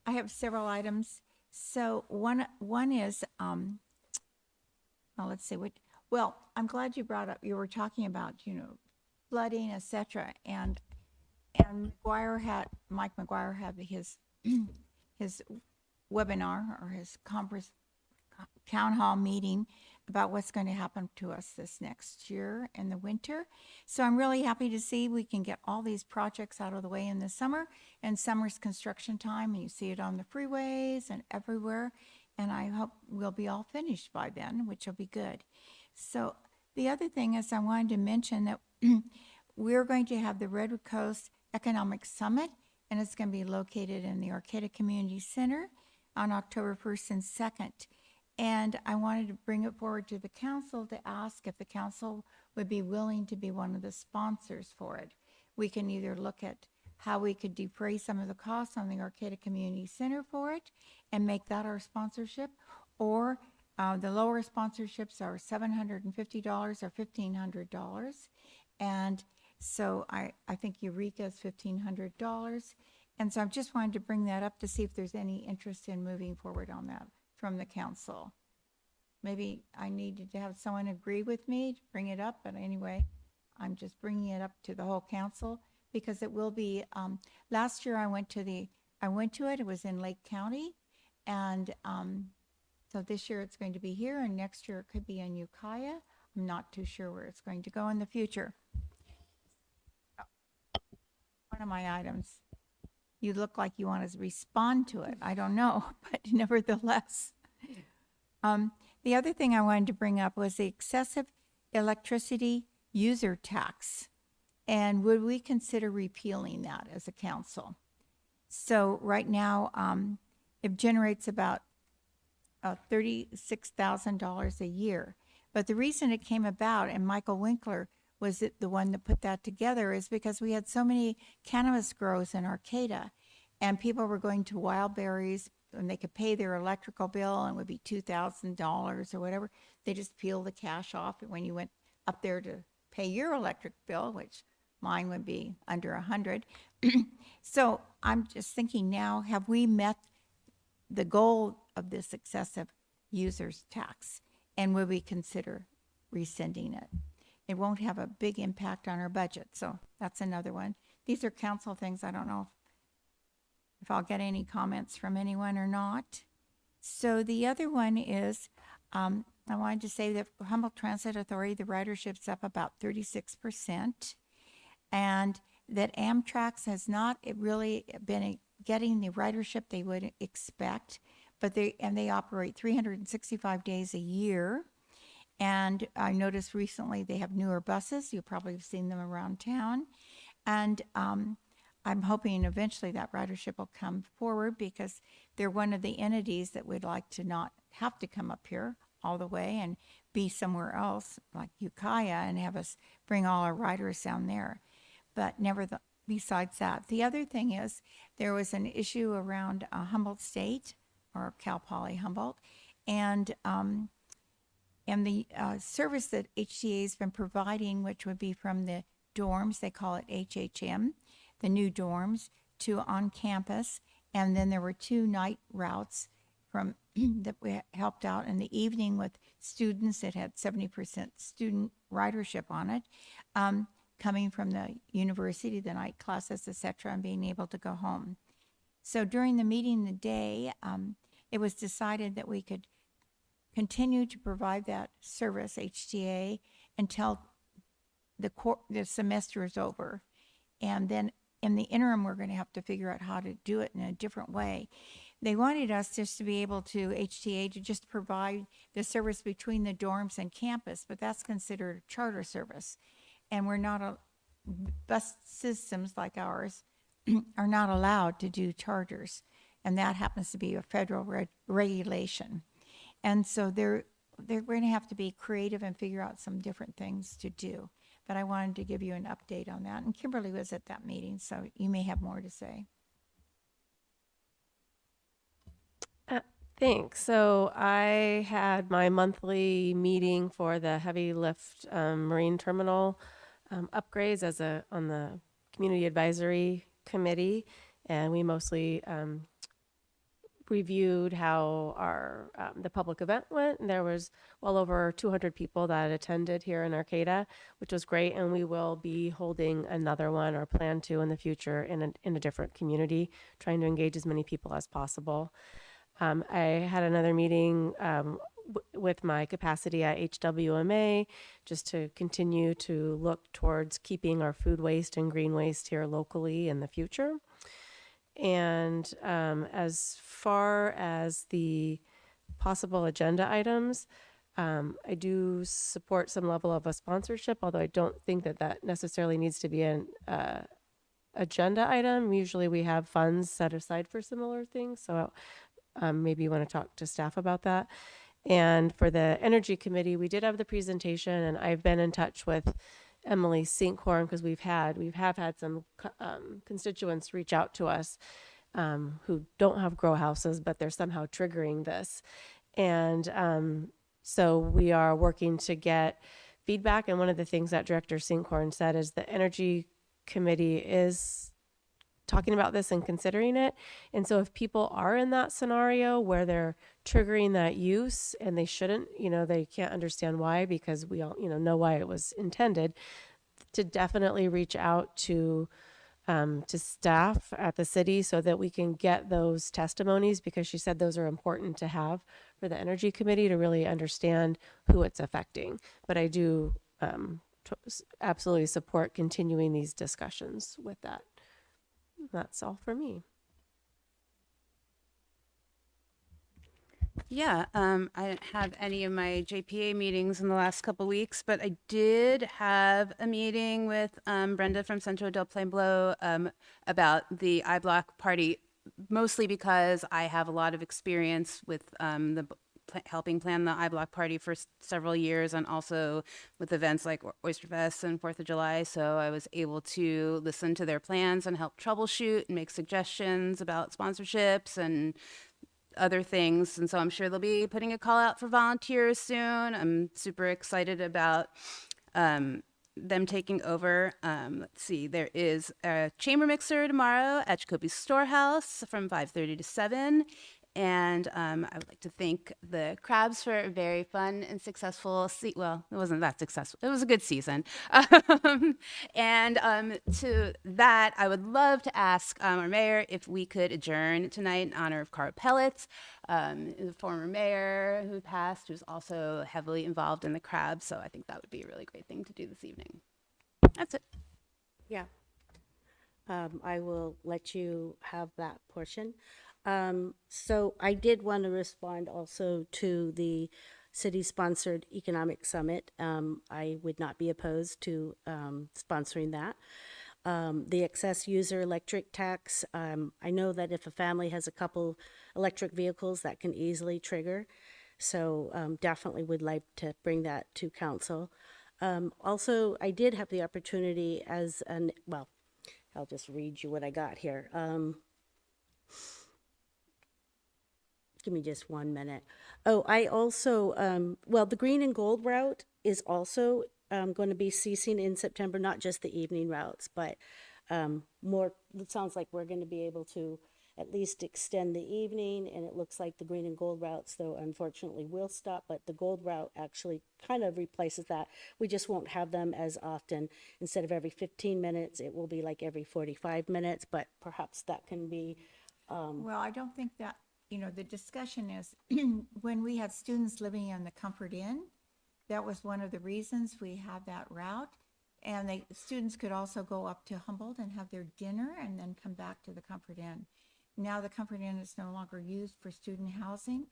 I have several items. So one is, well, let's see what, well, I'm glad you brought up, you were talking about, flooding, etc. And Mike McGuire had his webinar or his conference town hall meeting about what's going to happen to us this next year in the winter. So I'm really happy to see we can get all these projects out of the way in the summer, and summer's construction time, and you see it on the freeways and everywhere. And I hope we'll be all finished by then, which will be good. So the other thing is I wanted to mention that we're going to have the Redwood Coast Economic Summit, and it's going to be located in the Arcata Community Center on October 1st and 2nd. And I wanted to bring it forward to the council to ask if the council would be willing to be one of the sponsors for it. We can either look at how we could defray some of the costs on the Arcata Community Center for it and make that our sponsorship, or the lower sponsorships are $750 or $1,500. And so I think Eureka is $1,500. And so I just wanted to bring that up to see if there's any interest in moving forward on that from the council. Maybe I needed to have someone agree with me to bring it up, but anyway, I'm just bringing it up to the whole council because it will be, last year I went to it was in Lake County, and so this year it's going to be here, and next year it could be in Ukiah. I'm not too sure where it's going to go in the future. One of my items. You look like you want to respond to it. I don't know, but nevertheless. The other thing I wanted to bring up was the excessive electricity user tax. And would we consider repealing that as a council? So right now, it generates about $36,000 a year. But the reason it came about, and Michael Winkler was the one that put that together, is because we had so many cannabis grows in Arcata, and people were going to Wild Berries, and they could pay their electrical bill, and it would be $2,000 or whatever. They just peel the cash off when you went up there to pay your electric bill, which mine would be under 100. So I'm just thinking now, have we met the goal of this excessive users tax? And would we consider rescinding it? It won't have a big impact on our budget, so that's another one. These are council things. I don't know if I'll get any comments from anyone or not. So the other one is, I wanted to say that for Humboldt Transit Authority, the ridership's up about 36%, and that Amtrak has not really been getting the ridership they would expect, but they operate 365 days a year. And I noticed recently they have newer buses. You probably have seen them around town. And I'm hoping eventually that ridership will come forward, because they're one of the entities that would like to not have to come up here all the way and be somewhere else, like Ukiah, and have us bring all our riders down there. But besides that, the other thing is there was an issue around Humboldt State, or Cal Poly Humboldt, and the service that HTA has been providing, which would be from the dorms, they call it HHM, the new dorms, to on campus. And then there were 2 night routes from that we helped out in the evening with students that had 70% student ridership on it, coming from the university, the night classes, etc., and being able to go home. So during the meeting today, it was decided that we could continue to provide that service, HTA, until the semester is over. And then in the interim, we're going to have to figure out how to do it in a different way. They wanted us just to be able to, HTA, to just provide the service between the dorms and campus, but that's considered a charter service. And we're not, bus systems like ours are not allowed to do charters. And that happens to be a federal regulation. And so they're going to have to be creative and figure out some different things to do. But I wanted to give you an update on that. And Kimberly was at that meeting, so you may have more to say. Thanks. So I had my monthly meeting for the heavy lift marine terminal upgrades on the community advisory committee, and we mostly reviewed how our the public event went, and there was well over 200 people that attended here in Arcata, which was great. And we will be holding another one, or plan to, in the future in a different community, trying to engage as many people as possible. I had another meeting with my capacity at HWMA, just to continue to look towards keeping our food waste and green waste here locally in the future. And as far as the possible agenda items, I do support some level of a sponsorship, although I don't think that necessarily needs to be an agenda item. Usually we have funds set aside for similar things, so maybe you want to talk to staff about that. And for the Energy Committee, we did have the presentation, and I've been in touch with Emily Sinkhorn, because we have had some constituents reach out to us who don't have grow houses, but they're somehow triggering this. And so we are working to get feedback. And one of the things that Director Sinkhorn said is the Energy Committee is talking about this and considering it. And so if people are in that scenario where they're triggering that use and they shouldn't, they can't understand why, because we all, know why it was intended, to definitely reach out to staff at the city so that we can get those testimonies, because she said those are important to have for the Energy Committee to really understand who it's affecting. But I do absolutely support continuing these discussions with that. That's all for me. Yeah, I didn't have any of my JPA meetings in the last couple weeks, but I did have a meeting with Brenda from Centro del Pueblo about the iBlock party, mostly because I have a lot of experience with helping plan the iBlock party for several years, and also with events like Oyster Fest and 4th of July. So I was able to listen to their plans and help troubleshoot and make suggestions about sponsorships and other things. And so I'm sure they'll be putting a call out for volunteers soon. I'm super excited about them taking over. Let's see, there is a chamber mixer tomorrow at Jacoby's Storehouse from 5:30 to 7. And I would like to thank the Crabs for a very fun and successful well, it wasn't that successful. It was a good season. And to that, I would love to ask our mayor if we could adjourn tonight in honor of Carl Pellets, the former mayor who passed, who's also heavily involved in the Crabs. So I think that would be a really great thing to do this evening. That's it. Yeah. I will let you have that portion. So I did want to respond also to the city-sponsored economic summit. I would not be opposed to sponsoring that. The excess user electric tax, I know that if a family has a couple electric vehicles, that can easily trigger. So definitely would like to bring that to council. Also, I did have the opportunity well, I'll just read you what I got here. Give me just 1 minute. Oh, I also, well, the green and gold route is also going to be ceasing in September, not just the evening routes, but more, it sounds like we're going to be able to at least extend the evening, and it looks like the green and gold routes, though, unfortunately will stop, but the gold route actually kind of replaces that. We just won't have them as often. Instead of every 15 minutes, it will be like every 45 minutes, but perhaps that can be, Well, I don't think that, the discussion is when we had students living in the Comfort Inn, that was one of the reasons we had that route. And the students could also go up to Humboldt and have their dinner and then come back to the Comfort Inn. Now the Comfort Inn is no longer used for student housing,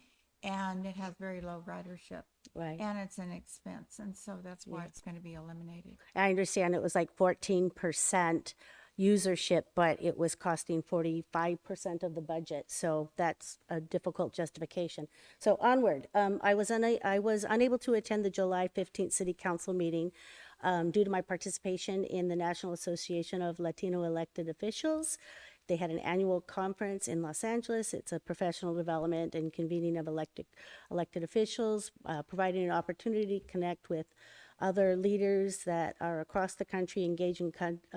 and it has very low ridership. Right. And it's an expense, and so that's why it's going to be eliminated. I understand it was like 14% usership, but it was costing 45% of the budget. So that's a difficult justification. So onward, I was unable to attend the July 15th City Council meeting due to my participation in the National Association of Latino Elected Officials. They had an annual conference in Los Angeles. It's a professional development and convening of elected officials, providing an opportunity to connect with other leaders that are across the country, engage in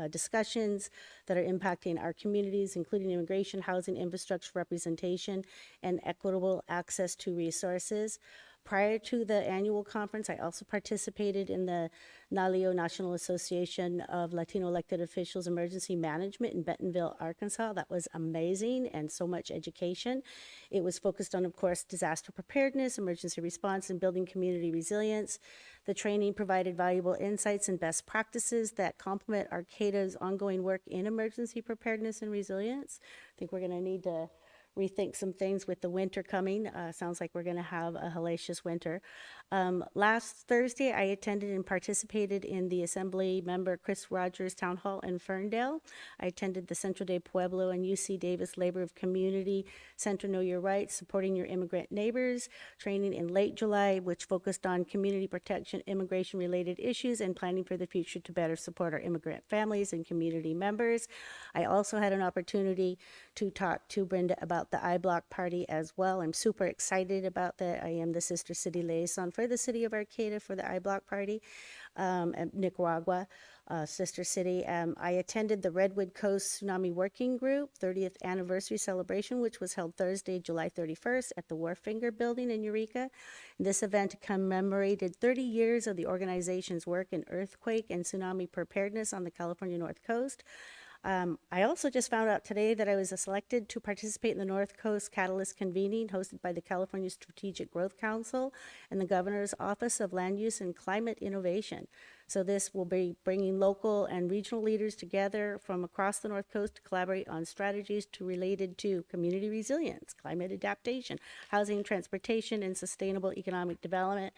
discussions that are impacting our communities, including immigration, housing, infrastructure representation, and equitable access to resources. Prior to the annual conference, I also participated in the NALEO, National Association of Latino Elected Officials Emergency Management in Bentonville, Arkansas. That was amazing and so much education. It was focused on, of course, disaster preparedness, emergency response, and building community resilience. The training provided valuable insights and best practices that complement Arcata's ongoing work in emergency preparedness and resilience. I think we're going to need to rethink some things with the winter coming. Sounds like we're going to have a hellacious winter. Last Thursday, I attended and participated in the Assembly Member Chris Rogers Town Hall in Ferndale. I attended the Centro de Pueblo and UC Davis Labor of Community Center Know Your Rights, Supporting Your Immigrant Neighbors training in late July, which focused on community protection, immigration-related issues, and planning for the future to better support our immigrant families and community members. I also had an opportunity to talk to Brenda about the iBlock party as well. I'm super excited about that. I am the Sister City Liaison for the City of Arcata for the iBlock party at Nicaragua, Sister City. I attended the Redwood Coast Tsunami Working Group 30th anniversary celebration, which was held Thursday, July 31st at the Wharfinger Building in Eureka. This event commemorated 30 years of the organization's work in earthquake and tsunami preparedness on the California North Coast. I also just found out today that I was selected to participate in the North Coast Catalyst convening hosted by the California Strategic Growth Council and the Governor's Office of Land Use and Climate Innovation. So this will be bringing local and regional leaders together from across the North Coast to collaborate on strategies related to community resilience, climate adaptation, housing, transportation, and sustainable economic development.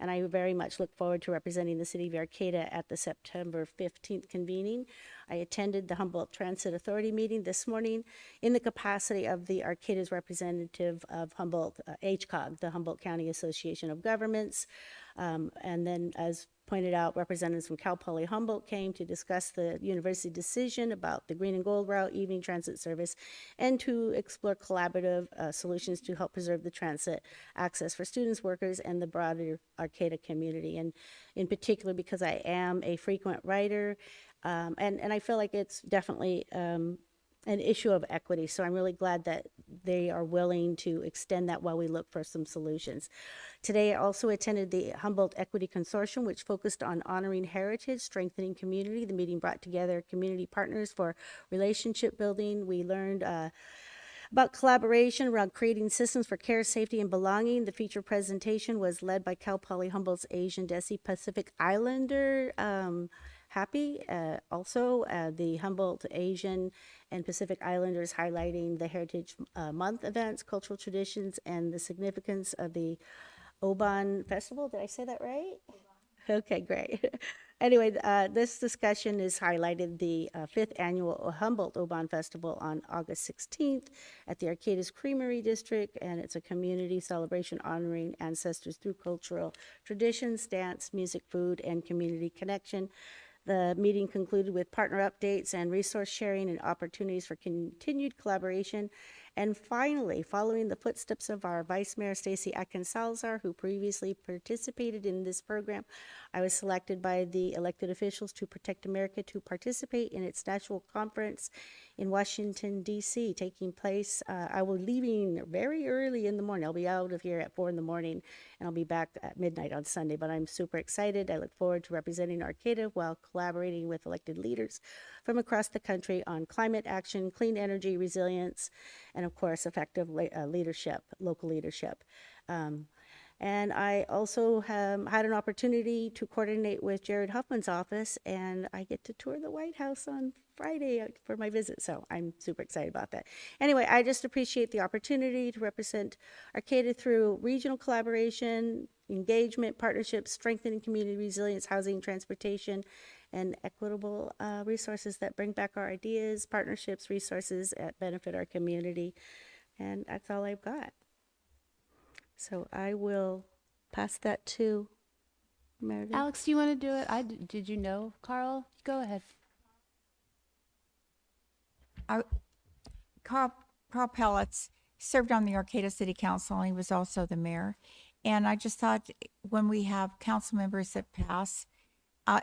And I very much look forward to representing the city of Arcata at the September 15th convening. I attended the Humboldt Transit Authority meeting this morning in the capacity of the Arcata's representative of Humboldt, HCOG, the Humboldt County Association of Governments. And then, as pointed out, representatives from Cal Poly Humboldt came to discuss the university decision about the Green and Gold Route evening transit service and to explore collaborative solutions to help preserve the transit access for students, workers, and the broader Arcata community. And in particular, because I am a frequent writer, and I feel like it's definitely an issue of equity. So I'm really glad that they are willing to extend that while we look for some solutions. Today, I also attended the Humboldt Equity Consortium, which focused on honoring heritage, strengthening community. The meeting brought together community partners for relationship building. We learned about collaboration around creating systems for care, safety, and belonging. The feature presentation was led by Cal Poly Humboldt's Asian Desi Pacific Islander, Happy. Also, the Humboldt Asian and Pacific Islanders highlighting the Heritage Month events, cultural traditions, and the significance of the Oban Festival. Did I say that right? Okay, great. Anyway, this discussion is highlighted the 5th annual Humboldt Oban Festival on August 16th at the Arcata's Creamery District, and it's a community celebration honoring ancestors through cultural traditions, dance, music, food, and community connection. The meeting concluded with partner updates and resource sharing and opportunities for continued collaboration. And finally, following the footsteps of our Vice Mayor Stacy Atkins Salazar, who previously participated in this program, I was selected by the elected officials to Protect America to participate in its national conference in Washington, D.C., taking place. I will be leaving very early in the morning. I'll be out of here at 4 in the morning, and I'll be back at midnight on Sunday. But I'm super excited. I look forward to representing Arcata while collaborating with elected leaders from across the country on climate action, clean energy, resilience, and of course, effective leadership, local leadership. And I also had an opportunity to coordinate with Jared Huffman's office, and I get to tour the White House on Friday for my visit. So I'm super excited about that. Anyway, I just appreciate the opportunity to represent Arcata through regional collaboration, engagement, partnerships, strengthening community resilience, housing, transportation, and equitable resources that bring back our ideas, partnerships, resources that benefit our community. And that's all I've got. So I will pass that to Meredith. Alex, do you want to do it? Did you know, Carl? Go ahead. Carl Pellets served on the Arcata City Council, and he was also the mayor. And I just thought when we have council members that pass,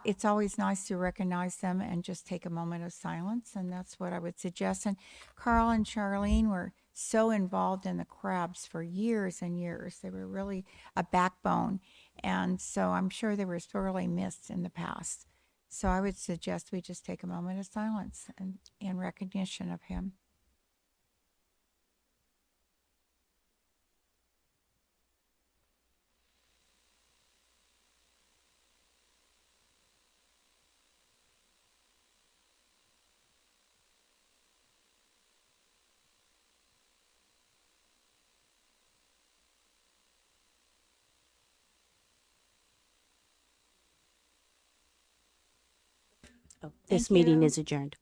it's always nice to recognize them and just take a moment of silence, and that's what I would suggest. And Carl and Charlene were so involved in the crabs for years and years. They were really a backbone, and so I'm sure they were sorely missed in the past. So I would suggest we just take a moment of silence and in recognition of him. This meeting is adjourned.